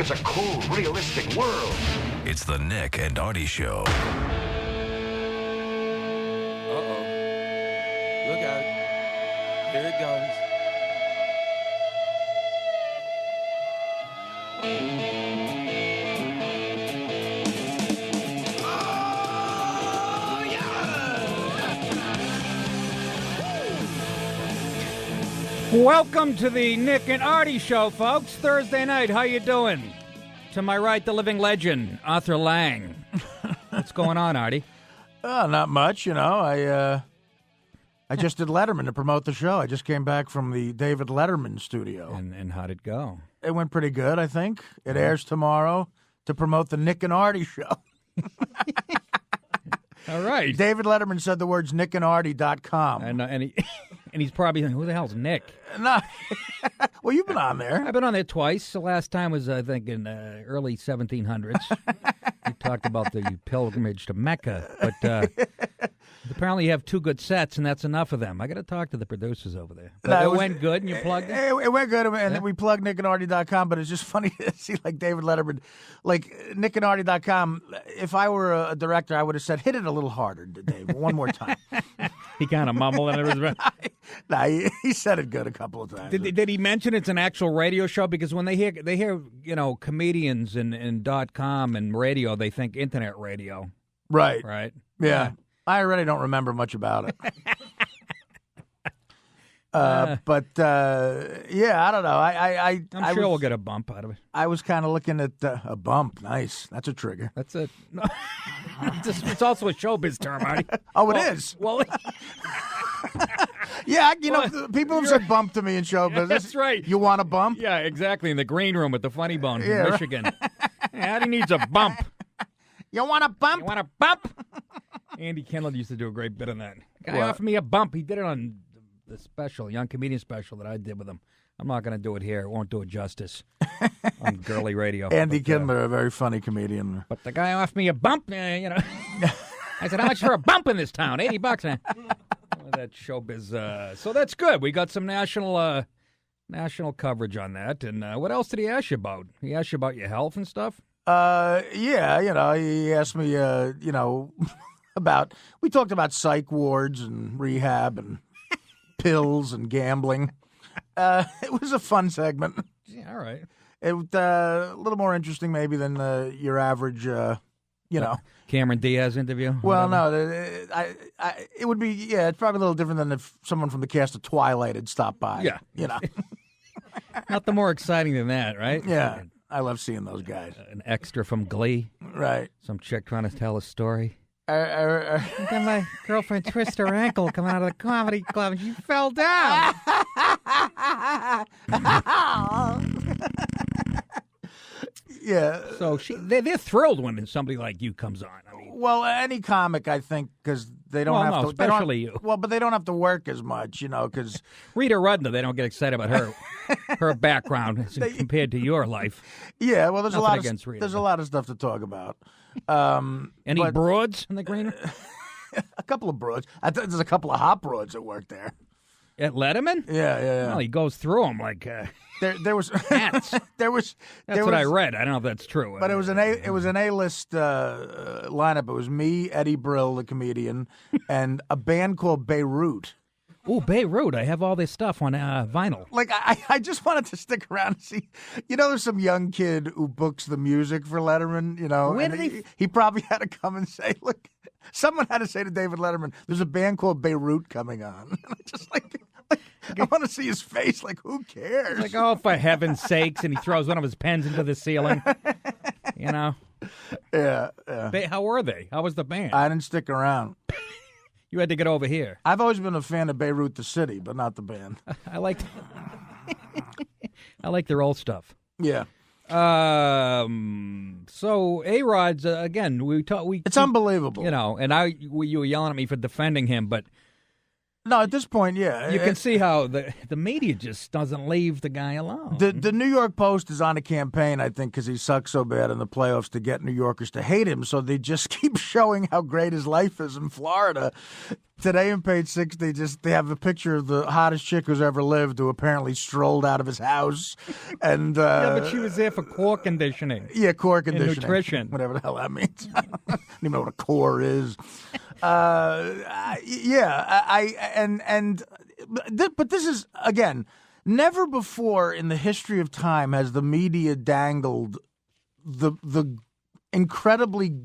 is a cool, realistic world. It's the Nick and Artie Show. Uh-oh. Look out. Here it goes. Oh, yeah! Welcome to the Nick and Artie Show, folks. Thursday night, how you doing? To my right, the living legend, Arthur Lang. What's going on, Artie? Not much, you know. I just did Letterman to promote the show. I just came back from the David Letterman studio. And how'd it go? It went pretty good, I think. It airs tomorrow to promote the Nick and Artie Show. All right. David Letterman said the words nickandartie.com. And he's probably thinking, who the hell's Nick? No. Well, you've been on there. I've been on there twice. The last time was, I think, in early 1700s. We talked about the pilgrimage to Mecca. But apparently you have two good sets, and that's enough of them. I got to talk to the producers over there. But it went good, and you plugged it? It went good, and we plugged nickandartie.com, but it's just funny to see, like, David Letterman, like, nickandartie.com. If I were a director, I would have said, hit it a little harder, Dave, one more time. He kind of mumbled, and it was... Nah, he said it good a couple of times. Did he mention it's an actual radio show? Because when they hear you know, comedians and .com and radio, they think internet radio. Right. Right? Yeah. I already don't remember much about it. Yeah, I don't know. I'm sure we'll get a bump out of it. I was kind of looking at a bump. Nice. That's a trigger. That's it. No. It's also a showbiz term, Artie. Oh, it is? Well, yeah, you know, people have said bump to me in show business. That's right. You want a bump? Yeah, exactly. In the green room with the funny bone Yeah, in Michigan. Yeah, Artie needs a bump. You want a bump? You want a bump? Andy Kendall used to do a great bit on that. Guy What? offered me a bump. He did it on the special, Young Comedian special that I did with him. I'm not going to do it here. It won't do it justice on girly radio. Andy Kindler, a very funny comedian. But the guy offered me a bump, you know. I said, how much for a bump in this town? $80. That showbiz. So that's good. We got some national coverage on that. And what else did he ask you about? He asked you about your health and stuff? Yeah, you know, he asked me, you know, we talked about psych wards and rehab and pills and gambling. It was a fun segment. Yeah, all right. It was a little more interesting maybe than your average, you know. Cameron Diaz interview? Well, no, it would be, yeah, it's probably a little different than if someone from the cast of Twilight had stopped by. Yeah. You know. Nothing more exciting than that, right? Yeah. I love seeing those guys. An extra from Glee. Right. Some chick trying to tell a story. I got my girlfriend twist her ankle coming out of the comedy club and she fell down. Yeah. So they're thrilled when somebody like you comes on. I mean, well, any comic, I think, because they don't have to. Especially you. Well, but they don't have to work as much, you know, because Rita Rudner, they don't get excited about her background compared to your life. Yeah, well, there's Nothing a lot of stuff to talk about. Any broads in the green room? A couple of broads. I think there's a couple of hot broads that work there. At Letterman? Yeah. Well, he goes through them like there was hats. That's what I read. I don't know if that's true. But it was an A-list lineup. It was me, Eddie Brill, the comedian, and a band called Beirut. Oh, Beirut. I have all this stuff on vinyl. Like, I just wanted to stick around and see. You know, there's some young kid who books the music for Letterman, you know. Where and did he probably had to come and say, look, someone had to say to David Letterman, there's a band called Beirut coming on. And I just like I want to see his face. Like, who cares? It's like, oh, for heaven's sakes. And he throws one of his pens into the ceiling. You know? Yeah. How were they? How was the band? I didn't stick around. You had to get over here. I've always been a fan of Beirut, the city, but not the band. I like their old stuff. Yeah. So A-Rod's again. It's unbelievable. You know, and you were yelling at me for defending him, but No, at this point, yeah. You can see how the media just doesn't leave the guy alone. The New York Post is on a campaign, I think, because he sucks so bad in the playoffs to get New Yorkers to hate him. So they just keep showing how great his life is in Florida. Today on page 6, they have a picture of the hottest chick who's ever lived, who apparently strolled out of his house. And yeah, but she was there for core conditioning. Yeah, core conditioning, and nutrition, whatever the hell that means. I don't even know what a core is. But this is, again, never before in the history of time has the media dangled the incredibly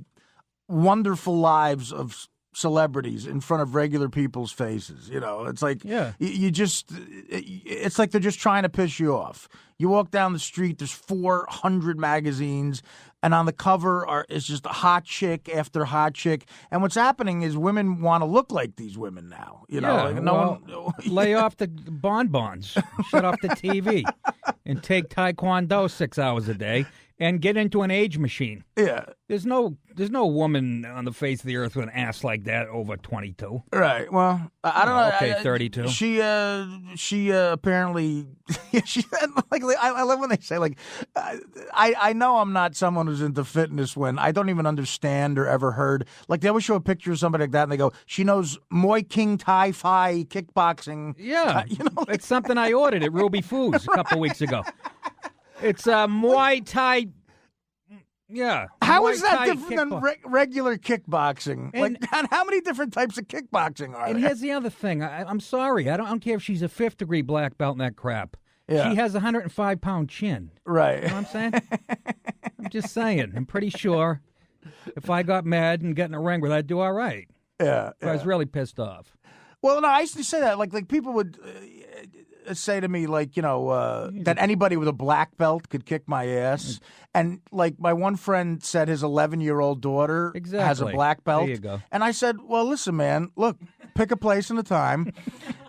wonderful lives of celebrities in front of regular people's faces. You know, it's like it's like they're just trying to piss you off. You walk down the street, there's 400 magazines, and on the cover is just a hot chick after hot chick. And what's happening is women want to look like these women now. You know, lay off the bonbons, shut off the TV, and take Taekwondo 6 hours a day. And get into an age machine. Yeah. There's no woman on the face of the earth with an ass like that over 22. Right. Well, I don't know. Okay, 32. She apparently she like I love when they say like I know I'm not someone who's into fitness when I don't even understand or ever heard. Like they always show a picture of somebody like that and they go, she knows Muay King Thai Phi kickboxing. Yeah. It's something I ordered at Ruby Foods a couple weeks ago. It's Muay Thai. Yeah. How is that different than regular kickboxing? And how many different types of kickboxing are there? And here's the other thing. I'm sorry. I don't care if she's a 5th-degree black belt in that crap. Yeah. She has a 105-pound chin. Right. You know what I'm saying? I'm just saying. I'm pretty sure if I got mad and got in a ring with her, I'd do all right. Yeah. I was really pissed off. Well, no, I used to say that. Like people would say to me, like, that anybody with a black belt could kick my ass. And, like, my one friend said his 11-year-old daughter has a black belt. There you go. And I said, well, listen, man, look, pick a place and a time.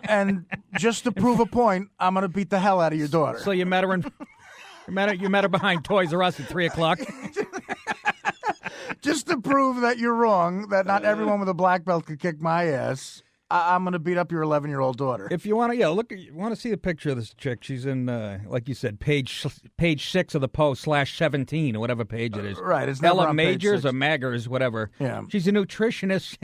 And just to prove a point, I'm going to beat the hell out of your daughter. So you met her you met her behind Toys R Us at 3 o'clock? Just to prove that you're wrong, that not everyone with a black belt could kick my ass. I'm going to beat up your 11-year-old daughter. If you want to, you want to see the picture of this chick. She's in, like you said, page 6 of the Post /17 or whatever page it is. Right. It's never Ella on Majors page 6. or Maggers, whatever. Yeah. She's a nutritionist.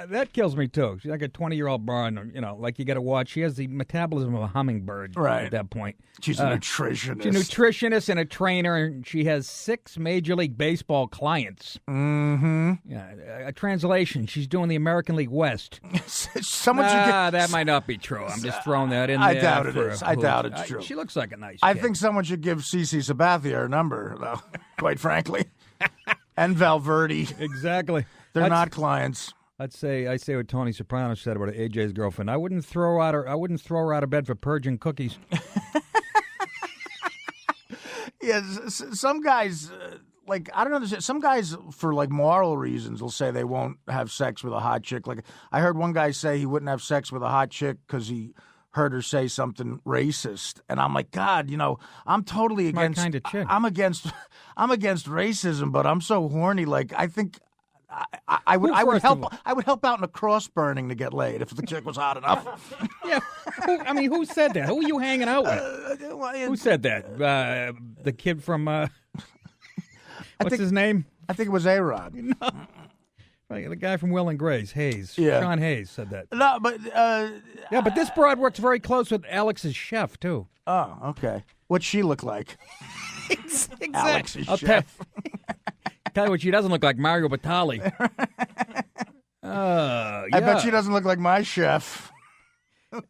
That kills me, too. She's like a 20-year-old broad, like you got to watch. She has the metabolism of a hummingbird at that point. She's a nutritionist. She's a nutritionist and a trainer, and she has 6 Major League Baseball clients. Mm-hmm. Yeah, a translation, she's doing the American League West. That might not be true. I'm just throwing that in there. I doubt it is. I doubt it's true. She looks like a nice I kid. think someone should give CC Sabathia her number, though, quite frankly. And Valverde. Exactly. They're not clients. I say what Tony Soprano said about AJ's girlfriend. I wouldn't throw her out of bed for purging cookies. Yeah, some guys, I don't understand. Some guys, for moral reasons, will say they won't have sex with a hot chick. Like I heard one guy say he wouldn't have sex with a hot chick because he heard her say something racist, and I'm like, God, I'm totally against. My kind of chick. I'm against racism, but I'm so horny. Like I think. I would help out in a cross burning to get laid if the chick was hot enough. Yeah, who said that? Who are you hanging out with? Who said that? The kid from what's his name? I think it was A-Rod. No, the guy from Will and Grace, Hayes. Yeah. Sean Hayes said that. No, but yeah, but this broad works very close with Alex's chef too. Oh, okay. What's she look like? Exactly. Alex's chef. Tell you what, she doesn't look like Mario Batali. I bet she doesn't look like my chef.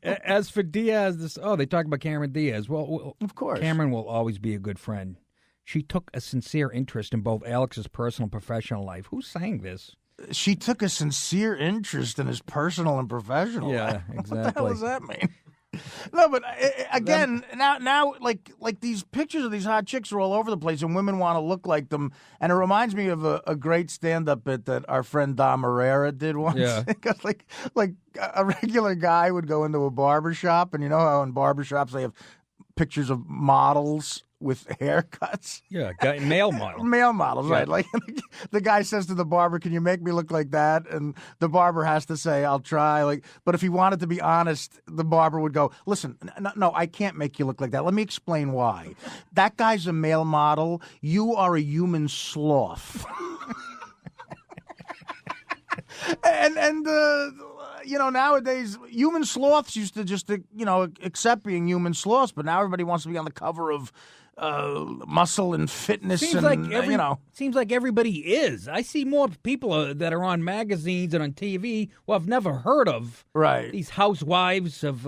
As for Diaz, they talk about Cameron Diaz. Well, of course. Cameron will always be a good friend. She took a sincere interest in both Alex's personal and professional life. Who's saying this? She took a sincere interest in his personal and professional life. Yeah, exactly. What the hell does that mean? No, but again, now, like these pictures of these hot chicks are all over the place, and women want to look like them. And it reminds me of a great stand-up bit that our friend Dom Herrera did once. Yeah, because like a regular guy would go into a barber shop, and you know how in barber shops they have pictures of models with haircuts. Yeah, male model. Male models, right? Like the guy says to the barber, "Can you make me look like that?" And the barber has to say, "I'll try." Like, but if he wanted to be honest, the barber would go, "Listen, no, I can't make you look like that. Let me explain why. That guy's a male model. You are a human sloth." and nowadays human sloths used to just accept being human sloths, but now everybody wants to be on the cover of Muscle and Fitness. Seems like everybody is. I see more people that are on magazines and on TV who I've never heard of. Right. These housewives of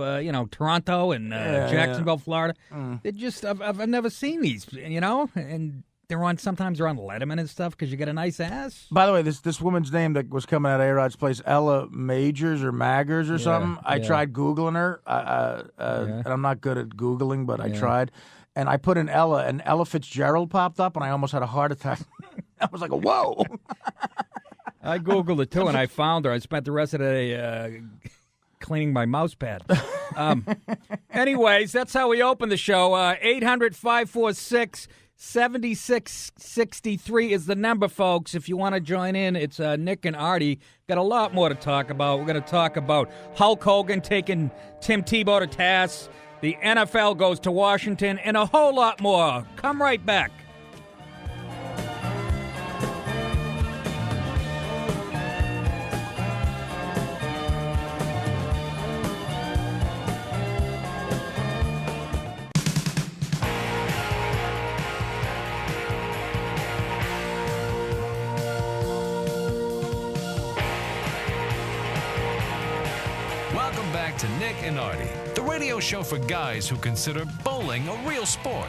Toronto and Jacksonville, Florida. They're just I've never seen these. And sometimes they're on Letterman and stuff because you get a nice ass. By the way, this woman's name that was coming out of A-Rod's place, Ella Majors or Maggers or something. I tried Googling her, and I'm not good at Googling, but I tried. And I put in Ella, and Ella Fitzgerald popped up, and I almost had a heart attack. I was like, whoa. I Googled it, too, and I found her. I spent the rest of the day cleaning my mouse pad. Anyways, that's how we open the show. 800-546 7663 is the number, folks. If you want to join in, it's Nick and Artie. Got a lot more to talk about. We're going to talk about Hulk Hogan taking Tim Tebow to task. The NFL goes to Washington, and a whole lot more. Come right back. Welcome back to Nick and Artie, the radio show for guys who consider bowling a real sport.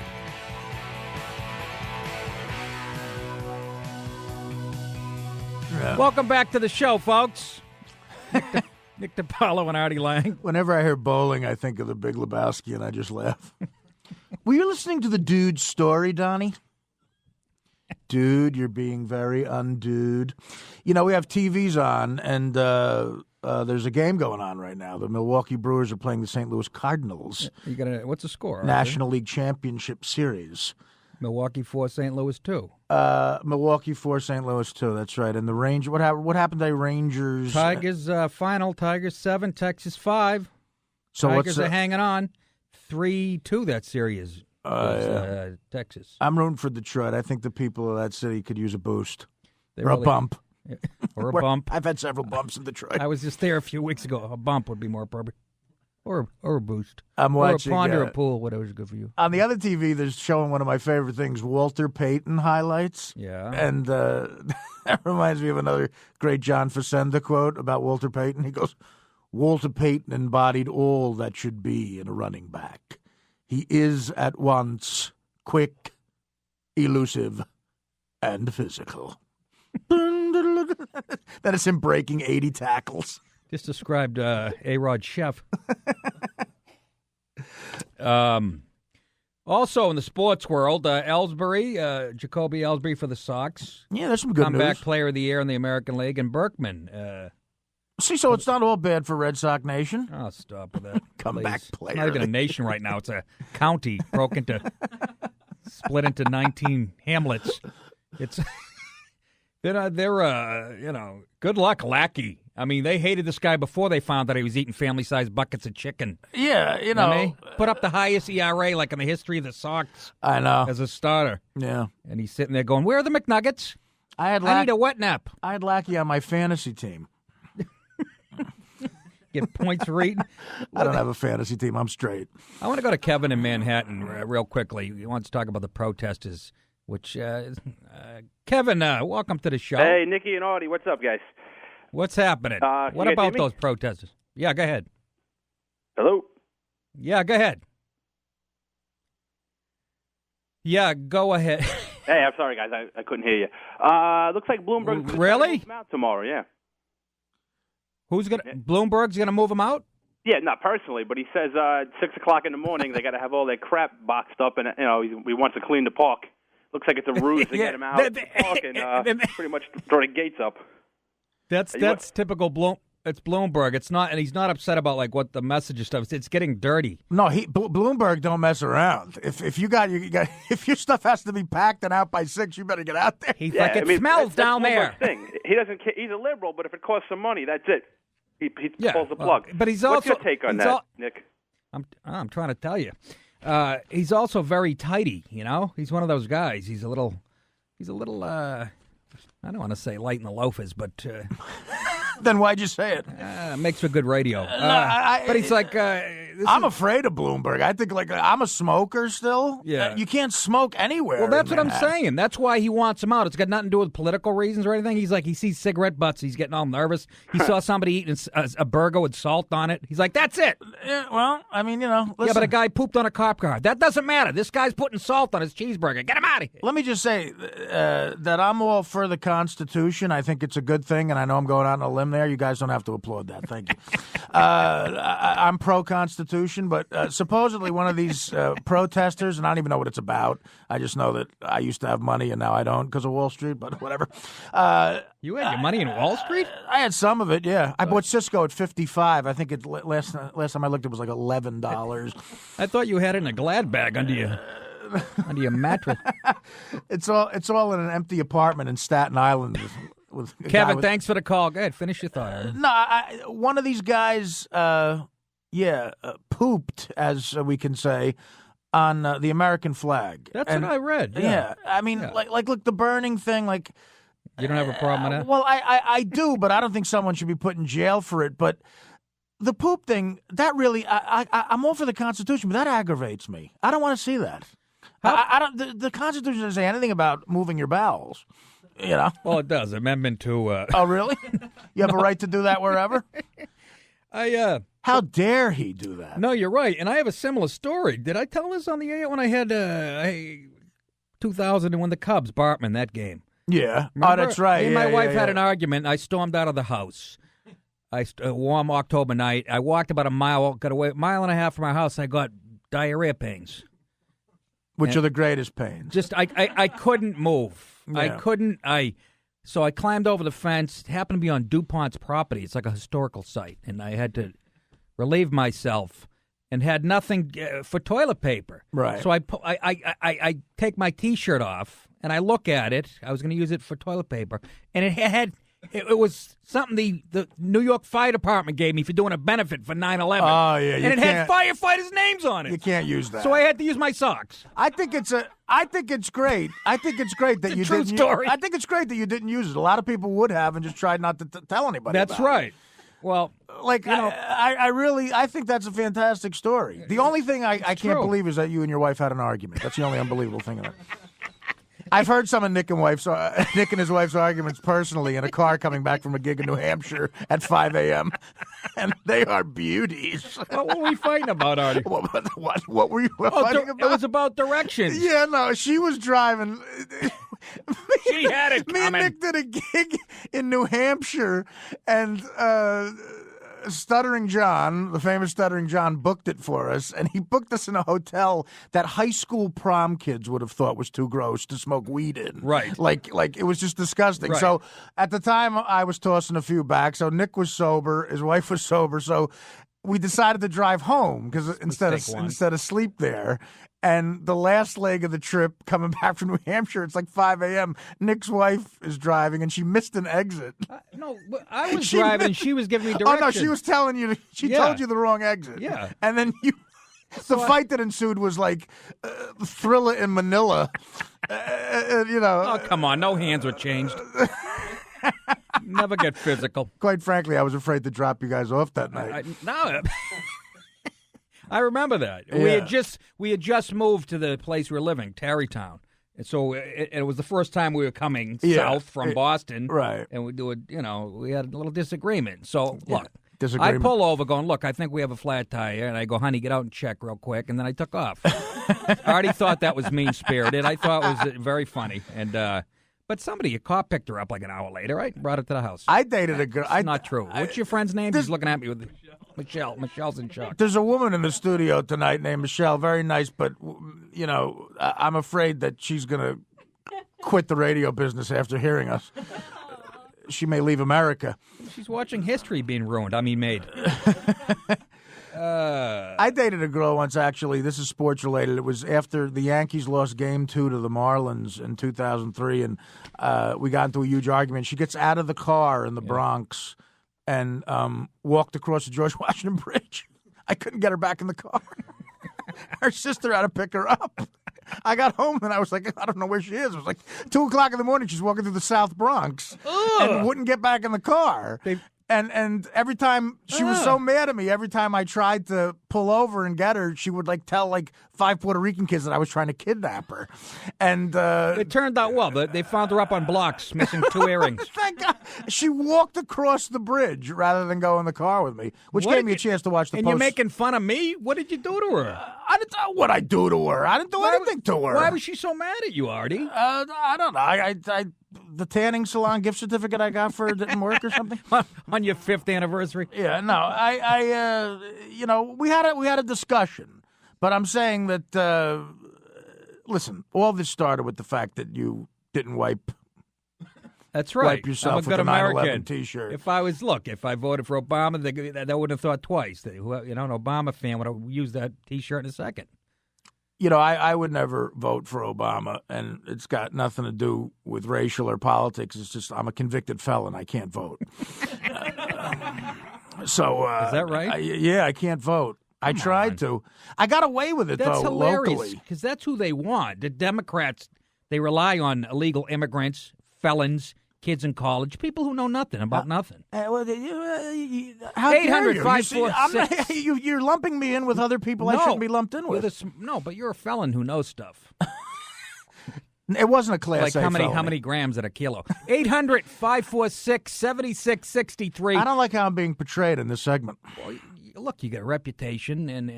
Yeah. Welcome back to the show, folks. Nick DiPaolo and Artie Lang. Whenever I hear bowling, I think of the Big Lebowski, and I just laugh. Were you listening to the dude's story, Donnie? Dude, you're being very undude. We have TVs on, and there's a game going on right now. The Milwaukee Brewers are playing the St. Louis Cardinals. What's the score? National League Championship Series. Milwaukee 4, St. Louis 2. Milwaukee 4, St. Louis 2. That's right. And the What happened to the Rangers? Tigers final. Tigers 7, Texas 5. So Tigers are hanging on. 3-2 that series. Texas. I'm rooting for Detroit. I think the people of that city could use a boost. A bump. Or a bump. I've had several bumps in Detroit. I was just there a few weeks ago. A bump would be more appropriate. Or a boost. I'm watching. Or a pond or a pool, whatever's good for you. On the other TV, they're showing one of my favorite things, Walter Payton highlights. Yeah. And that reminds me of another great John Facenda quote about Walter Payton. He goes, Walter Payton embodied all that should be in a running back. He is at once quick, elusive, and physical. That is him breaking 80 tackles. Just described A-Rod Chef. Also in the sports world, Ellsbury, Jacoby Ellsbury for the Sox. Yeah, there's some good news. Comeback player of the year in the American League, and Berkman. So it's not all bad for Red Sox Nation. Oh, stop with that. Comeback player. It's not even a nation right now. It's a county split into 19 hamlets. It's they're good luck, Lackey. I mean, they hated this guy before they found out he was eating family-sized buckets of chicken. Yeah, put up the highest ERA like in the history of the Sox. I know. As a starter. Yeah. And he's sitting there going, "Where are the McNuggets? I need a wet nap." I had Lackey on my fantasy team. Get points for eating. I don't have a fantasy team. I'm straight. I want to go to Kevin in Manhattan real quickly. He wants to talk about the protesters, which, Kevin, welcome to the show. Hey, Nicky and Artie, what's up, guys? What's happening? What about those protesters? Yeah, go ahead. Hello? Yeah, go ahead. Yeah, go ahead. Hey, I'm sorry, guys. I couldn't hear you. Looks like Bloomberg's really? move him out tomorrow, yeah. Bloomberg's going to move him out? Yeah, not personally, but he says at 6 o'clock in the morning they got to have all their crap boxed up, and he wants to clean the park. Looks like it's a ruse to get him out of the park and pretty much throw the gates up. That's typical It's Bloomberg. It's not, and he's not upset about like what the message and stuff. It's getting dirty. No, Bloomberg don't mess around. If you got if your stuff has to be packed and out by 6, you better get out there. He's like, it smells down there. Thing. He doesn't. He's a liberal, but if it costs some money, that's it. He pulls the plug. But he's What's also your take on that, Nick? I'm trying to tell you. He's also very tighty. You know, he's one of those guys. He's a little. I don't want to say light in the loafers, but. Then why'd you say it? Makes for good radio. But he's like, I'm afraid of Bloomberg. I think I'm a smoker still. Yeah. You can't smoke anywhere. Well, that's what I'm saying. That's why he wants him out. It's got nothing to do with political reasons or anything. He's like, he sees cigarette butts. He's getting all nervous. He saw somebody eating a burger with salt on it. He's like, that's it. Yeah, well, I mean, listen. Yeah, but a guy pooped on a cop car. That doesn't matter. This guy's putting salt on his cheeseburger. Get him out of here. Let me just say that I'm all for the Constitution. I think it's a good thing, and I know I'm going out on a limb there. You guys don't have to applaud that. Thank you. I'm pro-Constitution, but supposedly one of these protesters, and I don't even know what it's about. I just know that I used to have money, and now I don't because of Wall Street, but whatever. You had your money in Wall Street? I had some of it, yeah. I bought Cisco at $55. I think last time I looked, it was like $11. I thought you had it in a Glad bag under your mattress. It's all in an empty apartment in Staten Island. Kevin, thanks for the call. Go ahead, finish your thought. No, one of these guys, pooped, as we can say, on the American flag. That's what I read. Yeah, I mean, look, the burning thing, like. You don't have a problem with that? Well, I do, but I don't think someone should be put in jail for it. But the poop thing, that really, I'm all for the Constitution, but that aggravates me. I don't want to see that. I don't. The Constitution doesn't say anything about moving your bowels. You know? Well, it does. Amendment 2. Oh, really? You have a right to do that wherever? How dare he do that? No, you're right. And I have a similar story. Did I tell this on the air when I had 2000 and when the Cubs, Bartman, that game? Yeah. Remember? Oh, that's right. Me and my wife had an argument. I stormed out of the house. Warm October night. I walked about a mile, got away a mile and a half from our house. I got diarrhea pains. Which are the greatest pains. Just, I couldn't move. Yeah. So I climbed over the fence. It happened to be on DuPont's property. It's like a historical site. And I had to relieve myself and had nothing for toilet paper. Right. So I take my T-shirt off and I look at it. I was going to use it for toilet paper. And it was something the New York Fire Department gave me for doing a benefit for 9/11. Oh, yeah. And it had firefighters' names on it. You can't use that. So I had to use my socks. I think it's great. I think it's great that you true didn't. Story. I think it's great that you didn't use it. A lot of people would have and just tried not to tell anybody. That's about right. It. Well, like I think that's a fantastic story. The only thing I can't believe is that you and your wife had an argument. That's the only unbelievable thing in it. I've heard some of Nick and his wife's arguments personally in a car coming back from a gig in New Hampshire at 5 a.m. and they are beauties. What were we fighting about, Artie? What were you fighting about? It was about directions. Yeah, no, she was driving. She had it coming. Me and Nick did a gig in New Hampshire, and Stuttering John, the famous Stuttering John, booked it for us, and he booked us in a hotel that high school prom kids would have thought was too gross to smoke weed in. Right. Like it was just disgusting. Right. So at the time, I was tossing a few back, so Nick was sober, his wife was sober, so we decided to drive home because instead of sleep there. And the last leg of the trip, coming back from New Hampshire, it's like 5 a.m. Nick's wife is driving, and she missed an exit. No, I was driving, and she was giving me directions. Oh, no, she was telling you. She told you the wrong exit. Yeah. And then the fight that ensued was like Thriller in Manila. Oh, come on. No hands were changed. Never get physical. Quite frankly, I was afraid to drop you guys off that night. I remember that. Yeah. We had just moved to the place we were living, Tarrytown. And so it was the first time we were coming south from Boston. Right. And we had a little disagreement. So, look, I pull over going, look, I think we have a flat tire. And I go, honey, get out and check real quick. And then I took off. I already thought that was mean-spirited. I thought it was very funny. And but a cop picked her up like an hour later, right? Brought her to the house. I dated a girl. It's not true. What's your friend's name? He's looking at me with Michelle. Michelle's in shock. There's a woman in the studio tonight named Michelle. Very nice, but, I'm afraid that she's going to quit the radio business after hearing us. she may leave America. She's watching history being ruined. I mean, made. I dated a girl once, actually. This is sports related. It was after the Yankees lost Game 2 to the Marlins in 2003, and we got into a huge argument. She gets out of the car in the Bronx and walked across the George Washington Bridge. I couldn't get her back in the car. Her sister had to pick her up. I got home and I was like, I don't know where she is. It was like 2 o'clock in the morning. She's walking through the South Bronx and wouldn't get back in the car. And every time she was so mad at me, every time I tried to pull over and get her, she would tell 5 Puerto Rican kids that I was trying to kidnap her. And it turned out well. They found her up on blocks, missing 2 earrings. Thank God. She walked across the bridge rather than go in the car with me, which gave me a chance to watch the And post. you're making fun of me? What did you do to her? I didn't know what I do to her. I didn't do anything to her. Why was she so mad at you, Artie? I don't know. I the tanning salon gift certificate I got for her didn't work or something. On your 5th anniversary? Yeah, no. We had a discussion, but I'm saying that listen, all this started with the fact that you didn't wipe. That's right. Wipe yourself I'm a with good the 9/11 American T-shirt. If I voted for Obama, they wouldn't have thought twice. An Obama fan would have used that T-shirt in a second. I would never vote for Obama, and it's got nothing to do with racial or politics. It's just I'm a convicted felon. I can't vote. So is that right? I can't vote. I tried to. I got away with it, That's though, hilarious, locally. because that's who they want. The Democrats, they rely on illegal immigrants, felons, kids in college, people who know nothing about nothing. How 800-546. You're lumping me in with other people I shouldn't be lumped in with. No, but you're a felon who knows stuff. It wasn't a class A how felony. many grams at a kilo? 800-546-7663. I don't like how I'm being portrayed in this segment. Well, look, you got a reputation, and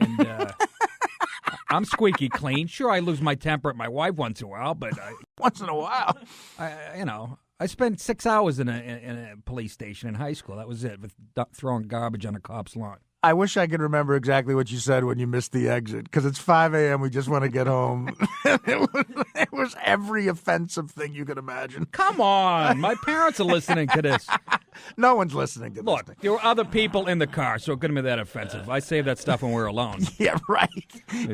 I'm squeaky clean. Sure, I lose my temper at my wife once in a while, but Once in a while. I spent 6 hours in a police station in high school. That was it, with throwing garbage on a cop's lawn. I wish I could remember exactly what you said when you missed the exit, because it's 5 a.m. We just want to get home. It was every offensive thing you could imagine. Come on. My parents are listening to this. No one's listening to this. Look, there were other people in the car, so it couldn't be that offensive. I say that stuff when we're alone. Yeah, right.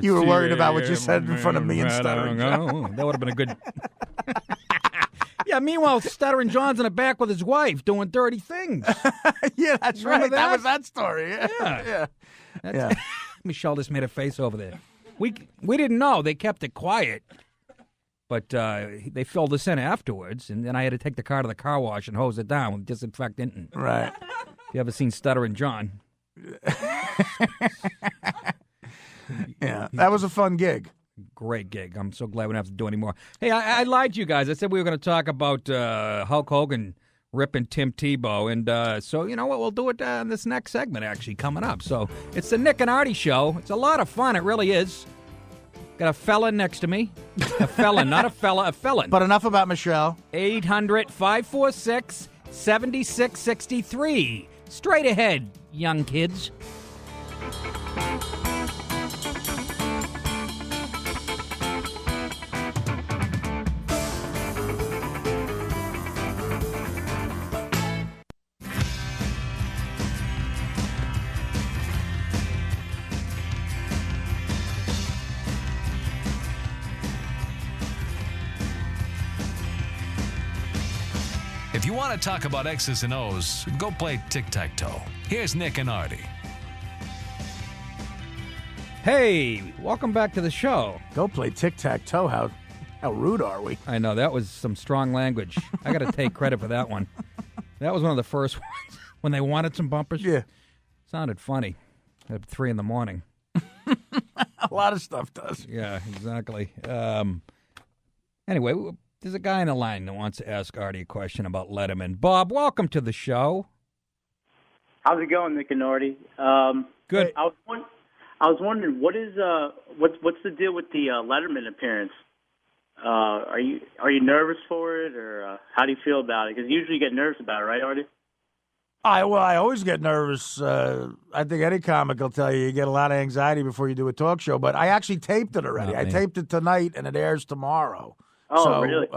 You were worried about what you said in front of me and Stuttering John. That would have been a good... Yeah, meanwhile, Stuttering John's in the back with his wife doing dirty things. Yeah, that's Remember right. That was that story. Yeah. Yeah. Michelle just made a face over there. We didn't know. They kept it quiet. But they filled us in afterwards, and then I had to take the car to the car wash and hose it down with disinfectant. Right. You ever seen Stuttering John? Yeah, that was a fun gig. Great gig. I'm so glad we don't have to do any more. Hey, I lied to you guys. I said we were going to talk about Hulk Hogan ripping Tim Tebow. And so, you know what? We'll do it in this next segment, actually, coming up. So it's the Nick and Artie Show. It's a lot of fun. It really is. Got a felon next to me. A felon, not a fella, a felon. But enough about Michelle. 800-546-7663. Straight ahead, young kids. If you want to talk about X's and O's, go play tic-tac-toe. Here's Nick and Artie. Hey, welcome back to the show. Go play tic-tac-toe. How rude are we? I know, that was some strong language. I got to take credit for that one. That was one of the first ones when they wanted some bumpers. Yeah. Sounded funny at 3 in the morning. A lot of stuff does. Yeah, exactly. Anyway, there's a guy on the line that wants to ask Artie a question about Letterman. Bob, welcome to the show. How's it going, Nick and Artie? Good. I was wondering what's the deal with the Letterman appearance? Are you nervous for it, or how do you feel about it? Because usually you get nervous about it, right, Artie? I always get nervous. I think any comic will tell you get a lot of anxiety before you do a talk show. But I actually taped it already. I taped it tonight, and it airs tomorrow. Oh, so, really?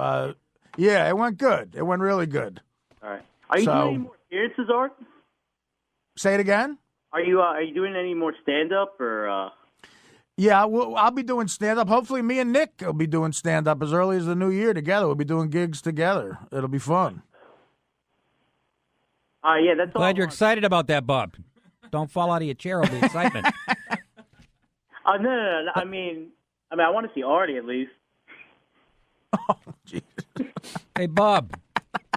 Yeah, it went good. It went really good. All right. Are you doing any more appearances, Art? Say it again? Are you doing any more stand-up or? Yeah, I'll be doing stand-up. Hopefully me and Nick will be doing stand-up as early as the new year together. We'll be doing gigs together. It'll be fun. Yeah, that's all. Glad you're excited about that, Bob. Don't fall out of your chair over the excitement. No. I mean, I want to see Artie at least. Oh, jeez. Hey, Bob.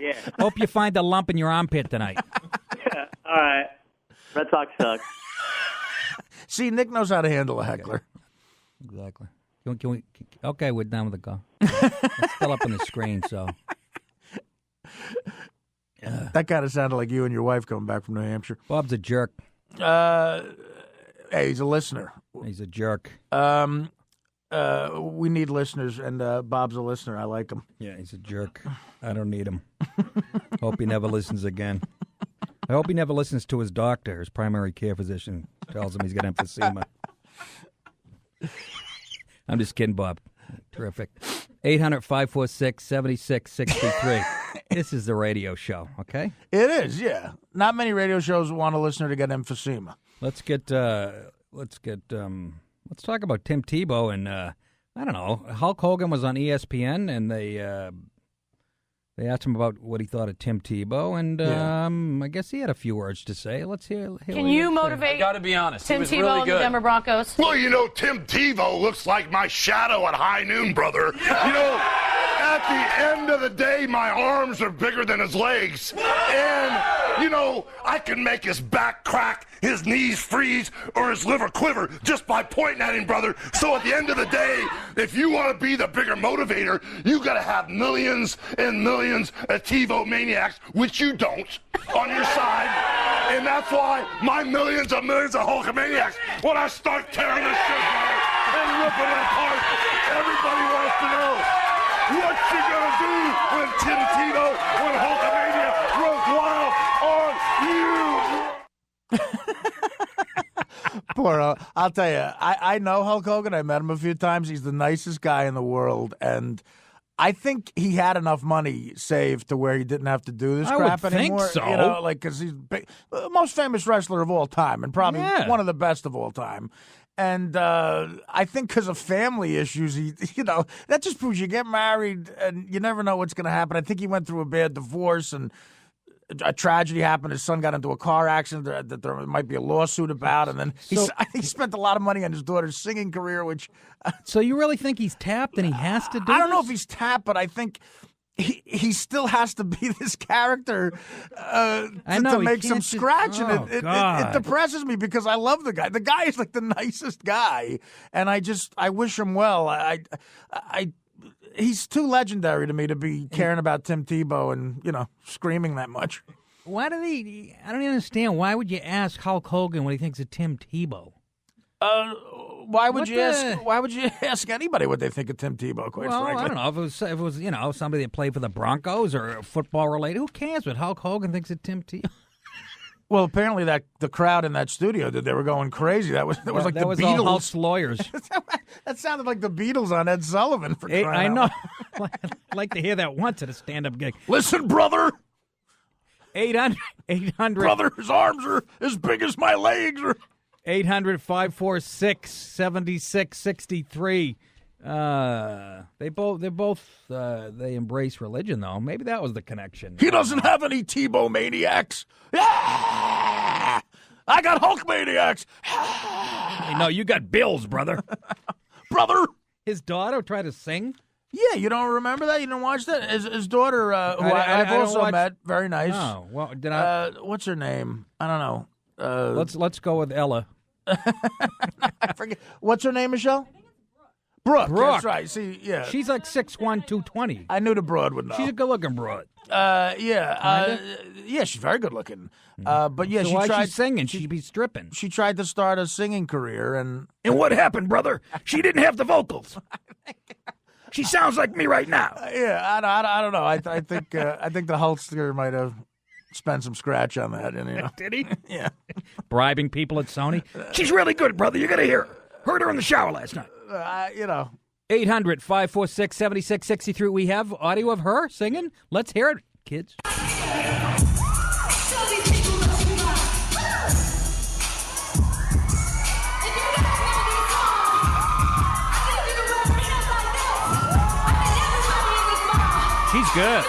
Yeah. Hope you find a lump in your armpit tonight. All right. Red Sox sucks. See, Nick knows how to handle a heckler. Exactly. Can we? Okay, we're done with the call. It's still up on the screen, so. That kind of sounded like you and your wife coming back from New Hampshire. Bob's a jerk. Hey, he's a listener. He's a jerk. We need listeners, and Bob's a listener. I like him. Yeah, he's a jerk. I don't need him. Hope he never listens again. I hope he never listens to his doctor, his primary care physician, tells him he's got emphysema. I'm just kidding, Bob. Terrific. 800-546-7663. This is the radio show, okay? It is, yeah. Not many radio shows want a listener to get emphysema. Let's talk about Tim Tebow and I don't know. Hulk Hogan was on ESPN and they asked him about what he thought of Tim Tebow, and I guess he had a few words to say. Let's hear. Can you motivate? I got to be honest. Tim he was Tebow really and good. the Denver Broncos. Well, Tim Tebow looks like my shadow at high noon, brother. At the end of the day, my arms are bigger than his legs. And, I can make his back crack, his knees freeze, or his liver quiver just by pointing at him, brother. So at the end of the day, if you want to be the bigger motivator, you got to have millions and millions of TiVo maniacs, which you don't, on your side. And that's why my millions of Hulkamaniacs, when I start tearing this shit apart and ripping it apart, everybody wants to know, what you gonna do when Tim Tebow, when Hulkamania runs wild on you? Poor, I'll tell you, I know Hulk Hogan. I met him a few times. He's the nicest guy in the world, and I think he had enough money saved to where he didn't have to do this crap anymore. Think so. Because he's most famous wrestler of all time, and probably one of the best of all time. And I think because of family issues, that just proves you get married and you never know what's going to happen. I think he went through a bad divorce and a tragedy happened. His son got into a car accident that there might be a lawsuit about. And then I think he spent a lot of money on his daughter's singing career, which. So you really think he's tapped and he has to do I don't know if he's tapped, but I think. He still has to be this character to make some scratch, and it depresses me because I love the guy. The guy is like the nicest guy, and I wish him well. He's too legendary to me to be caring about Tim Tebow and screaming that much. Why do they? I don't even understand. Why would you ask Hulk Hogan what he thinks of Tim Tebow? Why would you ask anybody what they think of Tim Tebow? Quite frankly, I don't know if it was somebody that played for the Broncos or football related. Who cares what Hulk Hogan thinks of Tim Tebow? Well, apparently the crowd in that studio they were going crazy. That was like the Beatles. All Hulk's lawyers. That sounded like the Beatles on Ed Sullivan. I know. I'd like to hear that once at a stand-up gig. Listen, brother. 800. Brother, his arms are as big as my legs. 800-546-7663. They embrace religion though. Maybe that was the connection. He doesn't have any Tebow maniacs. I got Hulk maniacs. No, you got Bills, brother. Brother. His daughter tried to sing. Yeah, you don't remember that? You didn't watch that? His daughter, who I've also met, very nice. Oh, well, did I? What's her name? I don't know. Let's go with Ella. I forget. What's her name, Michelle? Brooke. That's right. See, yeah. She's like 6'1", 220. I knew the broad would know. She's a good-looking broad. Yeah, she's very good-looking. But yeah, so why tried singing. She'd be stripping. She tried to start a singing career, and what happened, brother? She didn't have the vocals. She sounds like me right now. Yeah, I don't know. I think the Hulkster might have spent some scratch on that. And, Did he? Yeah. Bribing people at Sony. She's really good, brother. You got to hear her. Heard her in the shower last night. 800-546-7663. We have audio of her singing. Let's hear it, kids. He's good.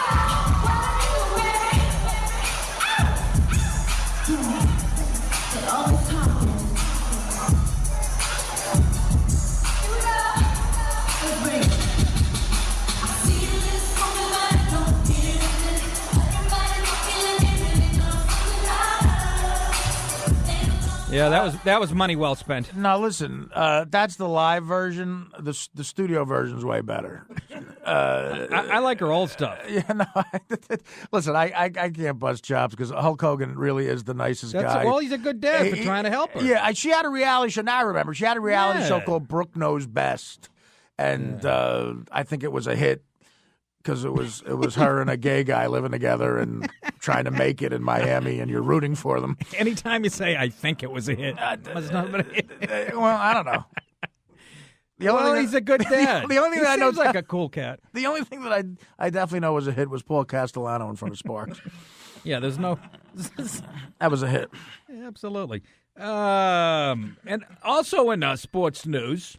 Yeah, that was money well spent. Now listen, that's the live version. The studio version's way better. I like her old stuff. Yeah, no. Listen, I can't bust chops because Hulk Hogan really is the nicest guy. Well, he's a good dad for trying to help her. Yeah, she had a reality show. Now I remember she had a reality show called Brooke Knows Best, and I think it was a hit because it was her and a gay guy living together and trying to make it in Miami, and you're rooting for them. Anytime you say "I think it was a hit," must not have been a hit. Well, I don't know. He's a good dad. The only thing he I know seems like a cool cat. The only thing that I definitely know was a hit was Paul Castellano in front of Sparks. Yeah, there's no. That was a hit. Yeah, absolutely. And also in sports news.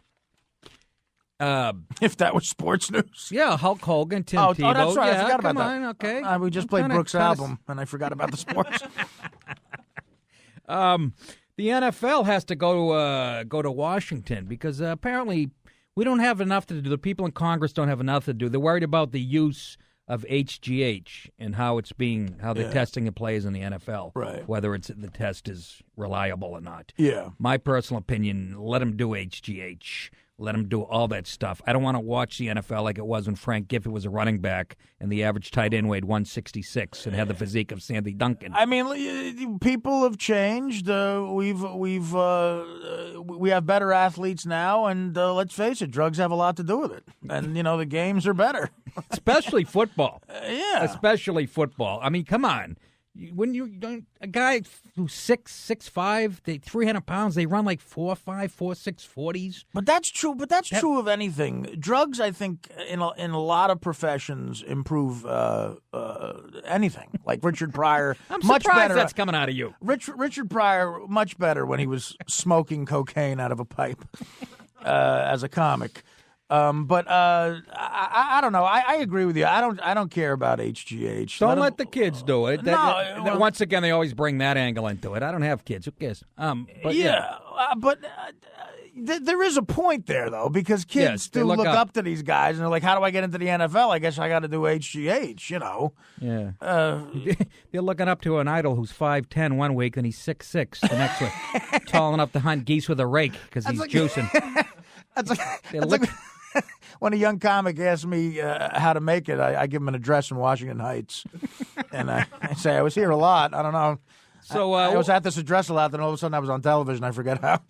If that was sports news. Yeah, Hulk Hogan, Tim Tebow. Oh, that's right. Yeah, I forgot about come that. on, okay. We just played Brooks' album, and I forgot about the sports. The NFL has to go to Washington because apparently we don't have enough to do. The people in Congress don't have enough to do. They're worried about the use of HGH and how they're testing the players in the NFL. Right. Whether the test is reliable or not. Yeah. My personal opinion, let them do HGH. Let them do all that stuff. I don't want to watch the NFL like it was when Frank Gifford was a running back and the average tight end weighed 166 and had the physique of Sandy Duncan. I mean, people have changed. We have better athletes now, and let's face it, drugs have a lot to do with it. And the games are better, especially football. Yeah, especially football. I mean, come on. When a guy who's 6'5", 300 pounds, they run like 4.5, 4.6 40s. But that's true. But that's true of anything. Drugs, I think, in a lot of professions, improve anything. Like Richard Pryor, I'm much surprised better. That's coming out of you. Richard Pryor, much better when he was smoking cocaine out of a pipe as a comic. But I don't know. I agree with you. I don't care about HGH. Don't let the kids do it. Once again, they always bring that angle into it. I don't have kids. Who cares? But there is a point there though, because kids do look up to these guys and they're like, "How do I get into the NFL? I guess I got to do HGH." Yeah. They're looking up to an idol who's 5'10" one week and he's 6'6" the next week, tall enough to hunt geese with a rake because he's juicing. That's like when a young comic asks me how to make it, I give him an address in Washington Heights, and I say I was here a lot. I don't know. So I was at this address a lot. Then all of a sudden I was on television. I forget how.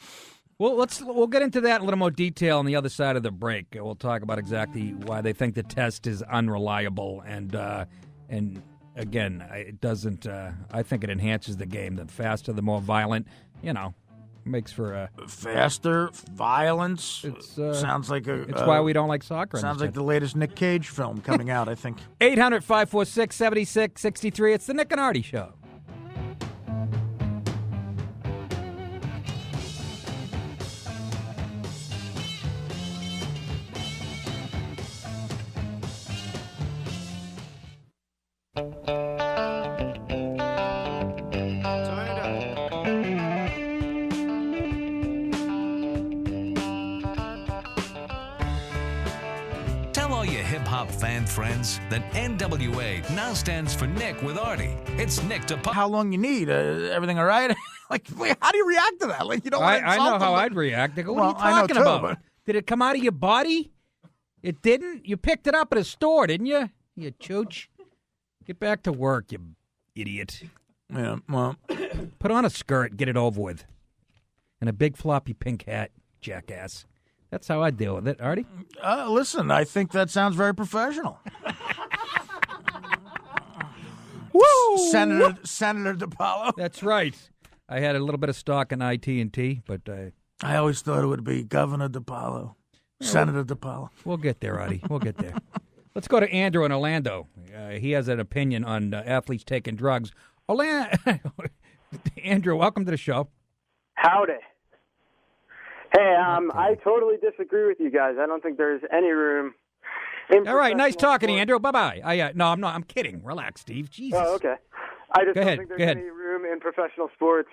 Well, we'll get into that in a little more detail on the other side of the break. We'll talk about exactly why they think the test is unreliable, and again, it doesn't. I think it enhances the game. The faster, the more violent. Makes for faster violence. Sounds like it's why we don't like soccer. Sounds like the latest Nick Cage film coming out, I think. 800-546-7663. It's the Nick and Artie Show. Fan friends that NWA now stands for Nick with Artie. It's Nick DePaul. How long you need? Everything all right? Wait, how do you react to that? You don't want to I know how I'd react. I go, what are you talking about? But... Did it come out of your body? It didn't? You picked it up at a store, didn't you? You chooch. Get back to work, you idiot. Yeah, well. Put on a skirt, get it over with. And a big floppy pink hat, jackass. That's how I deal with it, Artie. Listen, I think that sounds very professional. Woo! Senator DePaulo. That's right. I had a little bit of stock in IT&T, but I always thought it would be Governor DePaulo, Senator DePaulo. We'll get there, Artie. We'll get there. Let's go to Andrew in Orlando. He has an opinion on athletes taking drugs. Andrew, welcome to the show. Howdy. Hey, I totally disagree with you guys. I don't think there's any room In All right, nice professional talking to you, sports- Andrew. Bye-bye. No, I'm not. I'm kidding. Relax, Steve. Jesus. Oh, okay. I just Go don't ahead, think go there's ahead. any room in professional sports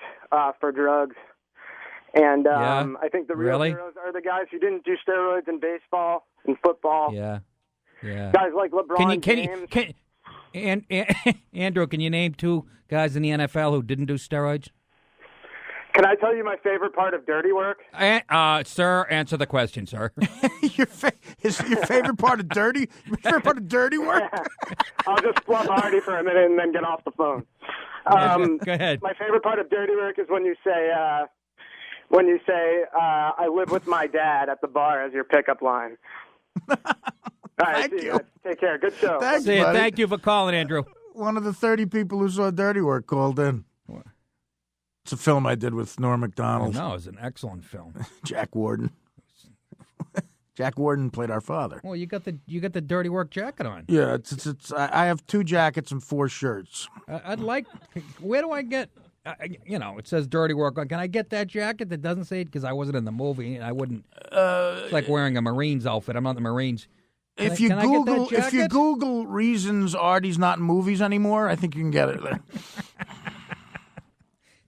for drugs. And Yeah? I think the real Really? heroes are the guys who didn't do steroids in baseball and football. Yeah. Guys like LeBron James. Andrew, can you name 2 guys in the NFL who didn't do steroids? Can I tell you my favorite part of dirty work? Sir, answer the question, sir. Is your favorite part of dirty? Your favorite part of dirty work? I'll just fluff Artie for a minute and then get off the phone. Go ahead. My favorite part of dirty work is when you say, I live with my dad at the bar as your pickup line. All right, Thank see you. guys. Take care. Good show. Thanks, See you. buddy. Thank you for calling, Andrew. One of the 30 people who saw Dirty Work called in. It's a film I did with Norm Oh, Macdonald, no, it's an excellent film. Jack Warden. Jack Warden played our father. Well, you got the dirty work jacket on. Yeah, it's. I have 2 jackets and 4 shirts. I'd like. Where do I get? It says dirty work on. Can I get that jacket that doesn't say it? Because I wasn't in the movie, and I wouldn't. It's like wearing a Marines outfit. I'm not in the Marines. If Can I get that if you jacket? Google reasons Artie's not in movies anymore, I think you can get it there.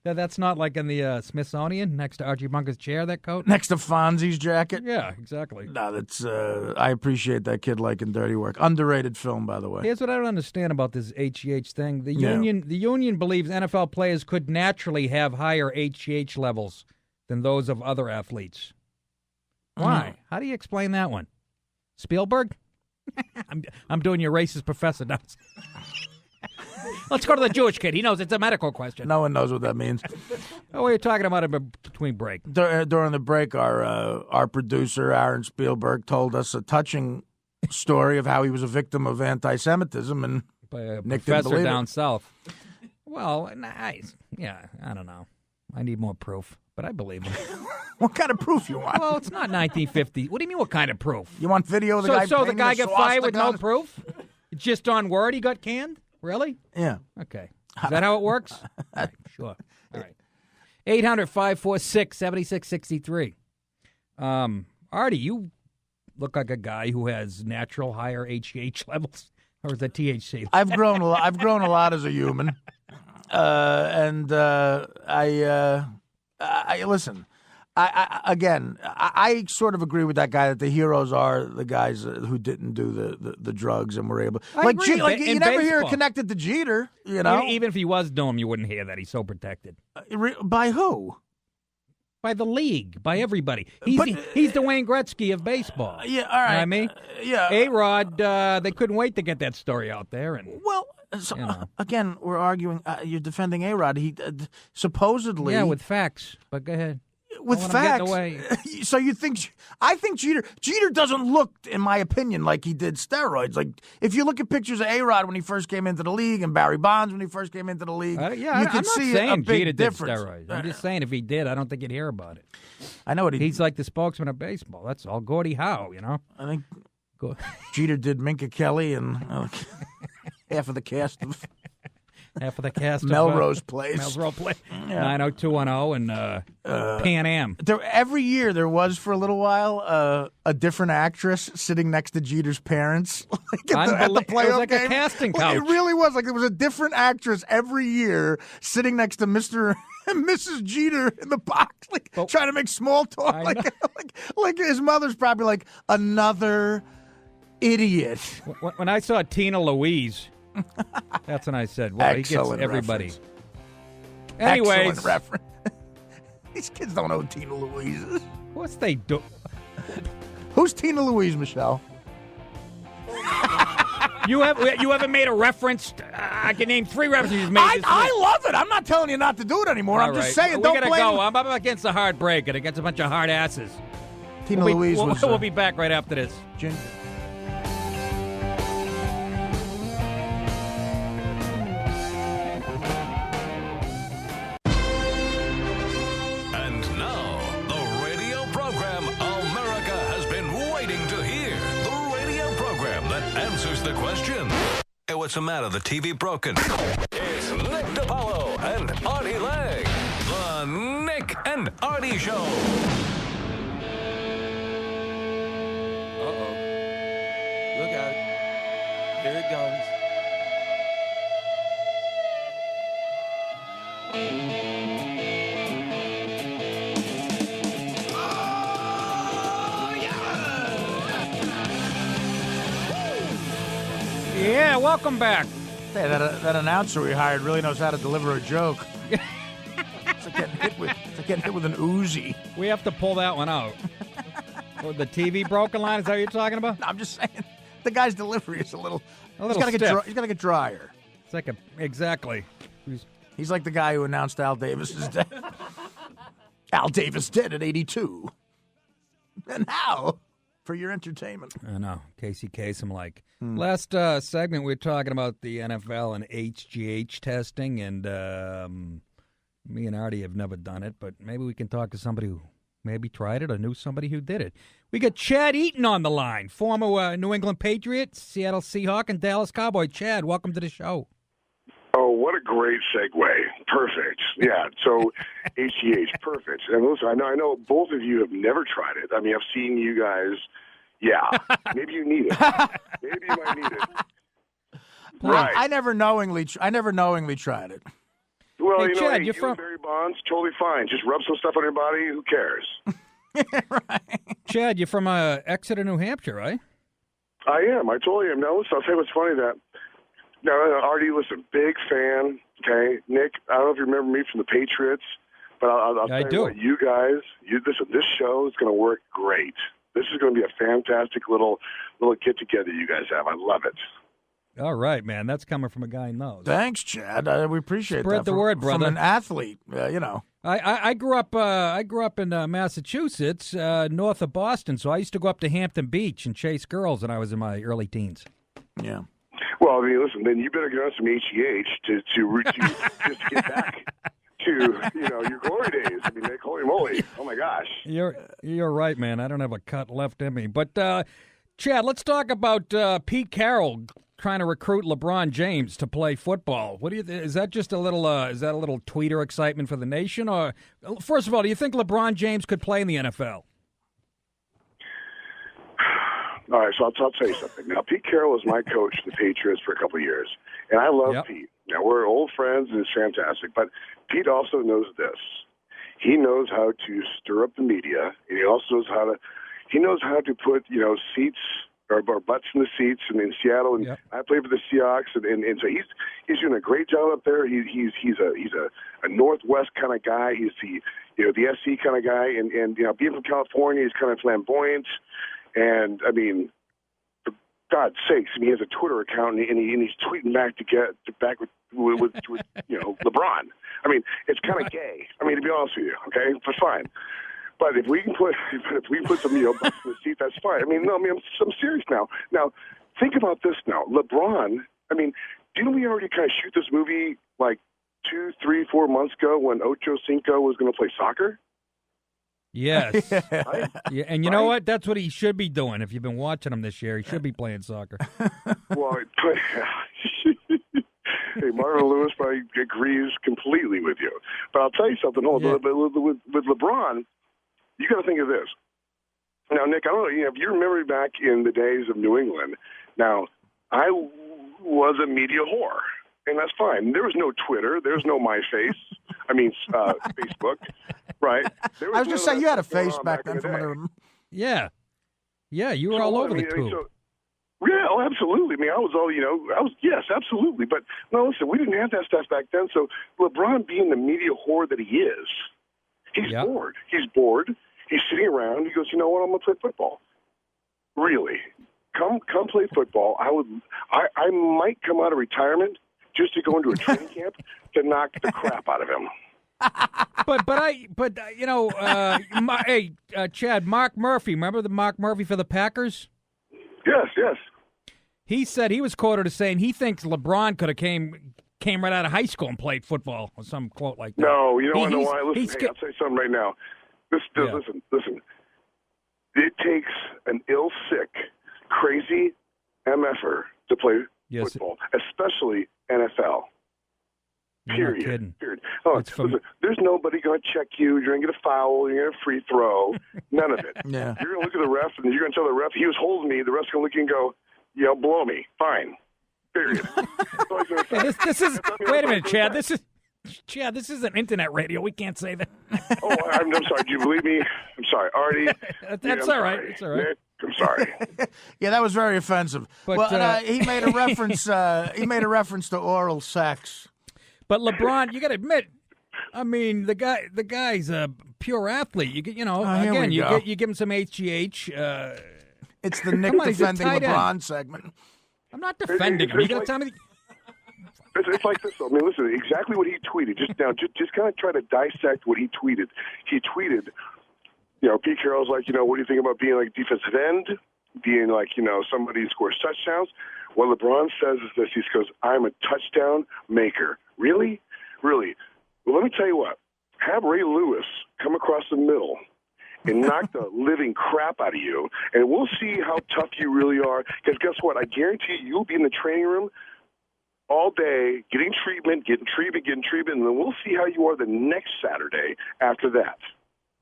That's not like in the Smithsonian next to Archie Bunker's chair. That coat. Next to Fonzie's jacket. Yeah, exactly. No, that's. I appreciate that kid liking Dirty Work. Underrated film, by the way. Here's what I don't understand about this HGH thing. The Yeah. union believes NFL players could naturally have higher HGH levels than those of other athletes. Why? How do you explain that one? Spielberg? I'm doing your racist professor now. Let's go to the Jewish kid. He knows it's a medical question. No one knows what that means. Oh, we were talking about it between break. During the break, our producer Aaron Spielberg told us a touching story of how he was a victim of anti-Semitism, and By a Nick didn't professor believe down it. south. Well, nice. Yeah, I don't know. I need more proof, but I believe him. What kind of proof you want? Well, it's not 1950. What do you mean, what kind of proof? You want video of the So, guy? so the painting guy a got fired with no swastika? proof? Just on word he got canned? Really? Yeah. Okay. Is that how it works? All right, sure. All right. 800-546-7663. Artie, you look like a guy who has natural higher HGH levels. Or is that THC? I've grown a lot as a human, and I listen. I sort of agree with that guy that the heroes are the guys who didn't do the drugs and were able. I agree. You In never hear it baseball. connected to Jeter. You know, Even if he was doing, you wouldn't hear that. He's so protected. By who? By the league, by everybody. He's the Wayne Gretzky of baseball. Yeah, all right. You know what I mean? Yeah. A-Rod, they couldn't wait to get that story out there. And Well, so, You know. again, we're arguing. You're defending A-Rod. He supposedly, yeah, with facts. But go ahead. with I wanna get facts. away. So you think? I think Jeter doesn't look, in my opinion, like he did steroids. Like if you look at pictures of A-Rod when he first came into the league and Barry Bonds when he first came into the league, Yeah, you I'm can not see saying a big Jeter difference. did steroids. I'm just saying if he did, I don't think you'd hear about it. I know what he. He's like the spokesman of baseball. That's all. Gordie Howe, you know. I think Go- Jeter did Minka Kelly and half of the cast of Half of the cast Melrose of Place. Melrose Place. 90210 and Pan Am. Every year there was for a little while a different actress sitting next to Jeter's parents at the playoff It was like game. a casting Like, couch. it really was. Like there was a different actress every year sitting next to Mr. and Mrs. Jeter in the box, trying to make small talk. I Like, like his mother's probably like another idiot. When I saw Tina Louise, that's when I said, well, he Excellent gets everybody. reference. Anyways, Excellent reference. These kids don't know Tina Louise. what's they do? Who's Tina Louise, Michelle? You haven't made a reference? I can name 3 references you've made. this week. I love it. I'm not telling you not to do it anymore. I'm All just right. saying, we don't gotta blame go. I'm up against a hard break and against a bunch of hard asses. Tina Louise we'll, was. we'll be back right after this. Ginger. And now, the radio program America has been waiting to hear. The radio program that answers the question. Hey, what's the matter? The TV broken. It's Nick DiPaolo and Artie Lang. The Nick and Artie Show. Look out. Here it goes. Yeah, welcome back. Hey, that announcer we hired really knows how to deliver a joke. It's like getting hit with an Uzi. We have to pull that one out. Or the TV broken line, is that what you're talking about? No, I'm just saying, the guy's delivery is a little stiff. He's got to get drier. It's like exactly. He's like the guy who announced Al Davis's death. Al Davis dead at 82. And now, for your entertainment. I know. Casey Kasem, like. Last segment, we were talking about the NFL and HGH testing, and me and Artie have never done it, but maybe we can talk to somebody who maybe tried it or knew somebody who did it. We got Chad Eaton on the line, former New England Patriot, Seattle Seahawk, and Dallas Cowboy. Chad, welcome to the show. Oh, what a great segue. Perfect. Yeah, so HGH, perfect. And listen, I know both of you have never tried it. I mean, I've seen you guys. Yeah, maybe you need it. Maybe you might need it. Right. I never knowingly tried it. Well, hey, Chad, you're you from Barry Bonds, totally fine. Just rub some stuff on your body. Who cares? Right. Chad, you're from Exeter, New Hampshire, right? I am. I totally am. Now, listen, I'll tell you what's funny that. Now, Artie, listen, big fan. Okay, Nick, I don't know if you remember me from the Patriots, but I'll tell you what, you guys, listen. This show is going to work great. This is going to be a fantastic little get together you guys have. I love it. All right, man. That's coming from a guy who knows. Thanks, Chad. We appreciate that. Spread the word, brother. From an athlete, I grew up in Massachusetts, north of Boston, so I used to go up to Hampton Beach and chase girls when I was in my early teens. Yeah. Well, I mean, listen. Then you better get on some HGH to just to get back to your glory days. I mean, holy moly! Oh my gosh. You're right, man. I don't have a cut left in me. But Chad, let's talk about Pete Carroll trying to recruit LeBron James to play football. What do you? Is that just a little? Is that a little tweeter excitement for the nation? Or first of all, do you think LeBron James could play in the NFL? All right, so I'll tell you something. Now, Pete Carroll was my coach for the Patriots for a couple of years, and I love Pete. Now, we're old friends, and it's fantastic. But Pete also knows this. He knows how to stir up the media, and he also knows how to put seats or butts in the seats. And in Seattle, and I played for the Seahawks, and so he's doing a great job up there. He's a Northwest kind of guy. He's the SC kind of guy, and being from California, he's kind of flamboyant. And I mean, for God's sakes, he has a Twitter account and he's tweeting back with LeBron. I mean, it's kind of gay. I mean, to be honest with you, okay, but fine. But if we can put some butts in the seat, that's fine. I mean, I'm serious now. Now, think about this now. LeBron. I mean, didn't we already kind of shoot this movie like 2, 3, 4 months ago when Ocho Cinco was going to play soccer? Yes. Right? Yeah, and you know what? That's what he should be doing. If you've been watching him this year, he should be playing soccer. Well, hey, Marvin Lewis probably agrees completely with you. But I'll tell you something. With LeBron, you got to think of this. Now, Nick, I don't know if you remember back in the days of New England. Now, I was a media whore, and that's fine. There was no Twitter. There was no MySpace. Facebook. Right. I was just saying you had a face back then from under them. Yeah. Yeah, you were all over the tube. Yeah, oh, absolutely. I mean, yes, absolutely. But no, listen, we didn't have that stuff back then. So LeBron, being the media whore that he is, he's bored. He's bored. He's sitting around. He goes, you know what? I'm going to play football. Really? Come play football. I might come out of retirement just to go into a training camp to knock the crap out of him. Chad, Mark Murphy, remember the Mark Murphy for the Packers? Yes. He said, he was quoted as saying he thinks LeBron could have came right out of high school and played football, or some quote like that. No, you know why? Listen, I'll tell you something right now. Listen. It takes an ill, sick, crazy MFer to play football, especially NFL. Period. Oh, listen, there's nobody going to check you. You're going to get a foul. You're going to get a free throw. None of it. Yeah. You're going to look at the ref, and you're going to tell the ref he was holding me. The ref's going to look at you and go, blow me. Fine. Period. That's all he's gonna say. Hey, this is. Wait a minute, Chad. That's Chad, this is an internet radio. We can't say that. Oh, I'm sorry. Do you believe me? I'm sorry, Artie. That's I'm all right. sorry. It's all right. Nick, I'm sorry. Yeah, that was very offensive. But, he made a reference. He made a reference to oral sex. But LeBron, you got to admit, I mean, the guy's a pure athlete. You here we go. you give him some HGH. It's the Nick Come on, he's a defending tight end. LeBron segment. I'm not defending him. You got to tell me. It's like this. I mean, listen, exactly what he tweeted. Just kind of try to dissect what he tweeted. He tweeted, Pete Carroll's like, what do you think about being like defensive end, being like, somebody who scores touchdowns? What LeBron says is this. He goes, I'm a touchdown maker. Really? Really? Well, let me tell you what. Have Ray Lewis come across the middle and knock the living crap out of you, and we'll see how tough you really are. Because guess what? I guarantee you'll be in the training room all day, getting treatment, and then we'll see how you are the next Saturday after that.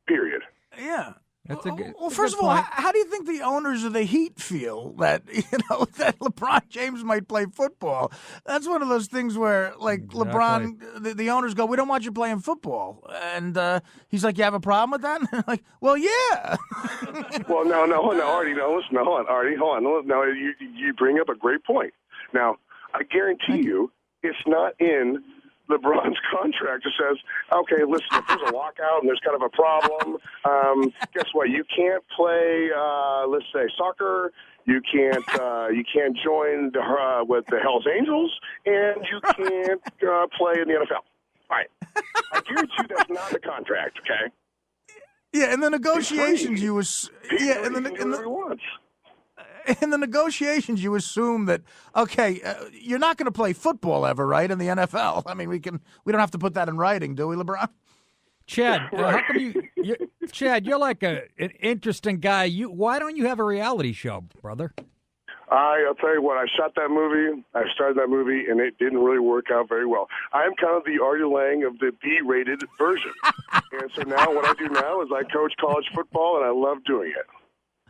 Period. Yeah. That's a good. Well, first of all, how do you think the owners of the Heat feel that that LeBron James might play football? That's one of those things where, like, Exactly. LeBron, the owners go, "We don't want you playing football," and he's like, "You have a problem with that?" And like, well, yeah. Well, no, hold on, Artie. No, listen, hold on, Artie. Hold on. No, you bring up a great point. Now, I guarantee you, it's not in LeBron's contract. It says, okay, listen, if there's a lockout and there's kind of a problem, guess what? You can't play, let's say, soccer. You can't join with the Hells Angels, and you can't play in the NFL. All right. I guarantee you that's not the contract. Okay. Yeah, in the negotiations, you was in the negotiations, you assume that you're not going to play football ever, right? In the NFL, I mean, we don't have to put that in writing, do we, LeBron? Chad, how come Chad, you're like an interesting guy. Why don't you have a reality show, brother? I'll tell you what. I shot that movie. I started that movie, and it didn't really work out very well. I'm kind of the Artie Lang of the B-rated version, and so now what I do now is I coach college football, and I love doing it.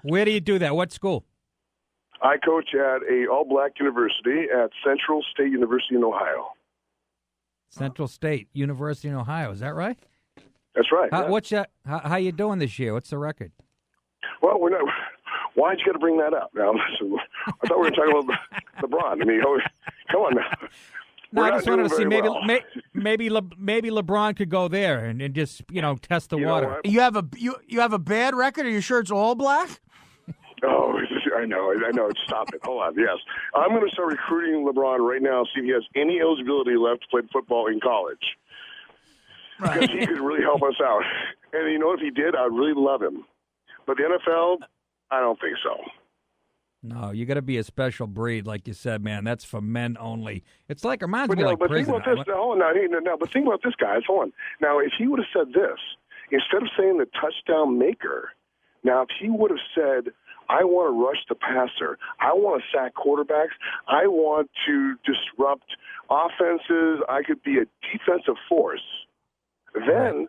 Where do you do that? What school? I coach at a all-black university at Central State University in Ohio. Central State University in Ohio. Is that right? That's right. How you doing this year? What's the record? Well, we're not. Why'd you got to bring that up? Now, listen, I thought we were talking about LeBron. I mean, come on now. No, I just wanted to see maybe LeBron could go there and just test the water. You have a bad record. Are you sure it's all black? Oh, I know. Stop it. Hold on. Yes. I'm going to start recruiting LeBron right now, see if he has any eligibility left to play football in college. Right. Because he could really help us out. And, if he did, I'd really love him. But the NFL, I don't think so. No, you got to be a special breed, like you said, man. That's for men only. It's like, reminds me like prison. Think about this. Hold on. But think about this, guys. Hold on. Now, if he would have said this, instead of saying the touchdown maker, now, if he would have said, I want to rush the passer. I want to sack quarterbacks. I want to disrupt offenses. I could be a defensive force. Then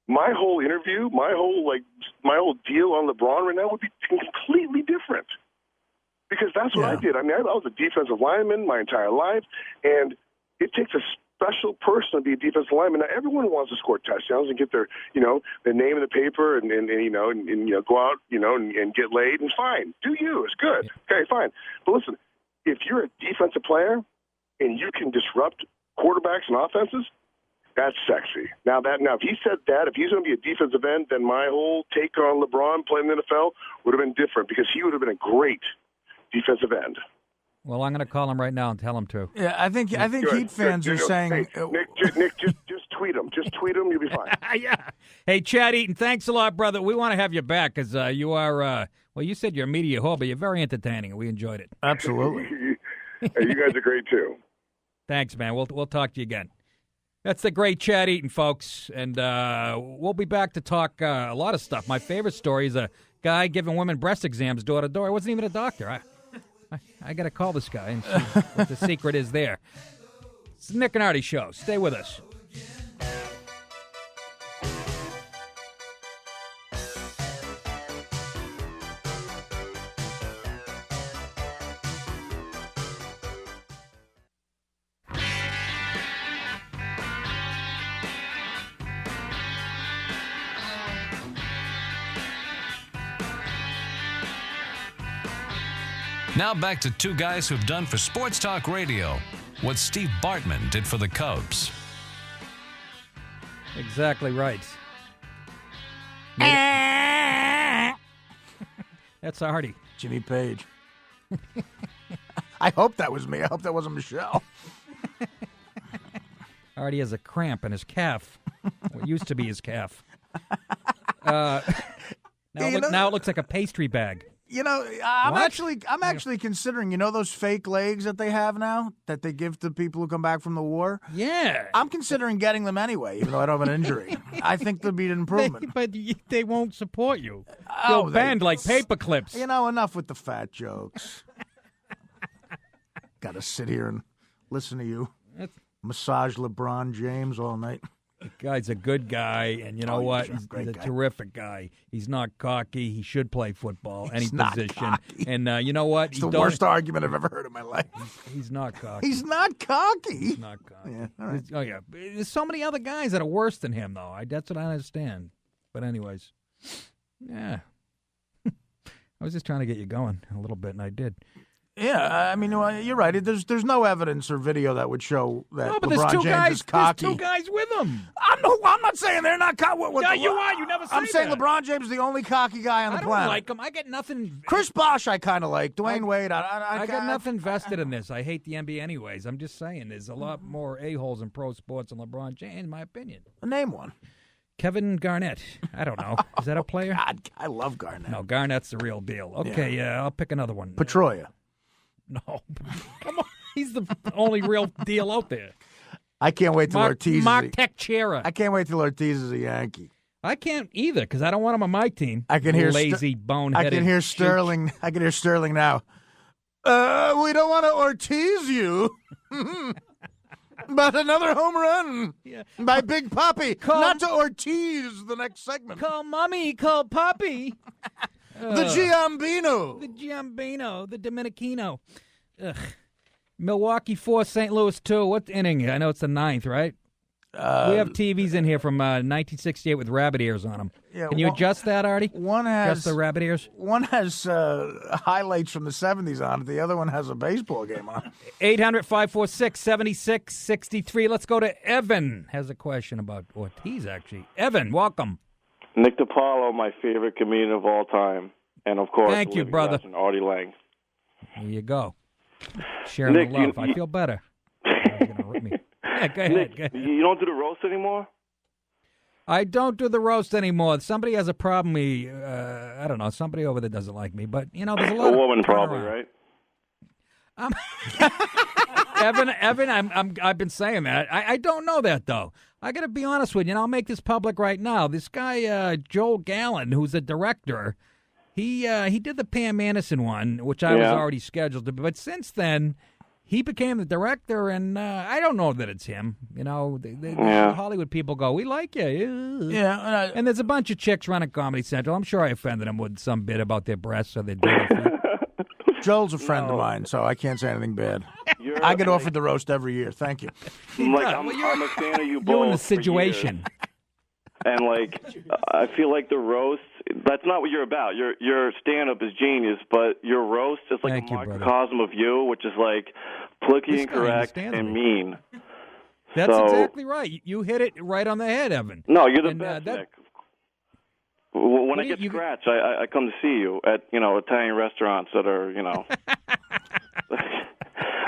my whole interview, my whole deal on LeBron right now would be completely different. Because that's what I did. I mean, I was a defensive lineman my entire life, and it takes a special person to be a defensive lineman. Now, everyone wants to score touchdowns and get their name in the paper and go out, and get laid, and fine. Do you. It's good. Okay, fine. But listen, if you're a defensive player and you can disrupt quarterbacks and offenses, that's sexy. Now, if he said that, if he's going to be a defensive end, then my whole take on LeBron playing in the NFL would have been different because he would have been a great defensive end. Well, I'm going to call him right now and tell him to. Yeah, I think Heat fans are saying. Nick, just tweet him. Just tweet him. You'll be fine. Yeah. Hey, Chad Eaton, thanks a lot, brother. We want to have you back because you are. You said you're a media whore, but you're very entertaining, and we enjoyed it. Absolutely. Hey, you guys are great too. Thanks, man. We'll talk to you again. That's the great Chad Eaton, folks, and we'll be back to talk a lot of stuff. My favorite story is a guy giving women breast exams door to door. I wasn't even a doctor. I got to call this guy and see what the secret is there. It's the Nick and Artie Show. Stay with us. Now back to two guys who've done for Sports Talk Radio what Steve Bartman did for the Cubs. Exactly right. That's Artie. Jimmy Page. I hope that was me. I hope that wasn't Michelle. Artie has a cramp in his calf. What used to be his calf. Now it looks like a pastry bag. You know, I'm What? actually considering, those fake legs that they have now that they give to people who come back from the war? Yeah. I'm considering getting them anyway, even though I don't have an injury. I think there'll be an improvement. But they won't support you. Oh, They'll bend like paper clips. Enough with the fat jokes. Got to sit here and listen to you massage LeBron James all night. The guy's a good guy, and you know what? He's a terrific guy. He's not cocky. He should play football, any position. Cocky. And you know what? It's the worst argument I've ever heard in my life. He's not cocky. He's not cocky. He's not cocky. Yeah, all right. Oh, yeah. There's so many other guys that are worse than him, though. That's what I understand. But anyways, yeah. I was just trying to get you going a little bit, and I did. Yeah, I mean, you're right. There's no evidence or video that would show that LeBron James is cocky. There's two guys with him. I'm not saying they're not cocky. Yeah, you are. You never say I'm saying that. LeBron James is the only cocky guy on the planet. I don't like him. I get nothing. Chris Bosh, I kind of like. Dwayne Wade, I got nothing vested in this. I hate the NBA anyways. I'm just saying there's a lot more a-holes in pro sports than LeBron James, in my opinion. Name one. Kevin Garnett. I don't know. Is that a player? God, I love Garnett. No, Garnett's the real deal. Okay, I'll pick another one. Petroia. No. Come on. He's the only real deal out there. I can't wait till Ortiz Mark Teixeira. I can't wait till Ortiz is a Yankee. I can't either because I don't want him on my team. I can hear lazy, boneheaded. I can hear Sterling. I can hear Sterling now. We don't want to Ortiz you. But another home run by Big Papi. Not to Ortiz the next segment. Call Mommy, call Papi. The Giambino. The Giambino, the Dominicano. Ugh. Milwaukee 4, St. Louis 2. What inning? I know it's the 9th, right? We have TVs in here from 1968 with rabbit ears on them. Yeah, Can you adjust that, Artie? One has adjust the rabbit ears. One has highlights from the 70s on it. The other one has a baseball game on it. 800-546-7663. Let's go to Evan. Has a question about Ortiz, actually. Evan, welcome. Nick DiPaolo, my favorite comedian of all time, and of course, thank you, brother. Artie Lang. There you go. Sharing Nick, the love. I feel better. Gonna rip me. Yeah, go ahead. Nick, you don't do the roast anymore? I don't do the roast anymore. Somebody has a problem. I don't know. Somebody over there doesn't like me, but there's a lot. A woman, probably, right? Evan, I've been saying that. I don't know that though. I got to be honest with you, and I'll make this public right now. This guy, Joel Gallen, who's a director, he did the Pam Anderson one, which I was already scheduled to. But since then, he became the director, and I don't know that it's him. The Hollywood people go, "We like you." Yeah, and there's a bunch of chicks running Comedy Central. I'm sure I offended them with some bit about their breasts or their dirty feet. Joel's a friend of mine, so I can't say anything bad. I get offered the roast every year. Thank you. I'm a fan of you both. You're in the situation. And, I feel like the roast, that's not what you're about. Your stand-up is genius, but your roast is like a microcosm of you, which is, politically incorrect and mean. That's exactly right. You hit it right on the head, Evan. No, you're the best, Nick. When I get scratched, I come to see you at, Italian restaurants that are,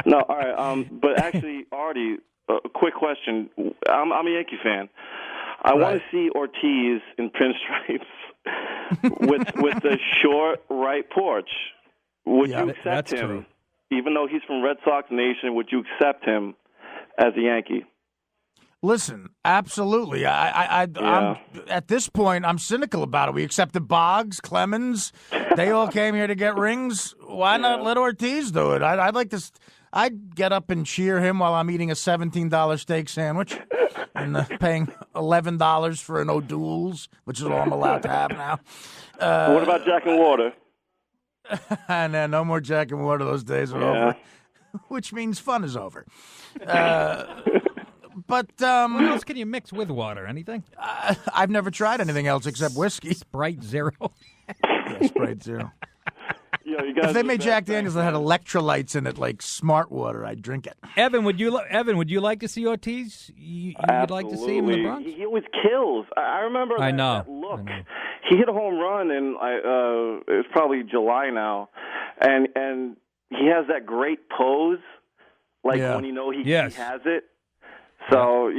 No, all right. But actually, Artie, a quick question. I'm a Yankee fan. I want to see Ortiz in pinstripes with the short right porch. Would you accept him, true. Even though he's from Red Sox Nation? Would you accept him as a Yankee? Listen, absolutely. I'm, at this point, I'm cynical about it. We accepted Boggs, Clemens. They all came here to get rings. Why not let Ortiz do it? I'd like to. I'd get up and cheer him while I'm eating a $17 steak sandwich and paying $11 for an O'Doul's, which is all I'm allowed to have now. What about Jack and Water? And no more Jack and Water. Those days are over, which means fun is over. But what else can you mix with water? Anything? I've never tried anything else except whiskey. Sprite Zero. Yeah, Sprite Zero. If they made Jack Daniels that had electrolytes in it, like Smart Water, I'd drink it. Evan, would you like to see Ortiz? You'd like to see him in the Bronx? He always kills. I remember I know. that look. I know. He hit a home run, and it's probably July now, and he has that great pose, like when you know he has it. So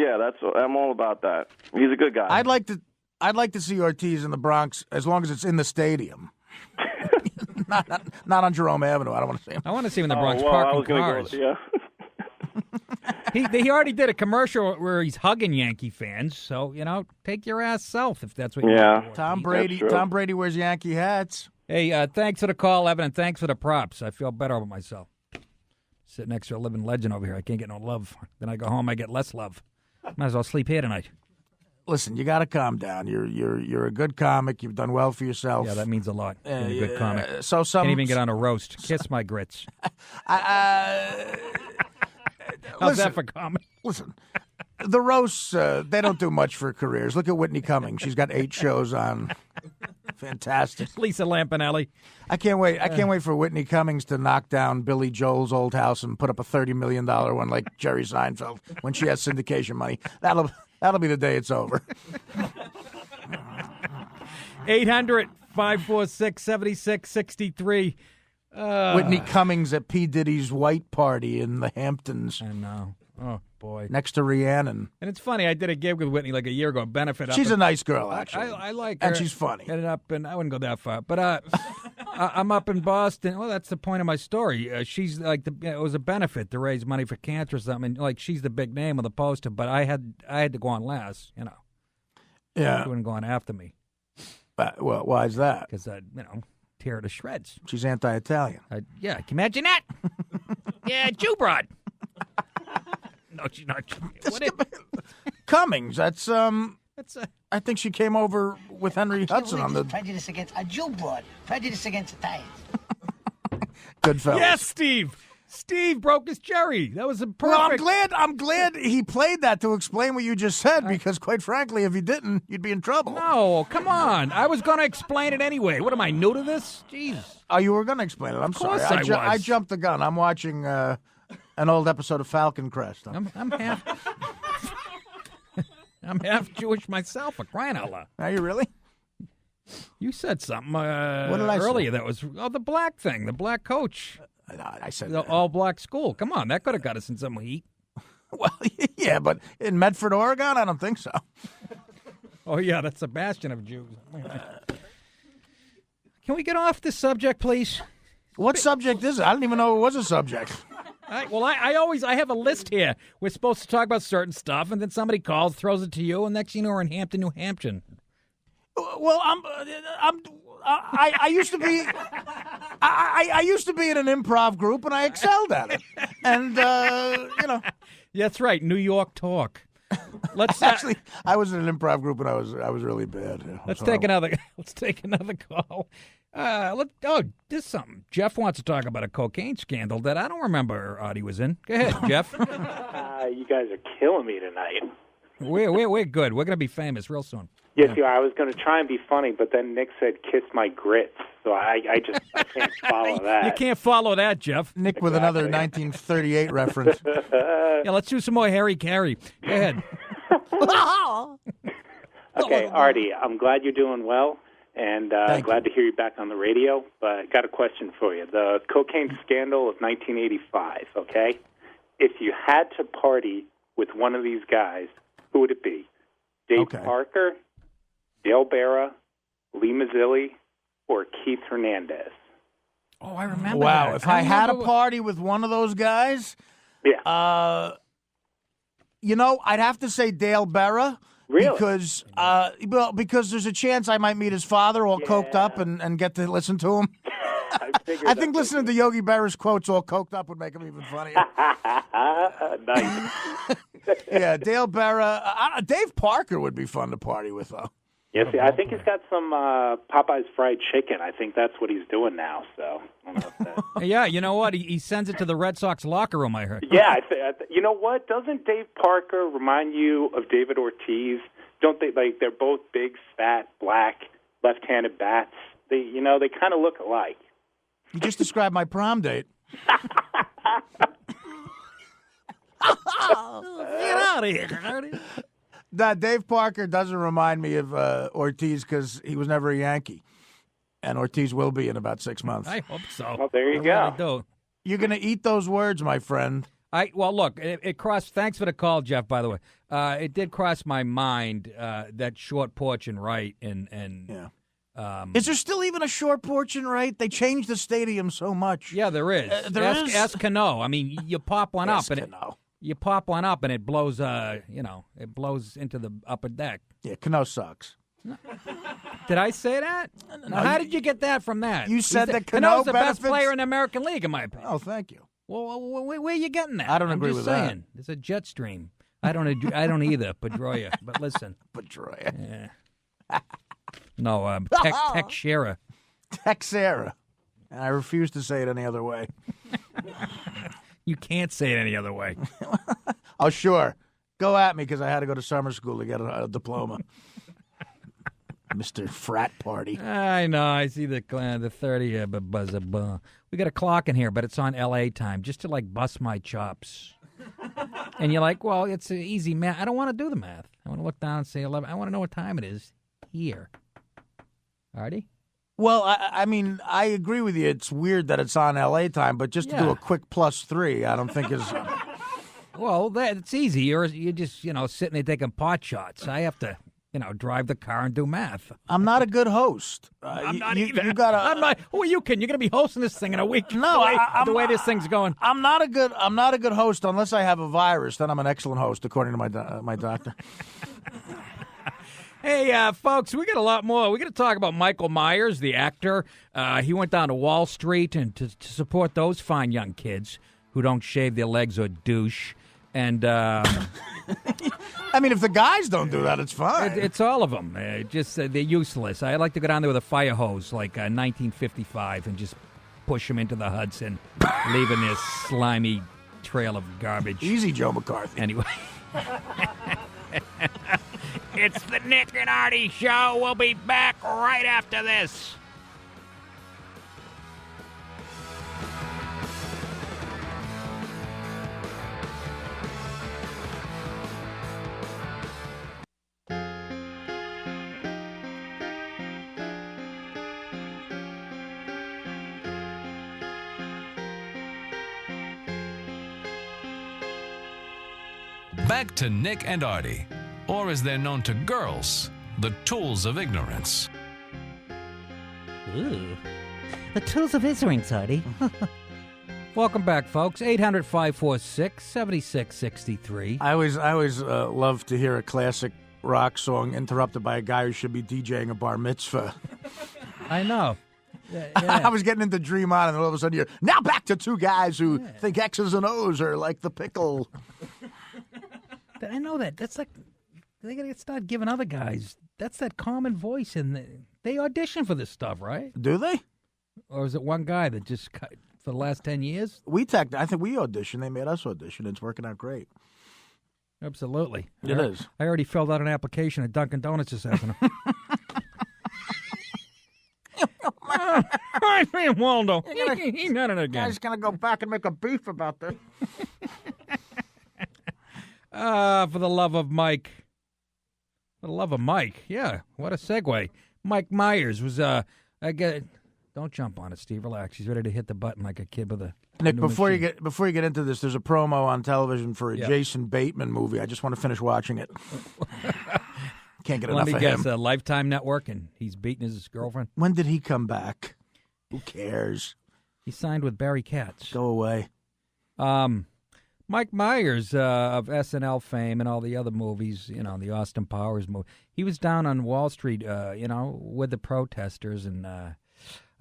I'm all about that. He's a good guy. I'd like to see Ortiz in the Bronx as long as it's in the stadium. not on Jerome Avenue. I don't want to see him. I want to see him in the Bronx parking cars. He already did a commercial where he's hugging Yankee fans. So take your ass south if that's what you want. Tom Brady wears Yankee hats. Hey, thanks for the call, Evan, and thanks for the props. I feel better about myself. Sit next to a living legend over here. I can't get no love. Then I go home, I get less love. Might as well sleep here tonight. Listen, you got to calm down. You're a good comic. You've done well for yourself. Yeah, that means a lot. You're a good comic. Can't even get on a roast. Kiss my grits. How's that for comedy? Listen, the roasts, they don't do much for careers. Look at Whitney Cummings. She's got 8 shows on. Fantastic. Lisa Lampanelli. I can't wait. I can't wait for Whitney Cummings to knock down Billy Joel's old house and put up a $30 million one like Jerry Seinfeld when she has syndication money. That'll be the day it's over. 800-546-7663. Whitney Cummings at P. Diddy's white party in the Hamptons. I know. Oh, boy. Next to Rhiannon. And it's funny, I did a gig with Whitney like a year ago, benefit. She's a nice girl, actually. I like her. And she's funny. Ended up, and I wouldn't go that far. But I'm up in Boston. Well, that's the point of my story. She's like, it was a benefit to raise money for cancer or something. Like, she's the big name on the poster, but I had to go on last, Yeah. She wouldn't go on after me. Well, why is that? Because tear her to shreds. She's anti-Italian. Yeah, can you imagine that? Yeah, Jew broad. No, she's not. Cummings, that's I think she came over with Henry Hudson on the prejudice against a Jew broad, prejudice against Italians. Goodfellas. Yes, Steve. Steve broke his cherry. That was a perfect. Well, I'm glad he played that to explain what you just said, because quite frankly, if he didn't, you'd be in trouble. No, come on. I was going to explain it anyway. What am I, new to this? Jeez. Oh, you were going to explain it. I'm sorry. I jumped the gun. I'm watching an old episode of Falcon Crest. I'm half. I'm half Jewish myself. For crying out loud. Are you really? You said something what did I earlier say? that was the black thing, the black coach. I said the all-black school. Come on, that could have got us in some heat. Well, yeah, but in Medford, Oregon, I don't think so. Oh, yeah, that's a bastion of Jews. Can we get off this subject, please? What subject is it? I didn't even know it was a subject. I have a list here. We're supposed to talk about certain stuff, and then somebody calls, throws it to you, and next thing you know, we're in Hampton, New Hampshire. Well, I used to be I used to be in an improv group, and I excelled at it. And that's right, New York talk. Let's actually, I was in an improv group, and I was really bad. Let's take another call. This is something. Jeff wants to talk about a cocaine scandal that I don't remember Artie was in. Go ahead, Jeff. You guys are killing me tonight. We're good. We're gonna be famous real soon. Yes, you are. I was going to try and be funny, but then Nick said, "Kiss my grits," so I can't follow that. You can't follow that, Jeff. Nick with another 1938 reference. Yeah, let's do some more Harry Carey. Go ahead. Okay, Artie, I'm glad you're doing well, and glad to hear you back on the radio. But I got a question for you. The cocaine scandal of 1985, okay? If you had to party with one of these guys, who would it be? Dave Parker, Dale Barra, Lee Mazzilli, or Keith Hernandez? Oh, I remember Wow, that. if I had a party with one of those guys, yeah. I'd have to say Dale Barra. Really? Because there's a chance I might meet his father all coked up and get to listen to him. I think listening to Yogi Berra's quotes all coked up would make him even funnier. Nice. Yeah, Dale Barra. Dave Parker would be fun to party with, though. Yes, I think he's got some Popeye's fried chicken. I think that's what he's doing now. So, I don't know if that... Yeah, you know what? He sends it to the Red Sox locker room, I heard. Yeah, you know what? Doesn't Dave Parker remind you of David Ortiz? Don't they? Like, they're both big, fat, black, left-handed bats. They kind of look alike. You just described my prom date. Get out of here, Artie. Dave Parker doesn't remind me of Ortiz because he was never a Yankee. And Ortiz will be in about 6 months. I hope so. Well, there you go. Really do. You're going to eat those words, my friend. Well, look, it crossed. Thanks for the call, Jeff. By the way, it did cross my mind that short porch and right and yeah. Is there still even a short porch and right? They changed the stadium so much. Yeah, there is. Ask Cano. I mean, you pop one up and it blows. It blows into the upper deck. Yeah, Cano sucks. Did I say that? Now, how did you get that from that? You said that Cano's the benefits... best player in the American League, in my opinion. Oh, thank you. Well, where are you getting that? I don't agree with with saying. There's a jet stream. I don't either, Pedroia. But listen. Pedroia. Yeah. No, Texera. Texera. And I refuse to say it any other way. You can't say it any other way. Oh, sure. Go at me because I had to go to summer school to get a diploma. Mr. Frat Party. I know. I see the 30 here, but we got a clock in here, but it's on L.A. time, just to, bust my chops. And you're like, well, it's an easy math. I don't want to do the math. I want to look down and say 11. I want to know what time it is here. Artie? Well, I mean, I agree with you. It's weird that it's on L.A. time, but just to do a quick +3, I don't think is... Well, it's easy. You're just, sitting there taking pot shots. I have to... drive the car and do math. I'm not a good host. I'm not either. You gotta. I'm not. Who are you kidding? You're gonna be hosting this thing in a week. No, the way this thing's going. I'm not a good host unless I have a virus. Then I'm an excellent host, according to my doctor. Hey, folks, we got a lot more. We're going to talk about Michael Myers, the actor. He went down to Wall Street and to support those fine young kids who don't shave their legs or douche. And I mean, if the guys don't do that, it's fine. It's all of them. They're useless. I like to go down there with a fire hose, like 1955, and just push them into the Hudson, leaving this slimy trail of garbage. Easy, Joe McCarthy. Anyway. It's the Nick and Artie Show. We'll be back right after this. Back to Nick and Artie, or as they're known to girls, the tools of ignorance. Ooh. The tools of ignorance, Artie. Welcome back, folks. 800-546-7663. I always love to hear a classic rock song interrupted by a guy who should be DJing a bar mitzvah. I know. Yeah. I was getting into Dream On, and all of a sudden you're, now back to two guys who think X's and O's are like the pickle. I know that. That's like, they got to start giving other guys, that's that common voice, and they audition for this stuff, right? Do they? Or is it one guy that just, for the last 10 years? I think we auditioned. They made us audition. It's working out great. Absolutely. It is. I already filled out an application at Dunkin' Donuts this afternoon. I mean, Waldo. He done it again. Guy's going to go back and make a beef about this. For the love of Mike. For the love of Mike. Yeah, what a segue. Mike Myers was, don't jump on it, Steve. Relax. He's ready to hit the button like a kid with a Nick, new before machine. you get into this, there's a promo on television for a Jason Bateman movie. I just want to finish watching it. Can't get enough of him. Let me guess, Lifetime Network, and he's beating his girlfriend? When did he come back? Who cares? He signed with Barry Katz. Go away. Mike Myers of SNL fame and all the other movies, the Austin Powers movie. He was down on Wall Street, with the protesters, and I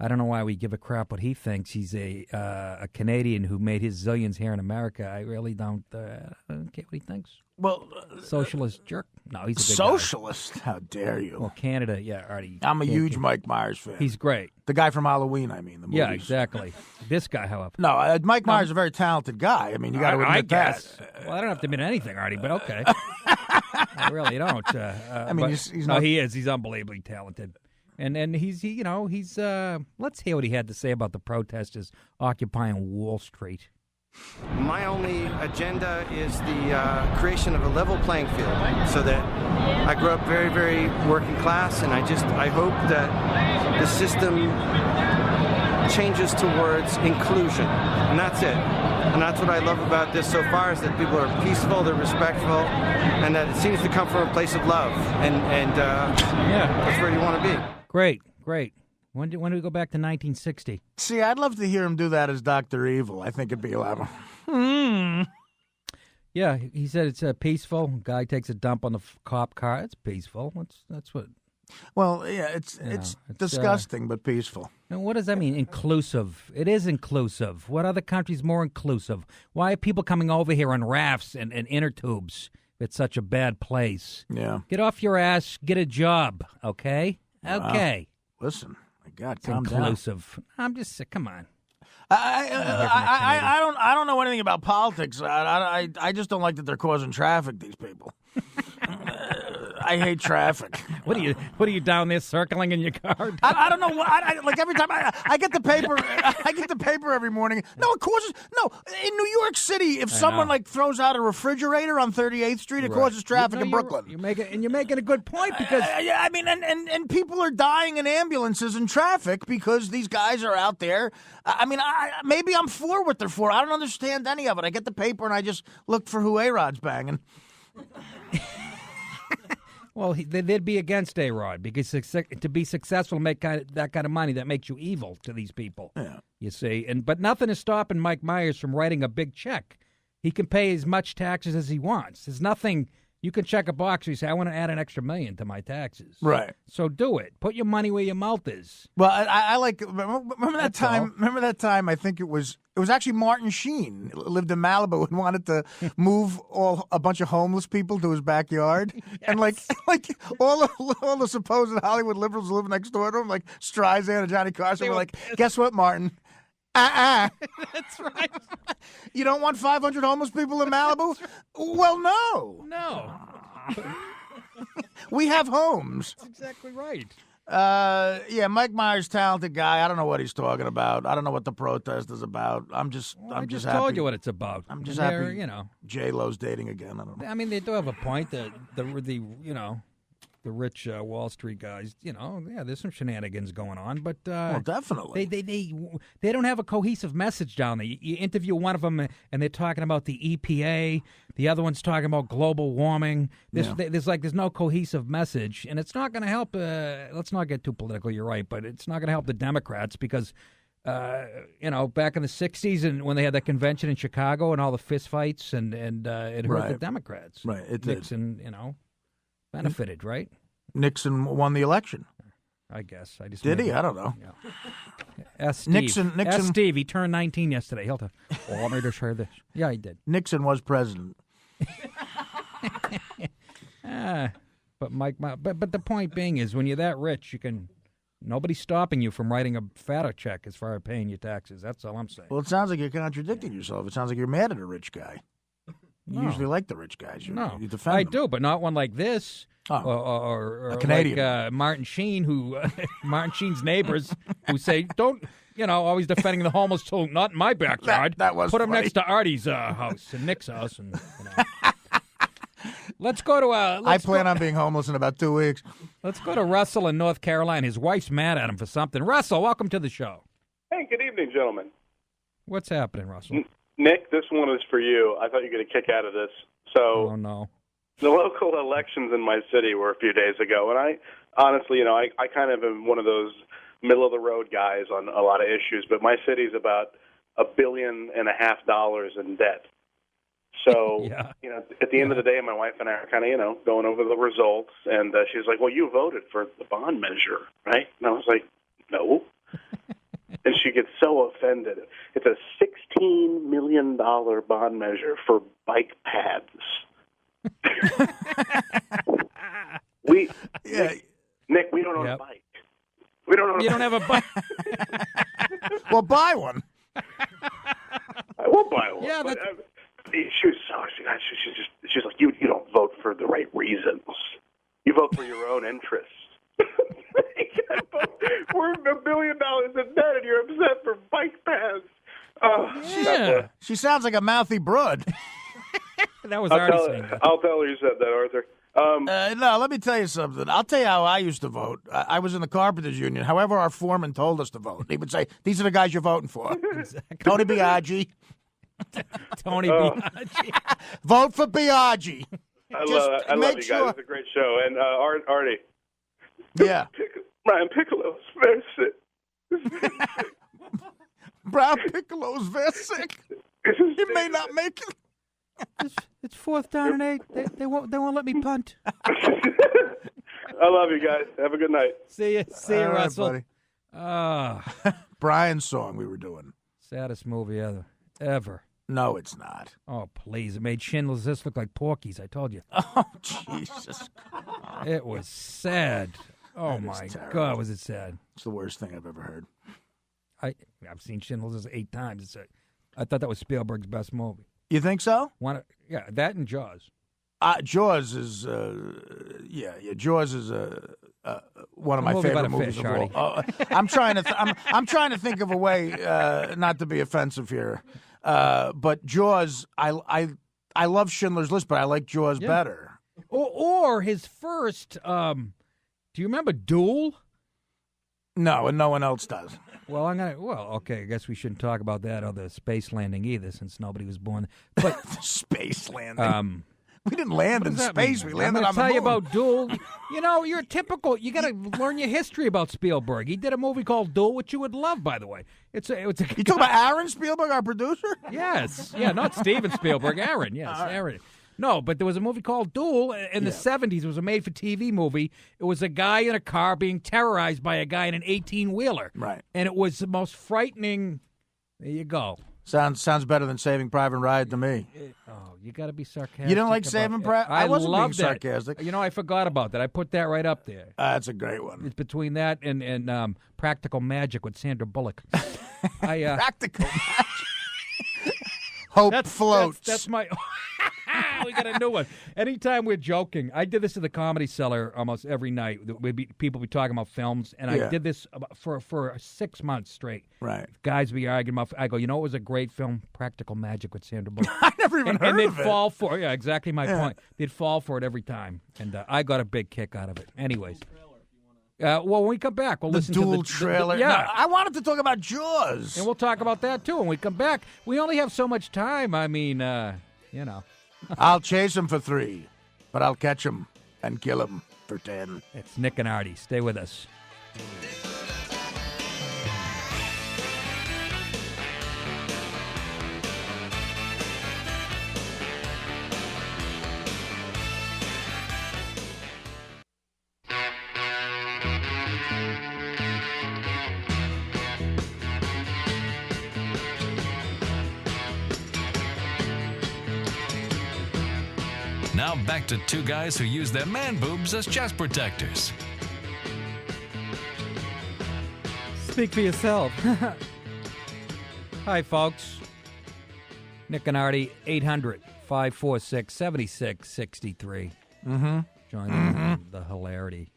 don't know why we give a crap what he thinks. He's a Canadian who made his zillions here in America. I really don't care what he thinks. Well, socialist jerk. No, he's a good socialist. Guy. How dare you? Well, Canada, Artie. I'm a huge Mike Myers fan. He's great. The guy from Halloween, I mean. The movies. Yeah, exactly. This guy, however. No, Mike Myers is a very talented guy. I mean, you got to admit I guess. that. Well, I don't have to admit anything, Artie, but okay. I really don't. I mean, he's not... he is. He's unbelievably talented. And he's let's hear what he had to say about the protesters occupying Wall Street. My only agenda is the creation of a level playing field, so that I grew up very, very working class, and I hope that the system changes towards inclusion, and that's it. And that's what I love about this so far, is that people are peaceful, they're respectful, and that it seems to come from a place of love, and that's where you want to be. Great. When do we go back to 1960? See, I'd love to hear him do that as Dr. Evil. I think it'd be a lot of... Yeah, he said it's peaceful. Guy takes a dump on the cop car. It's peaceful. That's what... Well, yeah, it's disgusting, but peaceful. And what does that mean? Inclusive. It is inclusive. What other country's more inclusive? Why are people coming over here on rafts and inner tubes? It's such a bad place. Yeah. Get off your ass. Get a job. Okay. Okay. Listen, my God, it's calm inclusive. down. I'm just sick. Come on. I don't know anything about politics. I just don't like that they're causing traffic. These people. I hate traffic. What are you down there circling in your car? I don't know. Like every time I get the paper, I get the paper every morning. No, it causes in New York City. If someone like throws out a refrigerator on 38th Street, it causes traffic in Brooklyn. You're making a good point because I mean, and people are dying in ambulances in traffic because these guys are out there. I mean, maybe I'm for what they're for. I don't understand any of it. I get the paper and I just look for who A-Rod's banging. Well, they'd be against A-Rod because to be successful, make that kind of money, that makes you evil to these people. Yeah. You see, but nothing is stopping Mike Myers from writing a big check. He can pay as much taxes as he wants. There's nothing. You can check a box where you say, I want to add an extra $1 million to my taxes. Right. So do it. Put your money where your mouth is. Well, I like remember that time. Remember that time? I think it was actually Martin Sheen lived in Malibu and wanted to move a bunch of homeless people to his backyard, and like all the supposed Hollywood liberals who live next door to him, like Streisand and Johnny Carson, were like, "Guess what, Martin? That's right. You don't want 500 homeless people in Malibu? Well, no. We have homes. That's exactly right. Yeah, Mike Myers, talented guy. I don't know what he's talking about. I don't know what the protest is about. I just told happy. you what it's about. I'm just happy. You know, J-Lo's dating again. I don't know. I mean, they do have a point that the rich Wall Street guys, there's some shenanigans going on, but well, definitely they don't have a cohesive message down there. You interview one of them, and they're talking about the EPA. The other one's talking about global warming. There's no cohesive message, and it's not going to help. Let's not get too political. You're right, but it's not going to help the Democrats because. Back in the 60s and when they had that convention in Chicago and all the fistfights and it hurt the Democrats. Right. It did. Nixon, benefited, right? Nixon won the election. I guess. Did he? I don't know. Yeah. Ask Steve. Nixon. Ask Steve. He turned 19 yesterday. He'll tell. Let me just share this. Yeah, he did. Nixon was president. But the point being is when you're that rich, nobody's stopping you from writing a fatter check as far as paying your taxes. That's all I'm saying. Well, it sounds like you're contradicting yourself. It sounds like you're mad at a rich guy. You usually like the rich guys. You defend them. I do, but not one like this. Or a Canadian. Like Martin Sheen, Martin Sheen's neighbors who say, don't, always defending the homeless too, not in my backyard. That was Put him funny. next to Artie's house and Nick's house. And, Let's go to. I plan on being homeless in about 2 weeks. Let's go to Russell in North Carolina. His wife's mad at him for something. Russell, welcome to the show. Hey, good evening, gentlemen. What's happening, Russell? Nick, this one is for you. I thought you were going to kick out of this. So, oh no. The local elections in my city were a few days ago, and I honestly, I kind of am one of those middle of the road guys on a lot of issues. But my city's about $1.5 billion in debt. So, at the end of the day, my wife and I are kind of, going over the results, and she's like, well, you voted for the bond measure, right? And I was like, no. And she gets so offended. It's a $16 million bond measure for bike paths. Nick, we don't own a bike. We don't own You don't have a bike? Well, buy one. I will buy one. Yeah, but, she was she's like, you don't vote for the right reasons. You vote for your own interests. We're $1 billion in debt, and you're upset for bike paths. Oh, Yeah. She sounds like a mouthy broad. That was I'll Artie tell, saying that. I'll tell her you said that, Arthur. No, let me tell you something. I'll tell you how I used to vote. I was in the Carpenters Union. However, our foreman told us to vote. He would say, these are the guys you're voting for. Tony Biaggi. Tony Biaggi. Vote for Biaggi. I love you guys. It's a great show. And Artie. Yeah. Brian Piccolo's very sick. Brown Piccolo's very sick. He may not make it. It's 4th down and 8. They won't let me punt. I love you guys. Have a good night. See you, All right, Russell. buddy. Brian's song we were doing. Saddest movie ever. No, it's not. Oh, please. It made Schindler's List look like Porky's, I told you. Oh, Jesus. It was sad. Oh, That is my terrible. God, was it sad. It's the worst thing I've ever heard. I've seen Schindler's List 8 times. I thought that was Spielberg's best movie. You think so? Yeah, that and Jaws. Jaws is, Jaws is one of my movie favorite about a movies fish, of all. I'm trying to, I'm trying to think of a way not to be offensive here, but Jaws, I love Schindler's List, but I like Jaws better. Or his first. Do you remember Duel? No, and no one else does. Well, okay. I guess we shouldn't talk about that or the space landing either, since nobody was born. But the space landing. We didn't land in space. We landed on the I'm going to tell moon. you about Duel. You know, you're typical. You got to learn your history about Spielberg. He did a movie called Duel, which you would love, by the way. You talking about Aaron Spielberg, our producer? Yes. Yeah, not Steven Spielberg. Aaron. Yes, Aaron. No, but there was a movie called Duel in the 70s. It was a made-for-TV movie. It was a guy in a car being terrorized by a guy in an 18-wheeler. Right. And it was the most frightening. There you go. Sounds better than Saving Private Ryan to me. Oh, you got to be sarcastic. You didn't like Saving Private? I wasn't being love that. sarcastic. You know, I forgot about that. I put that right up there. That's a great one. It's between that and Practical Magic with Sandra Bullock. Practical Magic. Hope floats. That's my. We got a new one. Anytime we're joking, I did this at the Comedy Cellar almost every night. People be talking about films, and I did this for 6 months straight. Right. Guys be arguing about. I go, you know, it was a great film, Practical Magic with Sandra Bullock. I never even heard and they'd of it. fall for it. Yeah, exactly my point. They'd fall for it every time, and I got a big kick out of it. Anyways. Well, when we come back, we'll listen to Duel trailer. yeah. No, I wanted to talk about Jaws. And we'll talk about that, too, when we come back. We only have so much time. I mean, you know. I'll chase him for 3, but I'll catch him and kill him for 10. It's Nick and Artie. Stay with us. Now back to two guys who use their man boobs as chest protectors. Speak for yourself. Hi, folks. Nick and Artie, 800-546-7663. Mm-hmm. Join in the hilarity.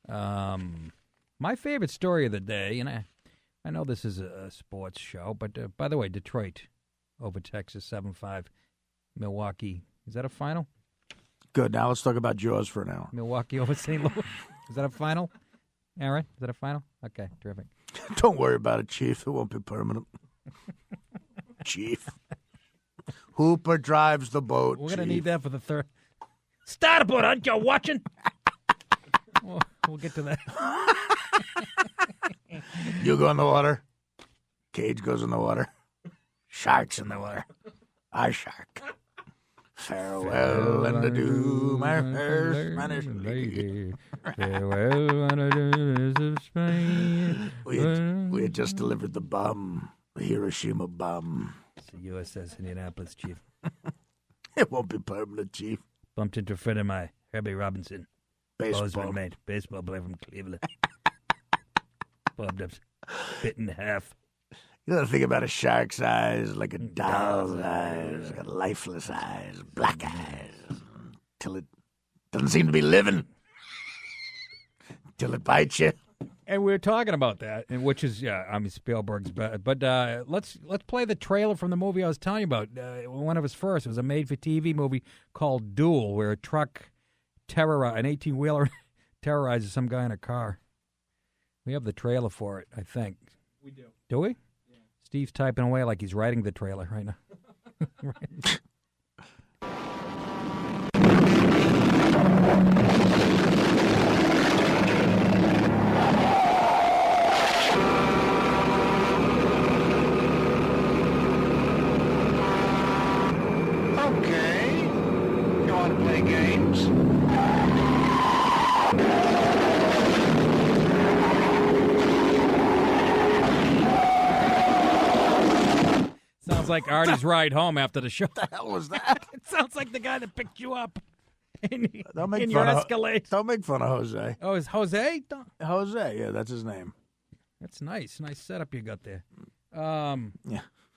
My favorite story of the day, and I know this is a sports show, but by the way, Detroit over Texas 7-5. Milwaukee. Is that a final? Good. Now let's talk about Jaws for now. Milwaukee over St. Louis. Is that a final? Aaron, is that a final? Okay, terrific. Don't worry about it, Chief. It won't be permanent. Chief. Hooper drives the boat. We're going to need that for the third. Start a boat, aren't you watching? We'll get to that. You go in the water. Cage goes in the water. Shark's in the water. I shark. Farewell and adieu, my fair Spanish lady. Farewell and adieu of Spain. We had just delivered the bomb, the Hiroshima bomb. It's the USS Indianapolis, Chief. It won't be permanent, Chief. Bumped into a friend of mine, Herbie Robinson. Baseball. Mate. Baseball player from Cleveland. Bobbed up, bit in half. You know the thing about a shark's eyes, like a doll's eyes, like a lifeless eyes, black eyes, till it doesn't seem to be living, till it bites you. And we were talking about that, and which is Spielberg's best. But let's play the trailer from the movie I was telling you about. One of his first. It was a made-for-TV movie called Duel, where a truck an 18-wheeler terrorizes some guy in a car. We have the trailer for it, I think. We do. Do we? Yeah. Steve's typing away like he's writing the trailer right now. Right. Okay. You want to play games? Sounds like Artie's ride home after the show. What the hell was that? It sounds like the guy that picked you up in Don't make your fun Escalade. Don't make fun of Jose. Oh, is Jose? Jose, yeah, that's his name. That's nice. Nice setup you got there.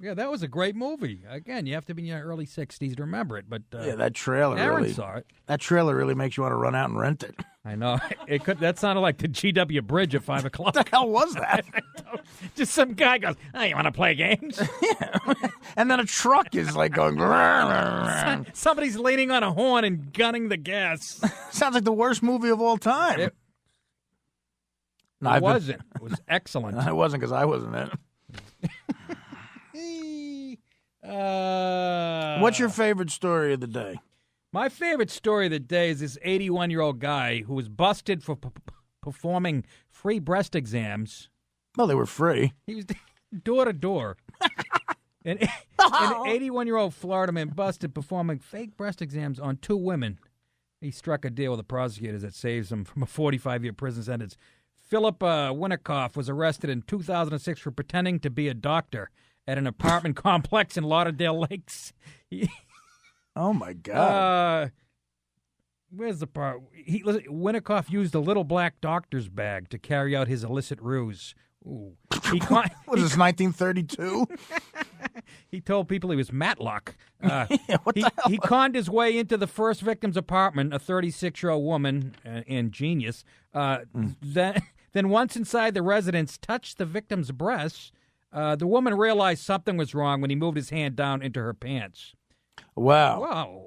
Yeah, that was a great movie. Again, you have to be in your early 60s to remember it. But yeah, that trailer Aaron really saw it. That trailer really makes you want to run out and rent it. I know. It could. That sounded like the GW Bridge at 5 o'clock. What the hell was that? Just some guy goes, "Oh, you want to play games?" Yeah. And then a truck is like going. Somebody's leaning on a horn and gunning the gas. Sounds like the worst movie of all time. It wasn't. It was excellent. It wasn't because I wasn't in it. What's your favorite story of the day? My favorite story of the day is this 81-year-old guy who was busted for performing free breast exams. Well, they were free. He was door to door. An 81-year-old Florida man busted performing fake breast exams on 2 women. He struck a deal with the prosecutors that saves him from a 45-year prison sentence. Philip Winikoff was arrested in 2006 for pretending to be a doctor at an apartment complex in Lauderdale Lakes. Oh, my God. Where's the part? Winikoff used a little black doctor's bag to carry out his illicit ruse. Ooh. Was this 1932? He told people he was Matlock. What the hell? He conned his way into the first victim's apartment, a 36-year-old woman, ingenious. Then once inside the residence, touched the victim's breasts. The woman realized something was wrong when he moved his hand down into her pants. Wow. Wow.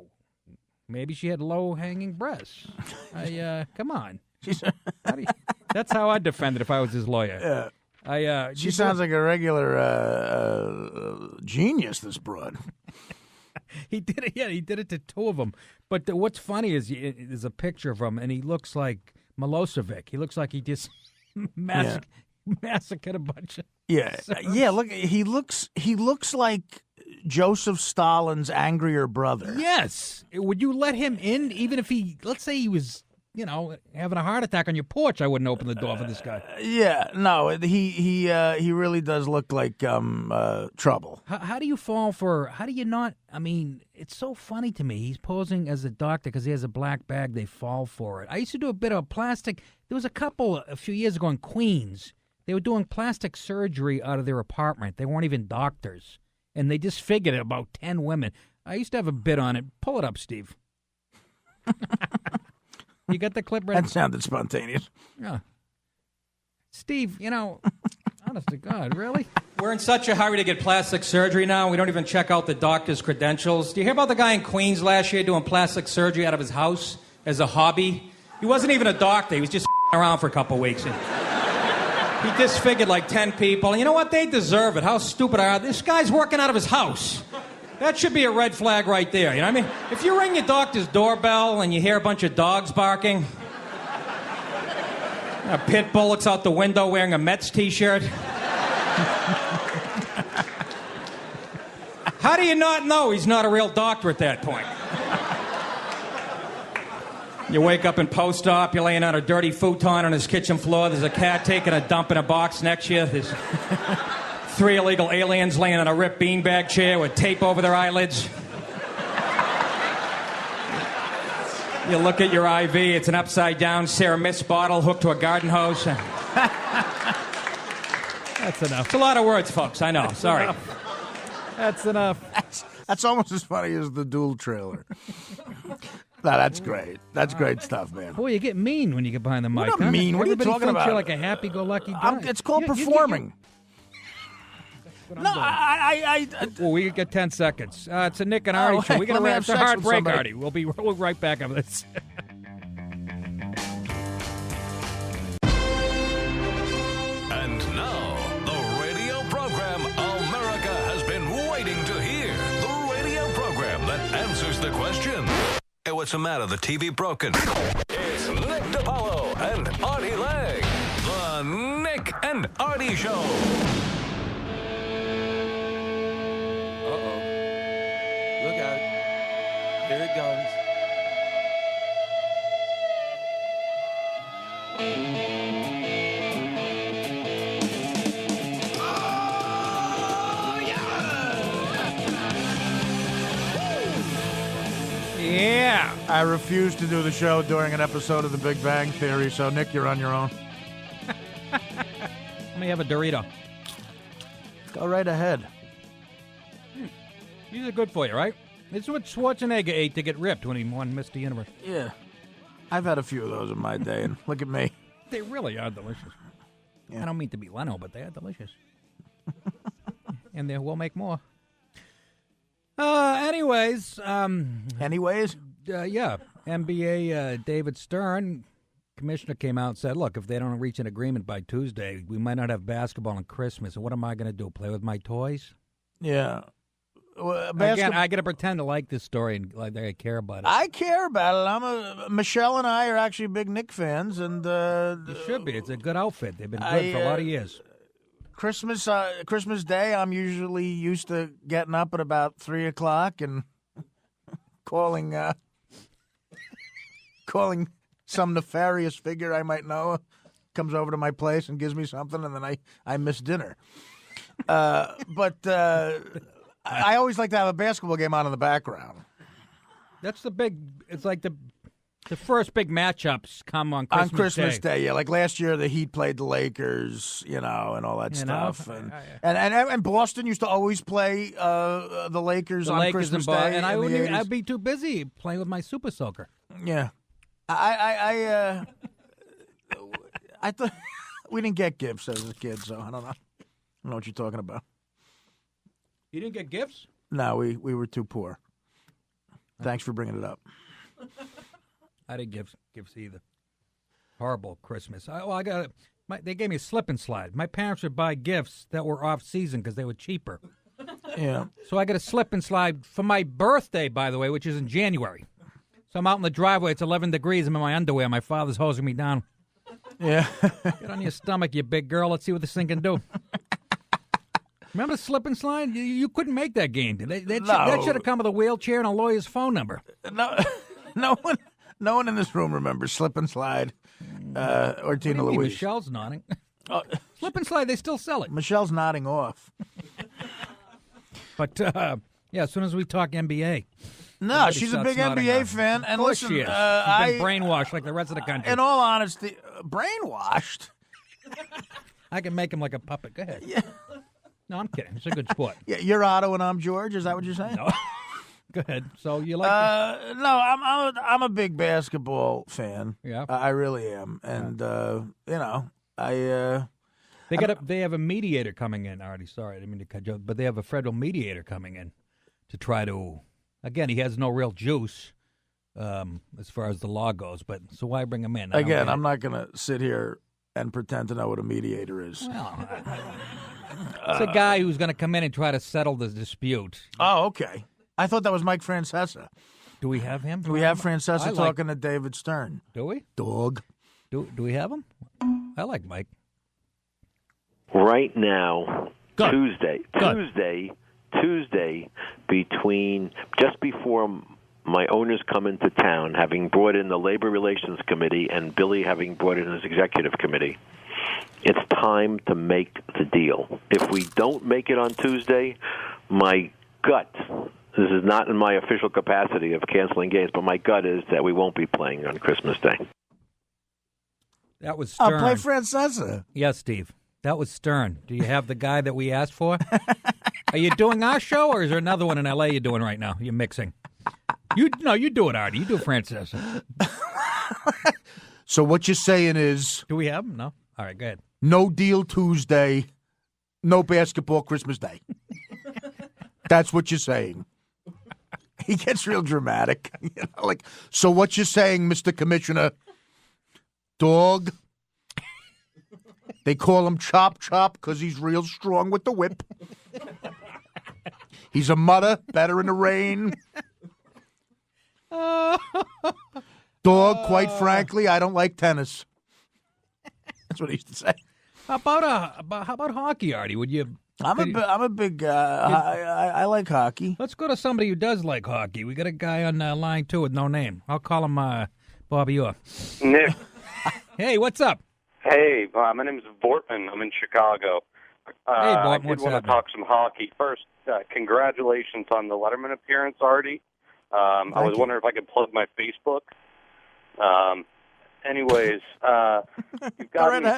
Maybe she had low-hanging breasts. Come on. That's how I'd defend it if I was his lawyer. Yeah. She sounds like a regular genius, this broad. He did it. Yeah, he did it to 2 of them. But what's funny is there's a picture of him, and he looks like Milosevic. He looks like he just massacred a bunch of. Yeah, yeah. Look, he looks like Joseph Stalin's angrier brother. Yes. Would you let him in, even if let's say he was, having a heart attack on your porch? I wouldn't open the door for this guy. Yeah, no, he really does look like trouble. How do you fall for? How do you not? I mean, it's so funny to me. He's posing as a doctor because he has a black bag. They fall for it. I used to do a bit of plastic. There was a couple a few years ago in Queens. They were doing plastic surgery out of their apartment. They weren't even doctors. And they disfigured about 10 women. I used to have a bit on it. Pull it up, Steve. You got the clip ready? That sounded spontaneous. Yeah. Steve, honest to God, really? We're in such a hurry to get plastic surgery now, we don't even check out the doctor's credentials. Do you hear about the guy in Queens last year doing plastic surgery out of his house as a hobby? He wasn't even a doctor. He was just around for a couple weeks. He disfigured like 10 people. And you know what? They deserve it. How stupid are they? This guy's working out of his house. That should be a red flag right there. You know what I mean? If you ring your doctor's doorbell and you hear a bunch of dogs barking, a pit bull looks out the window wearing a Mets t-shirt. How do you not know he's not a real doctor at that point? You wake up in post-op, you're laying on a dirty futon on his kitchen floor, there's a cat taking a dump in a box next to you, there's 3 illegal aliens laying on a ripped beanbag chair with tape over their eyelids. You look at your IV, it's an upside-down Sarah Mist bottle hooked to a garden hose. That's enough. It's a lot of words, folks, I know, sorry. That's enough. That's almost as funny as the Duel trailer. No, that's great. That's great stuff, man. Boy, you get mean when you get behind the mic. Not mean. What are you Everybody talking thinks about? You're like a happy-go-lucky guy. It's called performing. Well, we get 10 seconds. It's a Nick and Artie show. We got to wrap. It's a hard break, Artie. We'll be right back after this. And now, the radio program America has been waiting to hear. The radio program that answers the question. Hey, what's the matter? The TV broken. It's Nick DiPaolo and Artie Lang. The Nick and Artie Show. Look out. Here it goes. Yeah. I refuse to do the show during an episode of The Big Bang Theory, so Nick, you're on your own. Let me have a Dorito. Go right ahead. These are good for you, right? It's what Schwarzenegger ate to get ripped when he won Mr. Universe. Yeah. I've had a few of those in my day, and look at me. They really are delicious. Yeah. I don't mean to be Leno, but they are delicious. And they will make more. Anyways. Yeah. NBA David Stern, commissioner, came out and said, look, if they don't reach an agreement by Tuesday, we might not have basketball on Christmas. And what am I going to do? Play with my toys? Yeah. Again, I got to pretend to like this story and like I care about it. I care about it. Michelle and I are actually big Knick fans, and you should be. It's a good outfit. They've been good for a lot of years. Christmas Day, I'm usually used to getting up at about 3:00 and calling some nefarious figure I might know comes over to my place and gives me something, and then I miss dinner. But I always like to have a basketball game on in the background. That's the big. It's like the first big matchups come on Christmas Day. On Christmas Day, yeah. Like last year, the Heat played the Lakers, and all that stuff. And Boston used to always play the Lakers on Christmas Day. And I'd be too busy playing with my Super Soaker. Yeah. I thought we didn't get gifts as a kid, so I don't know. I don't know what you're talking about. You didn't get gifts? No, we were too poor. Thanks for bringing it up. I didn't give gifts either. Horrible Christmas. They gave me a slip and slide. My parents would buy gifts that were off season because they were cheaper. Yeah. So I got a slip and slide for my birthday, by the way, which is in January. So I'm out in the driveway. It's 11 degrees. I'm in my underwear. My father's hosing me down. Yeah. Get on your stomach, you big girl. Let's see what this thing can do. Remember the slip and slide? You couldn't make that game. That should have come with a wheelchair and a lawyer's phone number. No one in this room remembers slip and slide or Tina Louise. Michelle's nodding. Slip and slide, they still sell it. Michelle's nodding off. But, as soon as we talk NBA. No, she's a big NBA fan. And listen, she is. She's been brainwashed like the rest of the country. In all honesty, brainwashed? I can make him like a puppet. Go ahead. Yeah. No, I'm kidding. It's a good sport. Yeah, you're Otto and I'm George. Is that what you're saying? No. Go ahead. So you like? No, I'm a big basketball fan. Yeah, I really am, and They have a mediator coming in. Artie, sorry, I didn't mean to cut you off, but they have a federal mediator coming in to try to. Again, he has no real juice as far as the law goes. But so why bring him in? Again, I'm not going to sit here and pretend to know what a mediator is. Well, it's a guy who's going to come in and try to settle the dispute. Oh, okay. I thought that was Mike Francesa. Do we have him? We have Francesa talking to David Stern. Do we? Dog. Do we have him? I like Mike. Right now, Tuesday, just before my owners come into town, having brought in the Labor Relations Committee and Billy having brought in his executive committee, it's time to make the deal. If we don't make it on Tuesday, my gut, this is not in my official capacity of canceling games, but my gut is that we won't be playing on Christmas Day. That was Stern. I'll play Francesa. Yes, Steve. That was Stern. Do you have the guy that we asked for? Are you doing our show, or is there another one in L.A. you're doing right now? You're mixing. You do it, Artie. You do Francis. So what you're saying is... Do we have them? No? All right, go ahead. No deal Tuesday, no basketball Christmas Day. That's what you're saying. He gets real dramatic. So what you're saying, Mr. Commissioner, dog, they call him Chop Chop because he's real strong with the whip. He's a mutter, better in the rain. Dog, quite frankly, I don't like tennis. That's what he used to say. How about hockey, Artie? Would you? I'm a big. I like hockey. Let's go to somebody who does like hockey. We got a guy on line 2 with no name. I'll call him Bobby Orr. Nick. Hey, what's up? Hey, my name is Vortman. I'm in Chicago. Hey, Vortman, I did want to talk some hockey. First, congratulations on the Letterman appearance, Artie. I was wondering if I could plug my Facebook. Anyways, you've got me.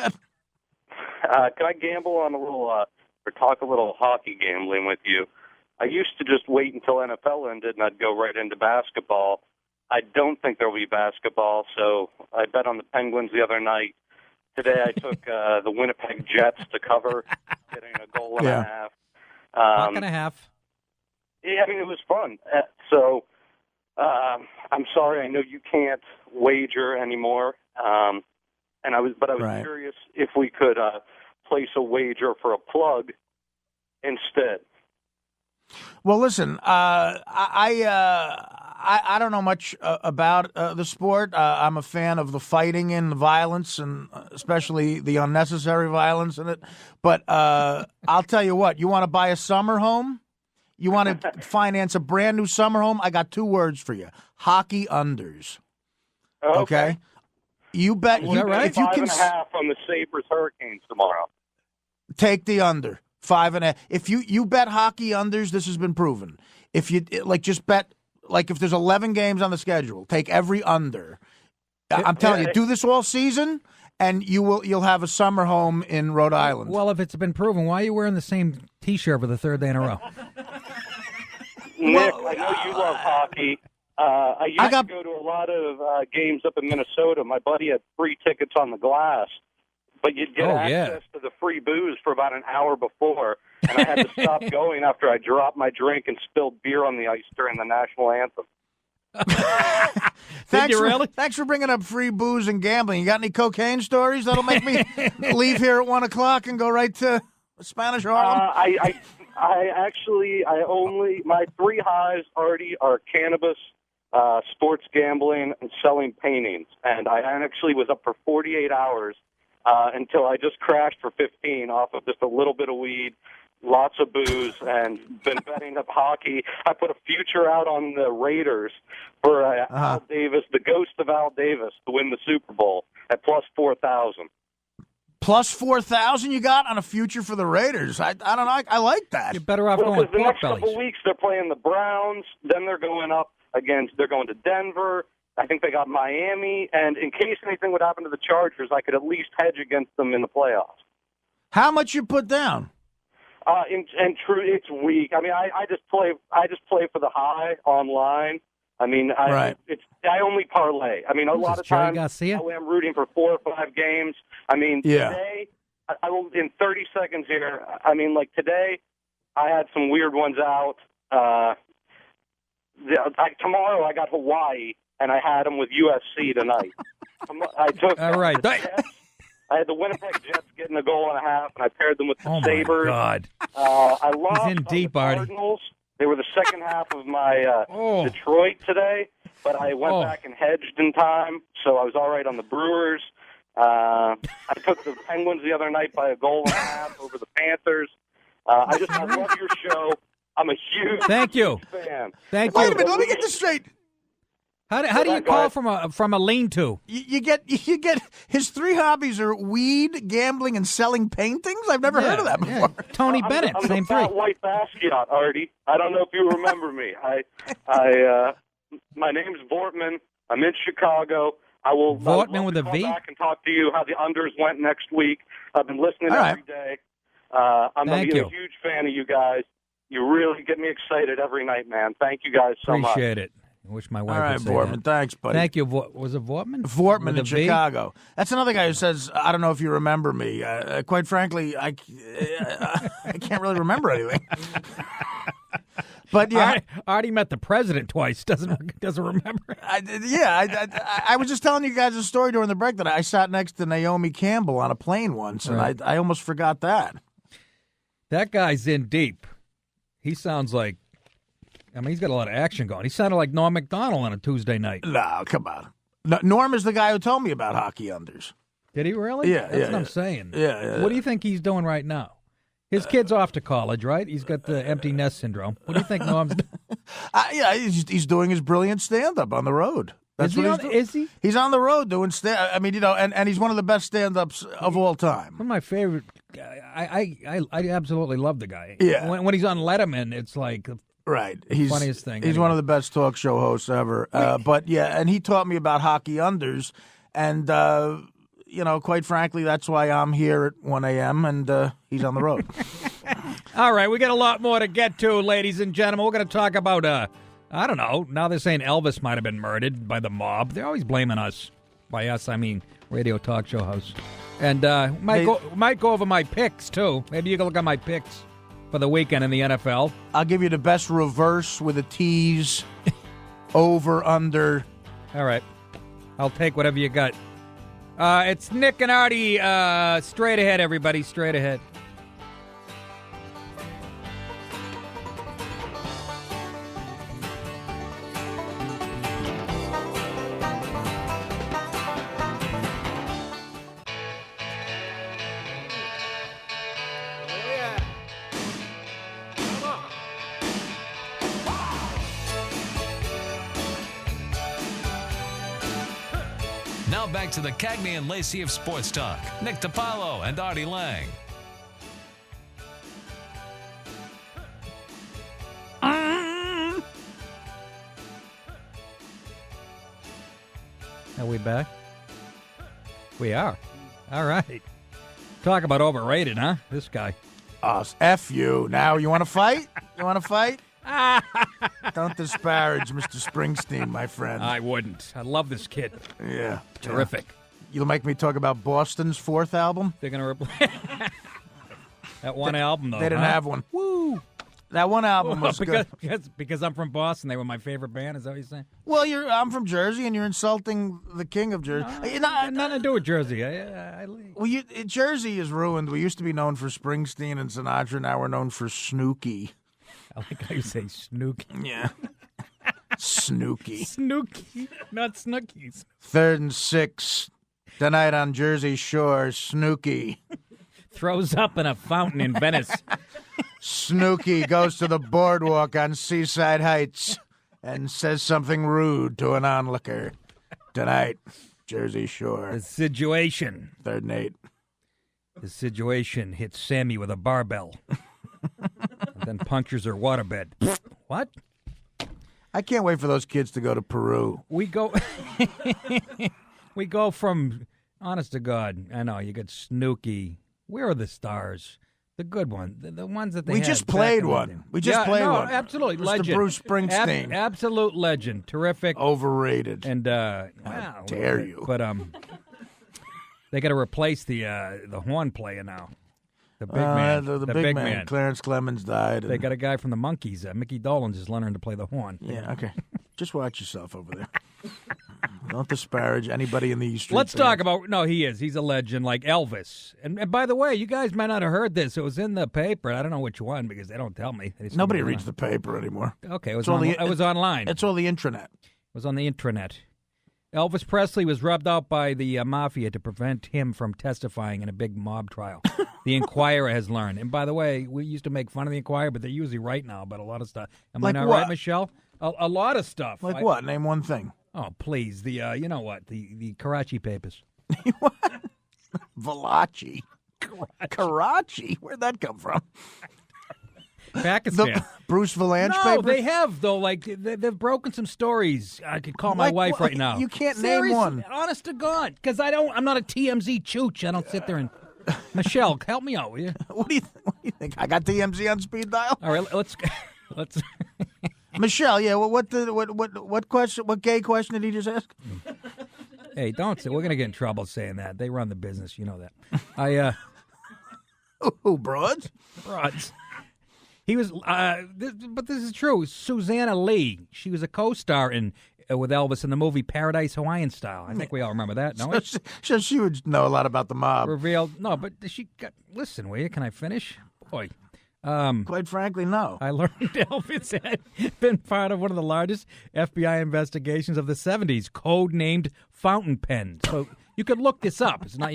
Can I gamble on a little, or talk a little hockey gambling with you? I used to just wait until NFL ended and I'd go right into basketball. I don't think there'll be basketball, so I bet on the Penguins the other night. Today I took the Winnipeg Jets to cover, getting a goal and a half. Buck and a half. Yeah, I mean, it was fun. I'm sorry, I know you can't wager anymore. I was curious if we could place a wager for a plug instead. Well, listen, I don't know much about the sport. I'm a fan of the fighting and the violence, and especially the unnecessary violence in it. But I'll tell you what, you want to buy a summer home? You want to finance a brand new summer home? I got 2 words for you: hockey unders. Okay. You bet. If you can 5.5 on the Sabres Hurricanes tomorrow. Take the under 5.5. If you bet hockey unders, this has been proven. If you just bet if there's 11 games on the schedule, take every under. I'm telling you, do this all season, and you'll have a summer home in Rhode Island. Well, if it's been proven, why are you wearing the same T-shirt for the 3rd day in a row? Nick, I know you love hockey. I used to go to a lot of games up in Minnesota. My buddy had free tickets on the glass, but you'd get access to the free booze for about an hour before, and I had to stop going after I dropped my drink and spilled beer on the ice during the national anthem. Thanks for bringing up free booze and gambling. You got any cocaine stories that'll make me leave here at 1 o'clock and go right to Spanish Harlem? My 3 highs, Artie, are cannabis, sports gambling, and selling paintings. And I actually was up for 48 hours until I just crashed for 15 off of just a little bit of weed, lots of booze, and been betting up hockey. I put a future out on the Raiders for Al Davis, the ghost of Al Davis, to win the Super Bowl at plus 4,000. Plus 4,000 you got on a future for the Raiders. I don't know. I like that. You're better off going with the next couple of weeks they're playing the Browns. Then they're going up they're going to Denver. I think they got Miami. And in case anything would happen to the Chargers, I could at least hedge against them in the playoffs. How much you put down? It's weak. I mean, I just play for the high online. I mean, I only parlay. I mean, a lot of times I'm rooting for 4 or 5 games. I mean, today, I will in 30 seconds here. I mean, like today, I had some weird ones out. Tomorrow, I got Hawaii, and I had them with USC tonight. I took all right. I had the Winnipeg Jets getting a goal and a half, and I paired them with the Sabres. Oh, my God. I lost He's in deep, the Cardinals. They were the second half of my Detroit today, but I went back and hedged in time, so I was all right on the Brewers. I took the Penguins the other night by a goal and a half over the Panthers. I love your show. I'm a huge fan. Thank you. Wait a minute, let me get this straight. How do you call from a lean-to? You get his 3 hobbies are weed, gambling, and selling paintings. I've never heard of that before. Yeah. Tony Bennett, I'm same the fat white Basquiat, Artie. I don't know if you remember me. My name's Vortman. I'm in Chicago. Vortman with a V. Back and talk to you how the unders went next week. I've been listening every day. I'm a huge fan of you guys. You really get me excited every night, man. Thank you guys so much. Appreciate it. I wish my wife All right, would say Vortman. that. Thanks, buddy. Thank you. Was it Vortman? Vortman With in a V? Chicago. That's another guy who says, I don't know if you remember me. Quite frankly, I can't really remember anything. But yeah, Artie met the president twice. Doesn't remember. I was just telling you guys a story during the break that I sat next to Naomi Campbell on a plane once, and Right. I almost forgot that. That guy's in deep. He sounds like, he's got a lot of action going. He sounded like Norm Macdonald on a Tuesday night. No, come on. No, Norm is the guy who told me about hockey unders. Did he really? Yeah, That's what I'm saying. Yeah. What do you think he's doing right now? His kid's off to college, right? He's got the empty nest syndrome. What do you think Norm's doing? He's doing his brilliant stand-up on the road. That's what he's doing. Is he? He's on the road doing and he's one of the best stand-ups of all time. One of my favorite. I absolutely love the guy. Yeah. When he's on Letterman, it's like right. The funniest thing. He's one of the best talk show hosts ever. But yeah, and he taught me about hockey unders, and quite frankly, that's why I'm here at 1 a.m. and he's on the road. All right, we got a lot more to get to, ladies and gentlemen. We're going to talk about, I don't know, now they're saying Elvis might have been murdered by the mob. They're always blaming us. By us, I mean radio talk show hosts. And might go over my picks, too. Maybe you can look at my picks for the weekend in the NFL. I'll give you the best reverse with a tease, over, under. All right. I'll take whatever you got. It's Nick and Artie. Straight ahead, everybody. Straight ahead. Now back to the Cagney and Lacey of Sports Talk. Nick DiPaolo and Artie Lang. Are we back? We are. All right. Talk about overrated, huh? This guy. F you. Now, you want to fight? You want to fight? Don't disparage Mr. Springsteen, my friend. I wouldn't. I love this kid. Yeah. Terrific. You'll make me talk about Boston's fourth album? They're going to replace that one album, though. They didn't have one. Woo! That one album was good. Because I'm from Boston, they were my favorite band. Is that what you're saying? Well, I'm from Jersey, and you're insulting the king of Jersey. Nothing to do with Jersey. Jersey is ruined. We used to be known for Springsteen and Sinatra. Now we're known for Snooki. I like how you say Snooki. Yeah. Snooki. Snooki, not Snookies. 3rd and 6 tonight on Jersey Shore. Snooki throws up in a fountain in Venice. Snooki goes to the boardwalk on Seaside Heights and says something rude to an onlooker. Tonight, Jersey Shore. The situation. 3rd and 8. The situation hits Sammy with a barbell. And then punctures her waterbed. What? I can't wait for those kids to go to Peru. We go from, honest to God, I know, you got Snooki. Where are the stars? The good one. The ones that We just played one. We just played one. Absolutely. Mr. Legend. Bruce Springsteen. Absolute legend. Terrific. Overrated. And, how dare you. But, they got to replace the horn player now. The big man. The big man. Clarence Clemens died. They got a guy from the Monkees. Mickey Dolenz is learning to play the horn. Yeah, okay. Just watch yourself over there. Don't disparage anybody in the street. Let's talk about... No, he is. He's a legend like Elvis. And by the way, you guys might not have heard this. It was in the paper. I don't know which one because they don't tell me. Nobody reads the paper anymore. Okay, it was online. It's all the intranet. It was on the intranet. Elvis Presley was rubbed out by the mafia to prevent him from testifying in a big mob trial. The Inquirer has learned. And by the way, we used to make fun of the Inquirer, but they're usually right now about a lot of stuff. Am I not right, Michelle? A lot of stuff. Like what? Name one thing. Oh, please. The you know what? The Karachi papers. What? Valachi. Karachi? Where'd that come from? Pakistan. The Bruce Valanche No, papers? they have, though. Like, they've broken some stories. I could call my wife right now. You can't Seriously, name one. Honest to God. Because I'm not a TMZ chooch. I don't sit there and... Michelle, help me out, will you? What do you think? I got TMZ on speed dial? All right, let's... Michelle, yeah. Well, what question? What gay question did he just ask? Hey, don't say. We're gonna get in trouble saying that. They run the business, you know that. Who broads? Broads. He was, but this is true. Susanna Lee. She was a co-star with Elvis in the movie Paradise Hawaiian Style. I think we all remember that. No, she would know a lot about the mob. Revealed. No, but she got. Listen, will you? Can I finish? Boy. Quite frankly, no. I learned Elvis had been part of one of the largest FBI investigations of the 70s, code-named Fountain Pen. So you could look this up. It's not,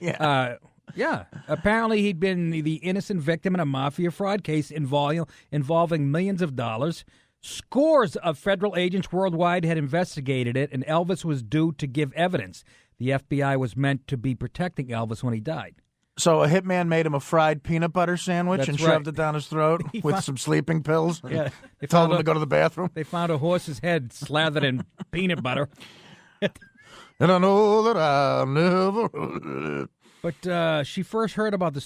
Yeah. Yeah. Apparently, he'd been the innocent victim in a mafia fraud case involving millions of dollars. Scores of federal agents worldwide had investigated it, and Elvis was due to give evidence. The FBI was meant to be protecting Elvis when he died. So a hitman made him a fried peanut butter sandwich That's and right. shoved it down his throat with some sleeping pills. Yeah. They told him to go to the bathroom. They found a horse's head slathered in peanut butter. And I know that I'll never... But she first heard about the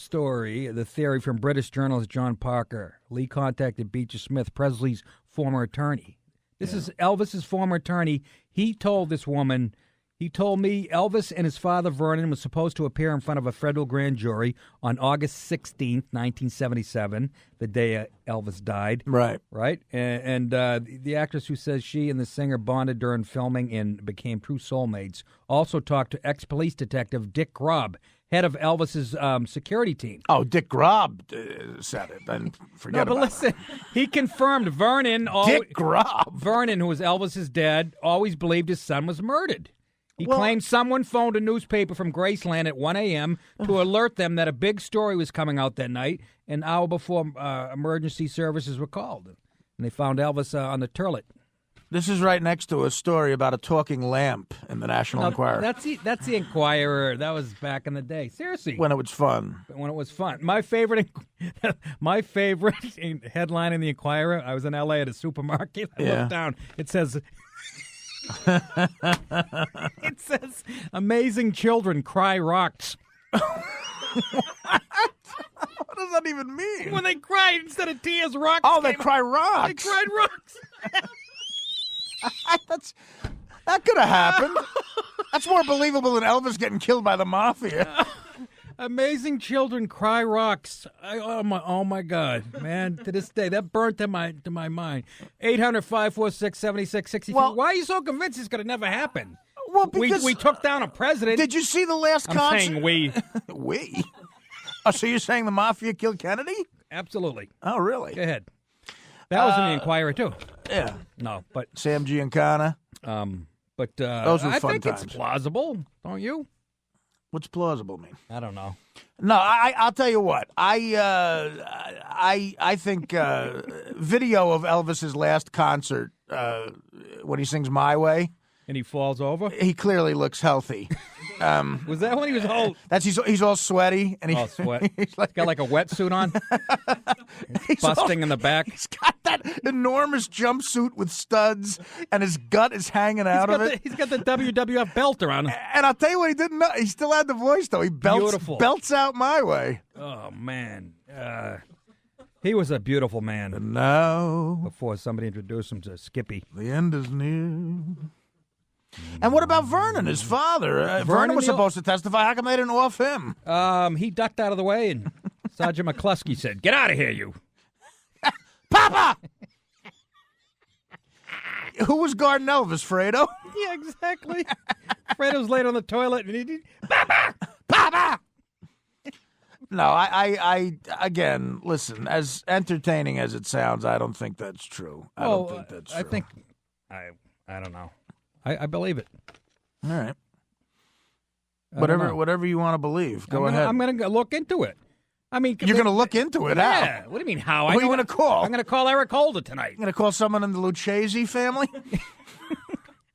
theory, from British journalist John Parker. Lee contacted Beecher Smith, Presley's former attorney. This is Elvis's former attorney. He told this woman, he told me Elvis and his father Vernon was supposed to appear in front of a federal grand jury on August 16th, 1977, the day Elvis died. Right. Right? And the actress who says she and the singer bonded during filming and became true soulmates also talked to ex-police detective Dick Grobb, head of Elvis's security team. Oh, Dick Grobb said it. Then forget about listen, he confirmed Vernon. Dick Grobb. Vernon, who was Elvis's dad, always believed his son was murdered. He claimed someone phoned a newspaper from Graceland at 1 a.m. to alert them that a big story was coming out that night, an hour before emergency services were called. And they found Elvis on the toilet. This is right next to a story about a talking lamp in the National Enquirer. That's the Enquirer. That was back in the day. Seriously. When it was fun. When it was fun. My favorite headline in the Enquirer, I was in L.A. at a supermarket. I looked down. It says... It says, amazing children cry rocks. What does that even mean? When they cried instead of tears, rocks. Oh, they cry rocks. They cried rocks. That could have happened. That's more believable than Elvis getting killed by the mafia. Amazing children cry rocks. Oh my God, man! To this day, that burnt to my mind. 800-546-7663. Well, why are you so convinced it's going to never happen? Well, because we took down a president. Did you see the last concert? I'm saying we. We. Oh, so you're saying the mafia killed Kennedy? Absolutely. Oh, really? Go ahead. That was in the Enquirer too. Yeah. No, but Sam Giancana. But those were fun I think times. it's plausible, don't you? What's plausible mean? I don't know. No, I'll tell you what. I think video of Elvis's last concert when he sings "My Way" and he falls over. He clearly looks healthy. Was that when he was old? That's he's all sweaty and all sweat. He's got like a wetsuit on. He's busting in the back. He's got that enormous jumpsuit with studs, and his gut is hanging out of it. He's got the WWF belt around him. And I'll tell you what, he didn't know. He still had the voice though. He belts out "My Way." Oh man, he was a beautiful man. And now, before somebody introduced him to Skippy, the end is near. And what about Vernon, his father? Vernon was supposed to testify. How come they didn't off him? He ducked out of the way, and Sergeant McCluskey said, "Get out of here, you." Papa! Who was guarding Elvis, Fredo? Yeah, exactly. Fredo's laid on the toilet, and he Papa! Papa! No, I again, listen, as entertaining as it sounds, I don't think that's true. I don't think that's true. I don't know. I believe it. All right. Whatever you want to believe. Go ahead. I'm going to look into it. I mean, you're going to look into it? Yeah. How? What do you mean, how? Who are you going to call? I'm going to call Eric Holder tonight. You're going to call someone in the Lucchese family?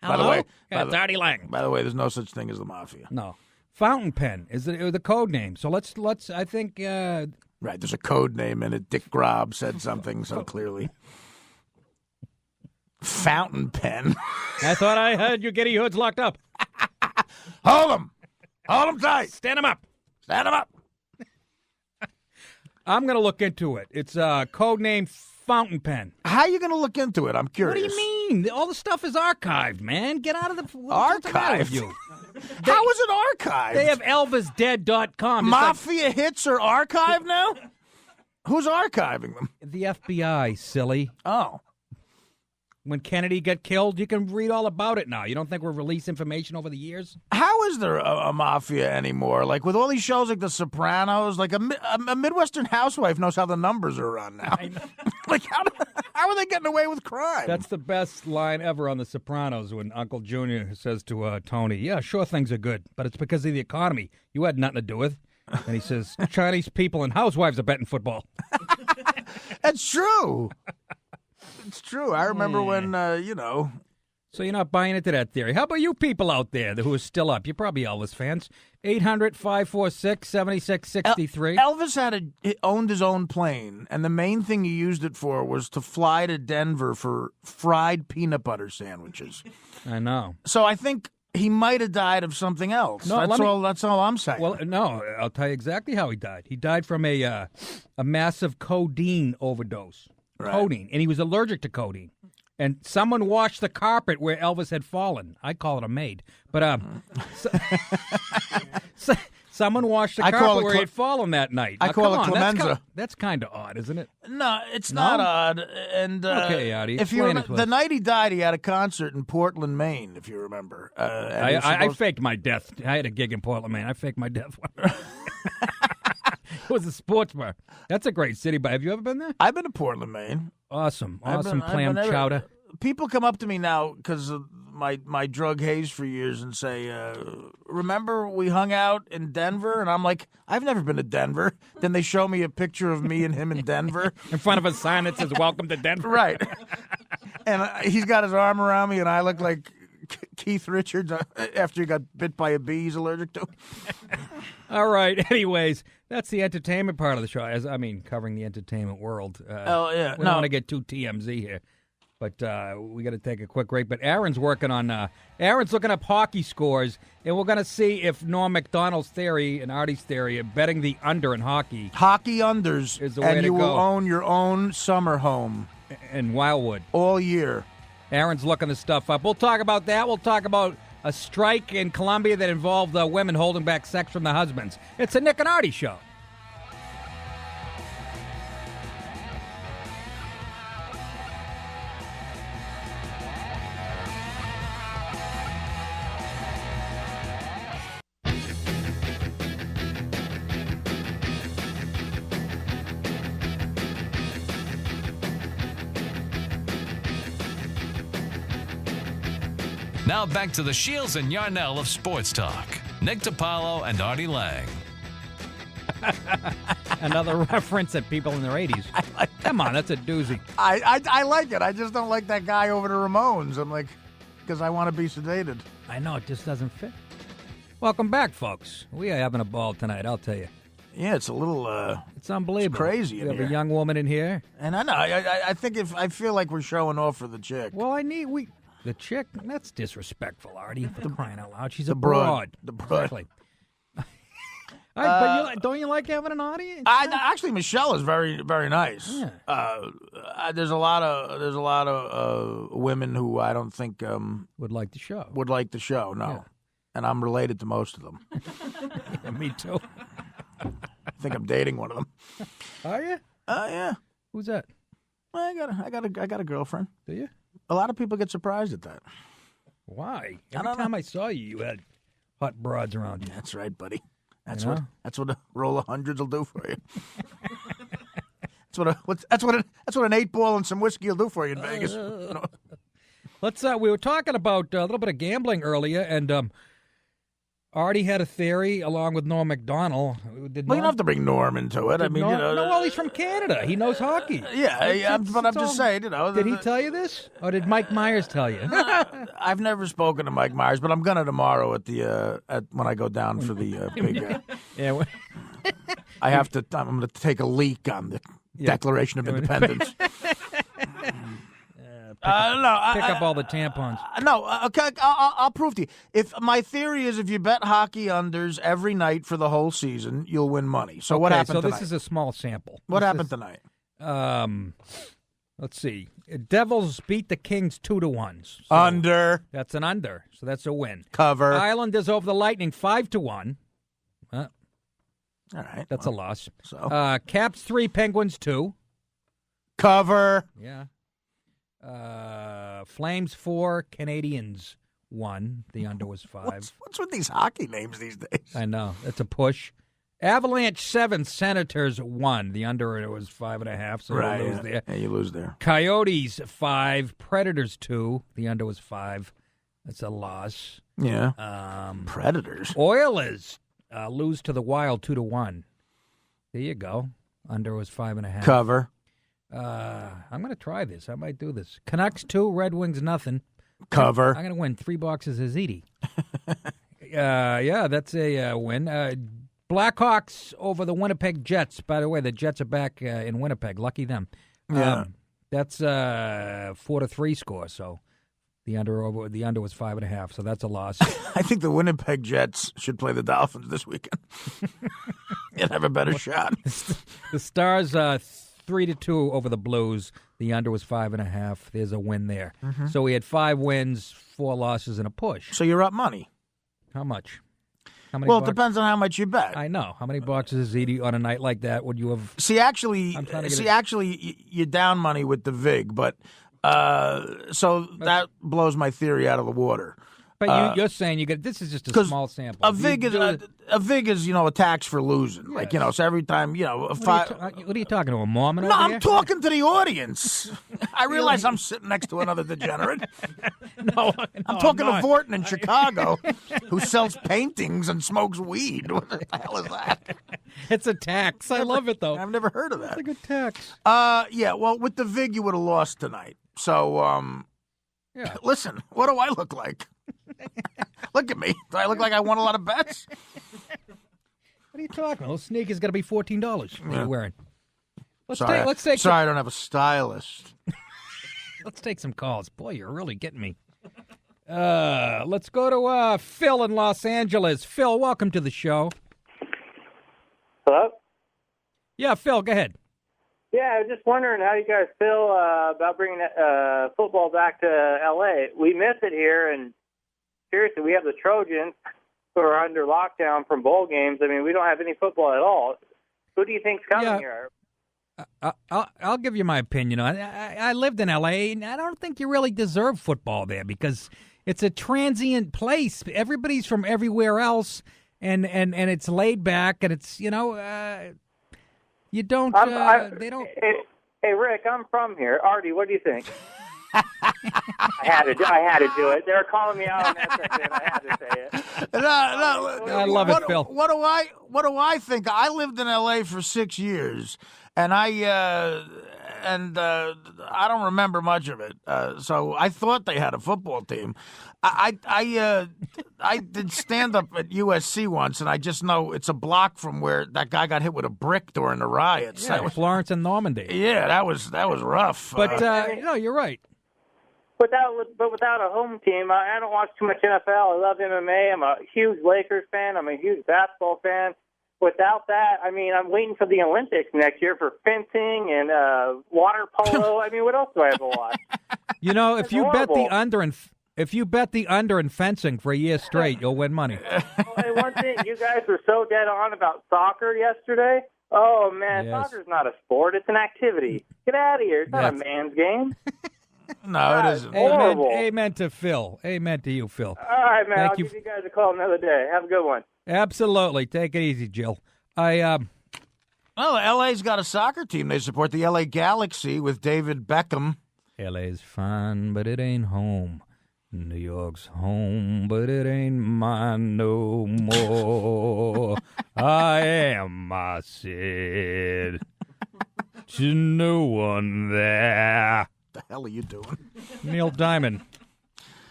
By the way, it's Artie Lang. By the way, there's no such thing as the mafia. No. Fountain Pen is the code name. So let's. I think. Right. There's a code name in it. Dick Grobb said something so clearly. Fountain Pen. I thought I had you Getty Hoods locked up. Hold him. Hold him tight. Stand him up. Stand him up. I'm going to look into it. It's code name fountain pen. How are you going to look into it? I'm curious. What do you mean? All the stuff is archived, man. Get out of the... What's the matter with you? How is it archived? They have ElvisDead.com. Mafia hits are archived now? Who's archiving them? The FBI, silly. Oh. When Kennedy got killed, you can read all about it now. You don't think we'll release information over the years? How is there a mafia anymore? Like, with all these shows like The Sopranos, like a Midwestern housewife knows how the numbers are run now. Like, how are they getting away with crime? That's the best line ever on The Sopranos when Uncle Junior says to Tony, yeah, sure, things are good, but it's because of the economy. You had nothing to do with. And he says, Chinese people and housewives are betting football. That's true. It's true. I remember when, So you're not buying into that theory. How about you people out there who are still up? You're probably Elvis fans. 800-546-7663. Elvis owned his own plane, and the main thing he used it for was to fly to Denver for fried peanut butter sandwiches. I know. So I think he might have died of something else. No, that's all I'm saying. Well, no, I'll tell you exactly how he died. He died from a massive codeine overdose. Right. Codeine, and he was allergic to codeine. And someone washed the carpet where Elvis had fallen. I call it a maid, but someone washed the carpet where he had fallen that night. I call it Clemenza. That's kind of odd, isn't it? No, it's not odd. And okay, Artie, if you the night he died, he had a concert in Portland, Maine. If you remember, I faked my death. I had a gig in Portland, Maine. I faked my death. It was a sports bar. That's a great city, but have you ever been there? I've been to Portland, Maine. Awesome clam chowder. People come up to me now because of my drug haze for years and say, remember we hung out in Denver? And I'm like, I've never been to Denver. Then they show me a picture of me and him in Denver. In front of a sign that says, welcome to Denver. Right. And he's got his arm around me, and I look like Keith Richards after he got bit by a bee he's allergic to. All right. Anyways, that's the entertainment part of the show. Covering the entertainment world. We don't want to get too TMZ here. But we got to take a quick break. But Aaron's working on Aaron's looking up hockey scores, and we're going to see if Norm Macdonald's theory and Artie's theory of betting the under in hockey. Hockey unders, is the way to go. And you will own your own summer home. In Wildwood. All year. Aaron's looking this stuff up. We'll talk about that. We'll talk about a strike in Colombia that involved women holding back sex from their husbands. It's a Nick and Artie show. Now back to the Shields and Yarnell of Sports Talk. Nick DiPaolo and Artie Lang. Another reference at people in their 80s. Come on, that's a doozy. I like it. I just don't like that guy over the Ramones. I'm like, because I want to be sedated. I know, it just doesn't fit. Welcome back, folks. We are having a ball tonight, I'll tell you. Yeah, it's a little... it's unbelievable. It's crazy We have a young woman in here. And I know. I think I feel like we're showing off for the chick. Well, the chick? That's disrespectful, Artie, for crying out loud. She's a broad. The broad. Exactly. But don't you like having an audience? Actually, Michelle is very, very nice. Yeah. There's a lot of women who I don't think would like the show. No, Yeah. And I'm related to most of them. Yeah, me too. I think I'm dating one of them. Are you? Yeah. Who's that? Well, I got a girlfriend. Do you? A lot of people get surprised at that. Why? Every time I saw you, you had hot broads around you. That's right, buddy. That's what a roll of hundreds will do for you. That's what an 8-ball and some whiskey will do for you in Vegas. Let's. We were talking about a little bit of gambling earlier, and Artie had a theory along with Norm Macdonald. You don't have to bring Norm into it. Well, he's from Canada. He knows hockey. But I'm just saying, Did he tell you this, or did Mike Myers tell you? I've never spoken to Mike Myers, but I'm gonna tomorrow at when I go down for the big. Yeah. I'm gonna take a leak on the Declaration of Independence. Pick up all the tampons. Okay, I'll prove to you. If my theory is, if you bet hockey unders every night for the whole season, you'll win money. So what happened tonight? This is a small sample. What happened tonight? Let's see. Devils beat the Kings 2-1. So under. That's an under. So that's a win. Cover. Islanders over the Lightning 5-1. All right. That's a loss. So Caps 3, Penguins 2. Cover. Yeah. Flames 4, Canadians 1. The under was 5. What's with these hockey names these days? I know. That's a push. Avalanche 7, Senators 1. The under it was 5.5, so Right, you lose there. Yeah, you lose there. Coyotes 5, Predators 2. The under was 5. That's a loss. Yeah. Predators. Oilers lose to the Wild 2-1. There you go. Under was 5.5. Cover. I'm going to try this. I might do this. Canucks 2, Red Wings nothing. Cover. I'm going to win 3 boxes of ziti. Yeah, that's a win. Blackhawks over the Winnipeg Jets. By the way, the Jets are back in Winnipeg. Lucky them. Yeah. That's 4-3 score. So the under was 5.5. So that's a loss. I think the Winnipeg Jets should play the Dolphins this weekend. You'd have a better shot. The Stars 3-2 over the Blues. The under was 5.5. There's a win there. Mhm. So we had 5 wins, 4 losses, and a push. So you're up money. How much? How many Well, it bucks? depends on how much you bet. I know. How many boxes of ziti on a night like that would you have? See, actually, I'm trying to get you're down money with the VIG, but so that blows my theory out of the water. But you're saying you get this is just a small sample. A VIG is a tax for losing. Like so every time What are you talking to, a Mormon? No, over I'm here? talking to the audience. I realize I'm sitting next to another degenerate. No, I'm talking to not. Vorton in Chicago, who sells paintings and smokes weed. What the hell is that? It's a tax. I love it though. I've never heard of that. It's a good tax. Yeah. Well, with the VIG, you would have lost tonight. So, Yeah. listen. What do I look like? Look at me. Do I look like I won a lot of bets? What are you talking about? Those sneakers got to be $14. What are you wearing? Let's Sorry, take sorry, I don't have a stylist. Let's take some calls. Boy, you're really getting me. Let's go to Phil in Los Angeles. Phil, welcome to the show. Hello? Yeah, Phil, go ahead. Yeah, I was just wondering how you guys feel about bringing football back to L.A. We miss it here, and seriously, we have the Trojans who are under lockdown from bowl games. I mean, we don't have any football at all. Who do you think's coming here? I'll give you my opinion. I lived in L.A., and I don't think you really deserve football there because it's a transient place. Everybody's from everywhere else, and it's laid back, and it's, you don't, they don't. Hey, Rick, I'm from here. Artie, what do you think? I had to do it. They were calling me out on that second. I had to say it. No, I love it, Phil. What do I think? I lived in L.A. for 6 years, and I don't remember much of it. So I thought they had a football team. I did stand up at USC once, and I just know it's a block from where that guy got hit with a brick during the riots. Yeah, Florence and Normandy. Yeah, that was rough. But you're right. But without a home team, I don't watch too much NFL. I love MMA. I'm a huge Lakers fan. I'm a huge basketball fan. Without that, I mean, I'm waiting for the Olympics next year for fencing and water polo. I mean, what else do I have to watch? If you bet the under in fencing for a year straight, you'll win money. Hey, one thing, you guys were so dead on about soccer yesterday. Oh man, Yes. Soccer's not a sport; it's an activity. Get out of here! It's not a man's game. No, it isn't. Horrible. Amen to Phil. Amen to you, Phil. All right, man. Thank I'll you. give you guys a call another day. Have a good one. Absolutely. Take it easy, Jill. Well, L.A.'s got a soccer team. They support the L.A. Galaxy with David Beckham. L.A.'s fine, but it ain't home. New York's home, but it ain't mine no more. I am, I said, to no one there. What the hell are you doing? Neil Diamond.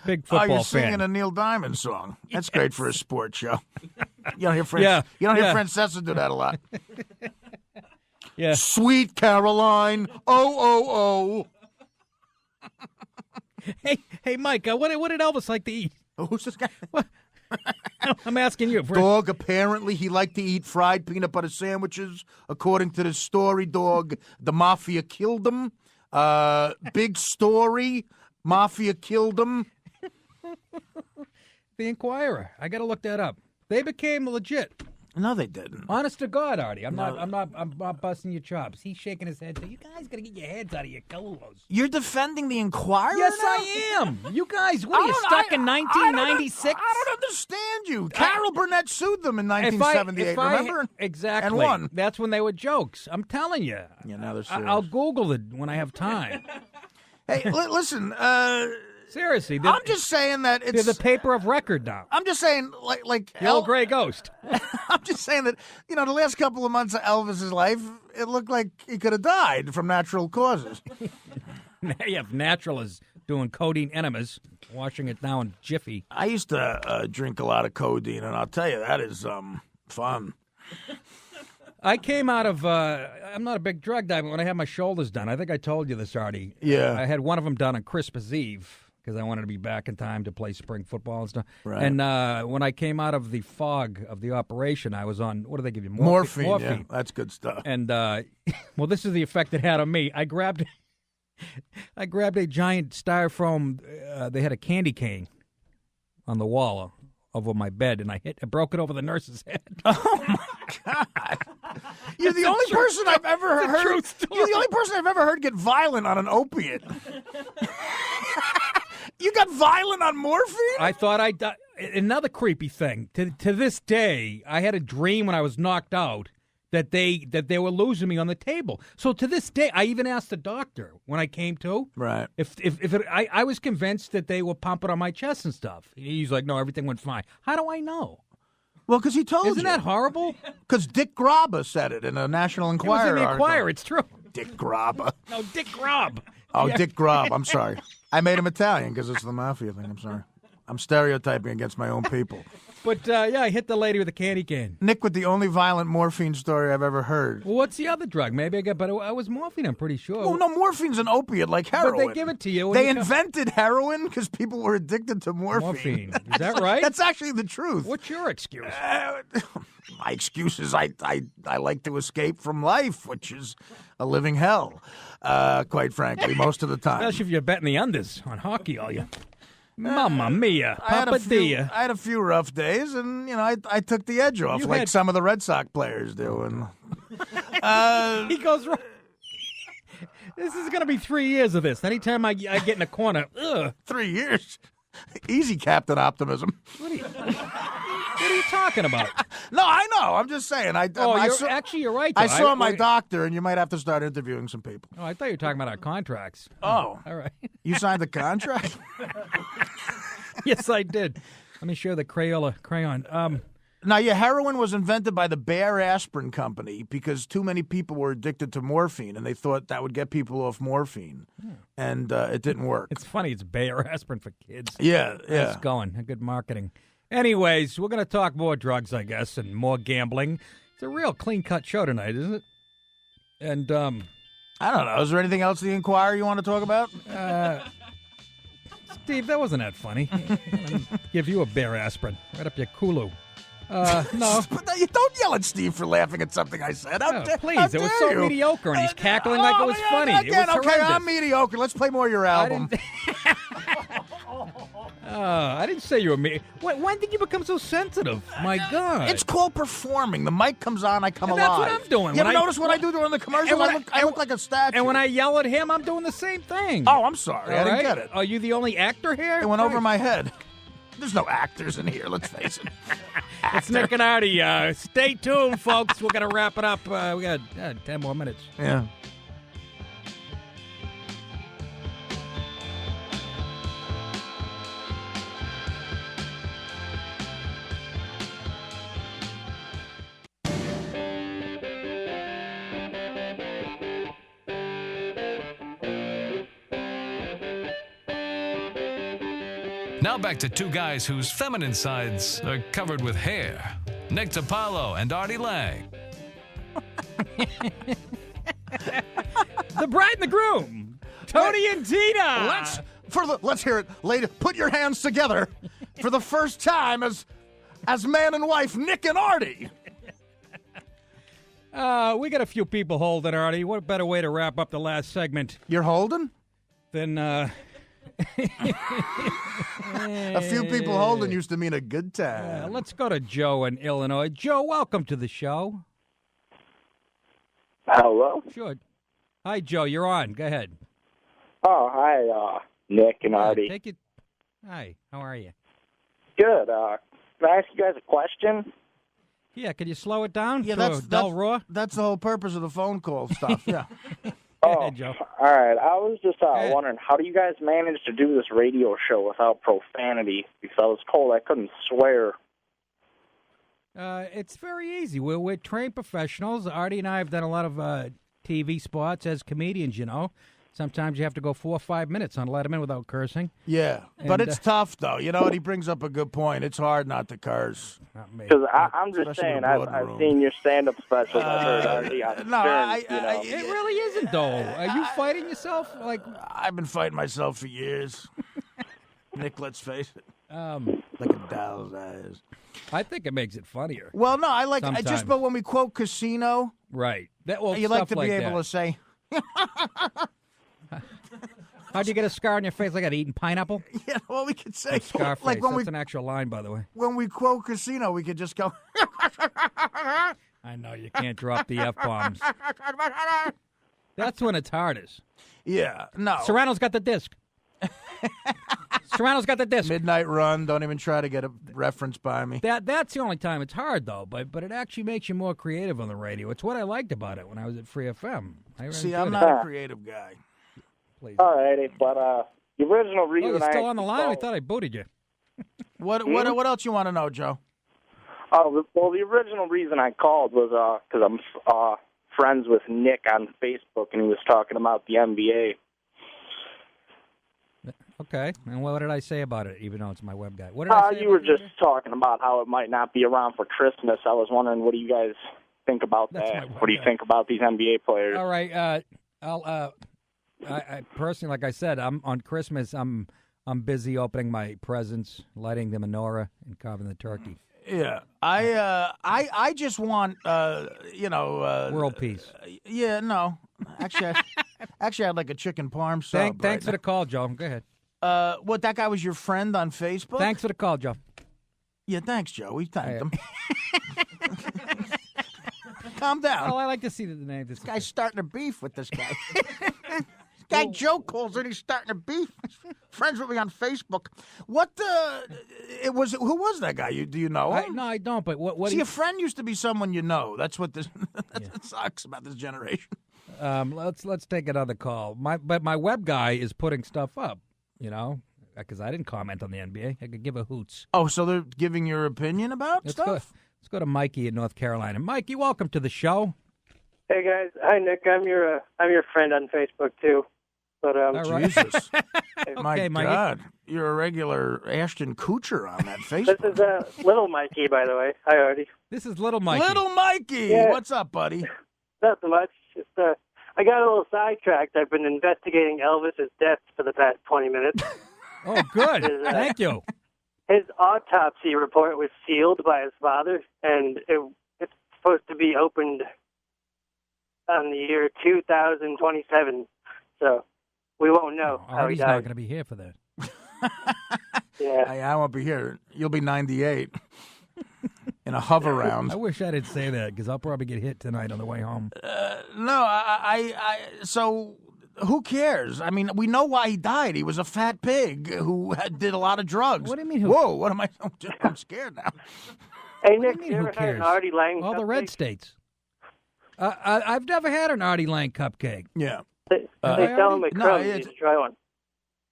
Big football you're singing fan. a Neil Diamond song. That's great for a sports show. You don't hear Yeah, you don't hear Francesa do that a lot. Yeah. Sweet Caroline. Oh. Hey, Mike, what did Elvis like to eat? Who's this guy? I'm asking you. Dog, apparently he liked to eat fried peanut butter sandwiches. According to the story, dog, the mafia killed him. Big story. Mafia killed him. The Inquirer. I got to look that up. They became legit. No, they didn't. Honest to God, Artie. I'm not busting your chops. He's shaking his head. So you guys got to get your heads out of your colos. You're defending the Inquirer? Yes, now? I am. You guys, what are you stuck in 1996? I don't understand you. Carol Burnett sued them in 1978. Remember? Exactly. And won. That's when they were jokes. I'm telling you. Yeah, now they're serious. I'll Google it when I have time. Hey, listen. Seriously, I'm just saying that it's they're the paper of record now. I'm just saying, like the old gray ghost. I'm just saying that the last couple of months of Elvis's life, it looked like he could have died from natural causes. Yeah, natural is doing codeine enemas, washing it down in Jiffy. I used to drink a lot of codeine, and I'll tell you that is fun. I came out of, I'm not a big drug guy, but when I had my shoulders done, I think I told you this, Artie. Yeah. I had one of them done on Christmas Eve because I wanted to be back in time to play spring football and stuff. Right. And when I came out of the fog of the operation, I was on, what do they give you? Morphine. Yeah, that's good stuff. And, well, this is the effect it had on me. I grabbed a giant styrofoam, they had a candy cane on the wall over my bed, and I broke it over the nurse's head. Oh, my God. You're the only person I've ever heard. You're the only person I've ever heard get violent on an opiate. You got violent on morphine? I thought I died. Another creepy thing. To this day, I had a dream when I was knocked out that they were losing me on the table. So to this day, I even asked the doctor when I came to. Right. I was convinced that they were pumping on my chest and stuff. He's like, no, everything went fine. How do I know? Well, because he told you. Isn't that horrible? Because Dick Graba said it in a National Enquirer It was in the article. Enquirer. It's true. Dick Graba. No, Dick Grob. Oh, Yeah. Dick Grob. I'm sorry. I made him Italian because it's the mafia thing. I'm sorry. I'm stereotyping against my own people. But, yeah, I hit the lady with the candy cane. Nick with the only violent morphine story I've ever heard. Well, what's the other drug? Maybe I got, but I was morphine, I'm pretty sure. Well, no, morphine's an opiate like heroin. But they give it to you. when They you come- invented heroin because people were addicted to morphine. Is that right? That's actually the truth. What's your excuse? My excuse is I like to escape from life, which is a living hell, quite frankly, most of the time. Especially if you're betting the unders on hockey, all you. Mamma mia, I had papadilla. a few rough days, and I took the edge off, like some of the Red Sox players do. And He goes right. This is going to be 3 years of this. Anytime I get in a corner, 3 years, easy, Captain Optimism. What are you talking about? No, I know. I'm just saying. Actually, you're right. Though. I saw my doctor, and you might have to start interviewing some people. Oh, I thought you were talking about our contracts. Oh, all right. You signed the contract? Yes, I did. Let me show the Crayola crayon. Now, heroin was invented by the Bayer Aspirin Company because too many people were addicted to morphine, and they thought that would get people off morphine, and it didn't work. It's funny. It's Bayer aspirin for kids. Yeah. That's going. Good marketing. Anyways, we're going to talk more drugs, I guess, and more gambling. It's a real clean-cut show tonight, isn't it? And, I don't know. Is there anything else in the Inquirer you want to talk about? Steve, that wasn't that funny. Give you a Bayer aspirin right up your Kulu. No. You don't yell at Steve for laughing at something I said. Please, it was so mediocre, and he's cackling like it was funny. Again, it was okay, horrendous. I'm mediocre. Let's play more of your album. I didn't say you were me. When did you become so sensitive? My God. It's called performing. The mic comes on, I come And alive. that's what I'm doing. You ever When I- notice what I do during the commercials? I look like a statue. And when I yell at him, I'm doing the same thing. Oh, I'm sorry. I All didn't right? get it. Are you the only actor here? It went over Christ. my head. There's no actors in here, let's face it. It's Nick and Artie. Stay tuned, folks. We're going to wrap it up. We got 10 more minutes. Yeah. Now back to two guys whose feminine sides are covered with hair. Nick Topalo and Artie Lang. The bride and the groom, Tony and Tina. Let's hear it, lady. Put your hands together for the first time as man and wife, Nick and Artie. We got a few people holding, Artie. What better way to wrap up the last segment? You're holding? Than, A few people holding used to mean a good time. let's go to Joe in Illinois. Joe, welcome to the show. Hello? Sure. Hi, Joe. You're on. Go ahead. Oh, hi, Nick and Artie. Take it. Hi. How are you? Good. Can I ask you guys a question? Yeah, can you slow it down? Yeah, to a dull that's roar? That's the whole purpose of the phone call stuff. Yeah. Oh, Joe. all right. I was just wondering, how do you guys manage to do this radio show without profanity? Because I was told I couldn't swear. It's very easy. We're trained professionals. Artie and I have done a lot of TV spots as comedians, you know. Sometimes you have to go 4 or 5 minutes on Letterman without cursing. Yeah, but And, it's tough, though. You know what? He brings up a good point. It's hard not to curse. Because I'm just Especially saying, the I've boardroom. seen your stand-up specials. I've heard Artie on Stern, you know. It really isn't, though. Are you fighting yourself? Like I've been fighting myself for years. Nick, let's face it. Like a doll's eyes. I think it makes it funnier. Well, no, I like. I Sometimes. just, but when we quote casino, Right. That well, you like stuff to be able that. to say. How'd you get a scar on your face like that? Eating pineapple? Yeah, well, we could say Scarface. like when That's we an actual line, by the way. when we quote casino, we could just go. I know you can't drop the F bombs. That's when it's hardest. Yeah, no. Serrano's got the disc. Serrano's got the disc. Midnight Run. Don't even try to get a reference by me. That's the only time it's hard, though. But it actually makes you more creative on the radio. It's what I liked about it when I was at Free FM. See, I'm not a creative guy. Please. All righty, but the original reason you're still I on the line? I called- thought I booted you. What else you want to know, Joe? Oh, well, the original reason I called was because I'm friends with Nick on Facebook, and he was talking about the NBA. Okay. And what did I say about it, even though it's my web guy? What did I say You were just talking about how it might not be around for Christmas. I was wondering, what do you guys think about that? What do you think about these NBA players? All right. I personally, like I said, I'm on Christmas. I'm busy opening my presents, lighting the menorah, and carving the turkey. Yeah, I just want world peace. Yeah, no, actually, I'd like a chicken parm sub. Thanks for the call, Joe. Go ahead. What, that guy was your friend on Facebook? Thanks for the call, Joe. Yeah, thanks, Joe. We thanked him. Calm down. Oh, I like to see the name. This guy's starting a beef with this guy. This guy Joe calls it. He's starting a beef. He's friends with me on Facebook. Who was that guy? Do you know him? No, I don't. But what? See, a friend used to be someone you know. That's what this. That sucks about this generation. Let's take another call. But my web guy is putting stuff up. You know, because I didn't comment on the NBA. I could give a hoots. Oh, so they're giving your opinion about stuff? Let's go to Mikey in North Carolina. Mikey, welcome to the show. Hey guys, hi Nick. I'm your friend on Facebook too. But Jesus, Okay, my God, you're a regular Ashton Kutcher on that Facebook. This is Little Mikey, by the way. Hi, Artie. This is Little Mikey. Little Mikey, Yeah. what's up, buddy? Not so much. Just, I got a little sidetracked. I've been investigating Elvis's death for the past 20 minutes. Oh, good. Thank you. His autopsy report was sealed by his father, and it's supposed to be opened on the year 2027. So we won't know how he Artie's died. not going to be here for that. Yeah. I won't be here. You'll be 98 in a hover round. I wish I didn't say that because I'll probably get hit tonight on the way home. So who cares? I mean, we know why he died. He was a fat pig who did a lot of drugs. What do you mean? Whoa, what am I? I'm scared now. Hey, Nick, mean, you who ever had an cares? Artie Lang All the cupcake? red states. I've never had an Artie Lang cupcake. Yeah. They sell them at Crumbs. You should try one.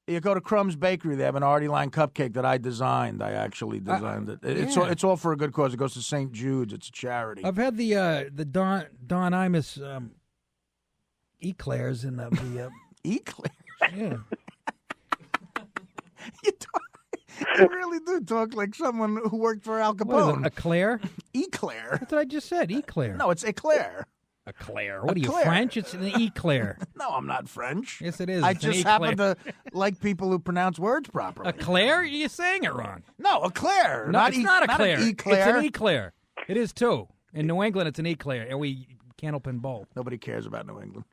You go to Crumb's Bakery. They have an Artie Lang cupcake that I designed. I actually designed it. It's all for a good cause. It goes to St. Jude's. It's a charity. I've had the Don Imus eclairs and the eclairs. Yeah. You really do talk like someone who worked for Al What is Capone. it, eclair? Eclair. That's what I just said. Eclair. No, it's eclair. Eclair. What are you, Eclair. French? It's an eclair. No, I'm not French. Yes, it is. I It's an just happen eclair. to like people who pronounce words properly. Eclair? You're saying it wrong. No, eclair. No, it's not an eclair. eclair. It's an eclair. It is too. In New England, it's an eclair, and we Candlepin Bowl. Nobody cares about New England.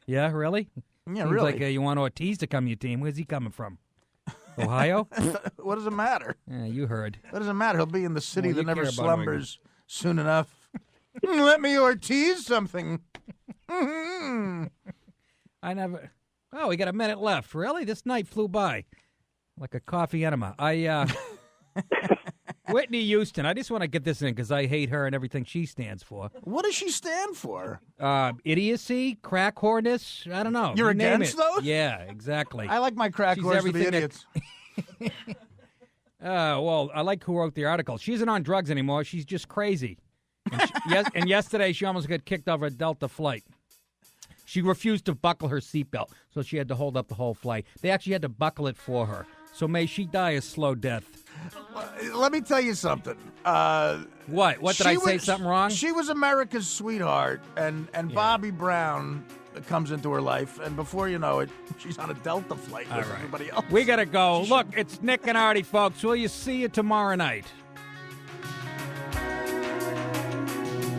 Yeah, really? Yeah, Seems really. like you want Ortiz to come to your team. Where's he coming from? Ohio? What does it matter? Yeah, you heard. What does it matter? He'll be in the city Well, that you never care about slumbers soon enough. Let me Ortiz something. I never. Oh, we got a minute left. Really? This night flew by like a coffee enema. Whitney Houston. I just want to get this in because I hate her and everything she stands for. What does she stand for? Idiocy, crackhorness. I don't know. You're You name against it. those? Yeah, exactly. I like my crack She's horse to be everything idiots. Well, I like who wrote the article. She isn't on drugs anymore. She's just crazy. And yesterday she almost got kicked off a Delta flight. She refused to buckle her seatbelt, so she had to hold up the whole flight. They actually had to buckle it for her. So may she die a slow death. Let me tell you something. What? Did I say something wrong? She was America's sweetheart, and Bobby Brown comes into her life, and before you know it, she's on a Delta flight with everybody else. We got to go. Look, it's Nick and Artie, folks. Will you see you tomorrow night?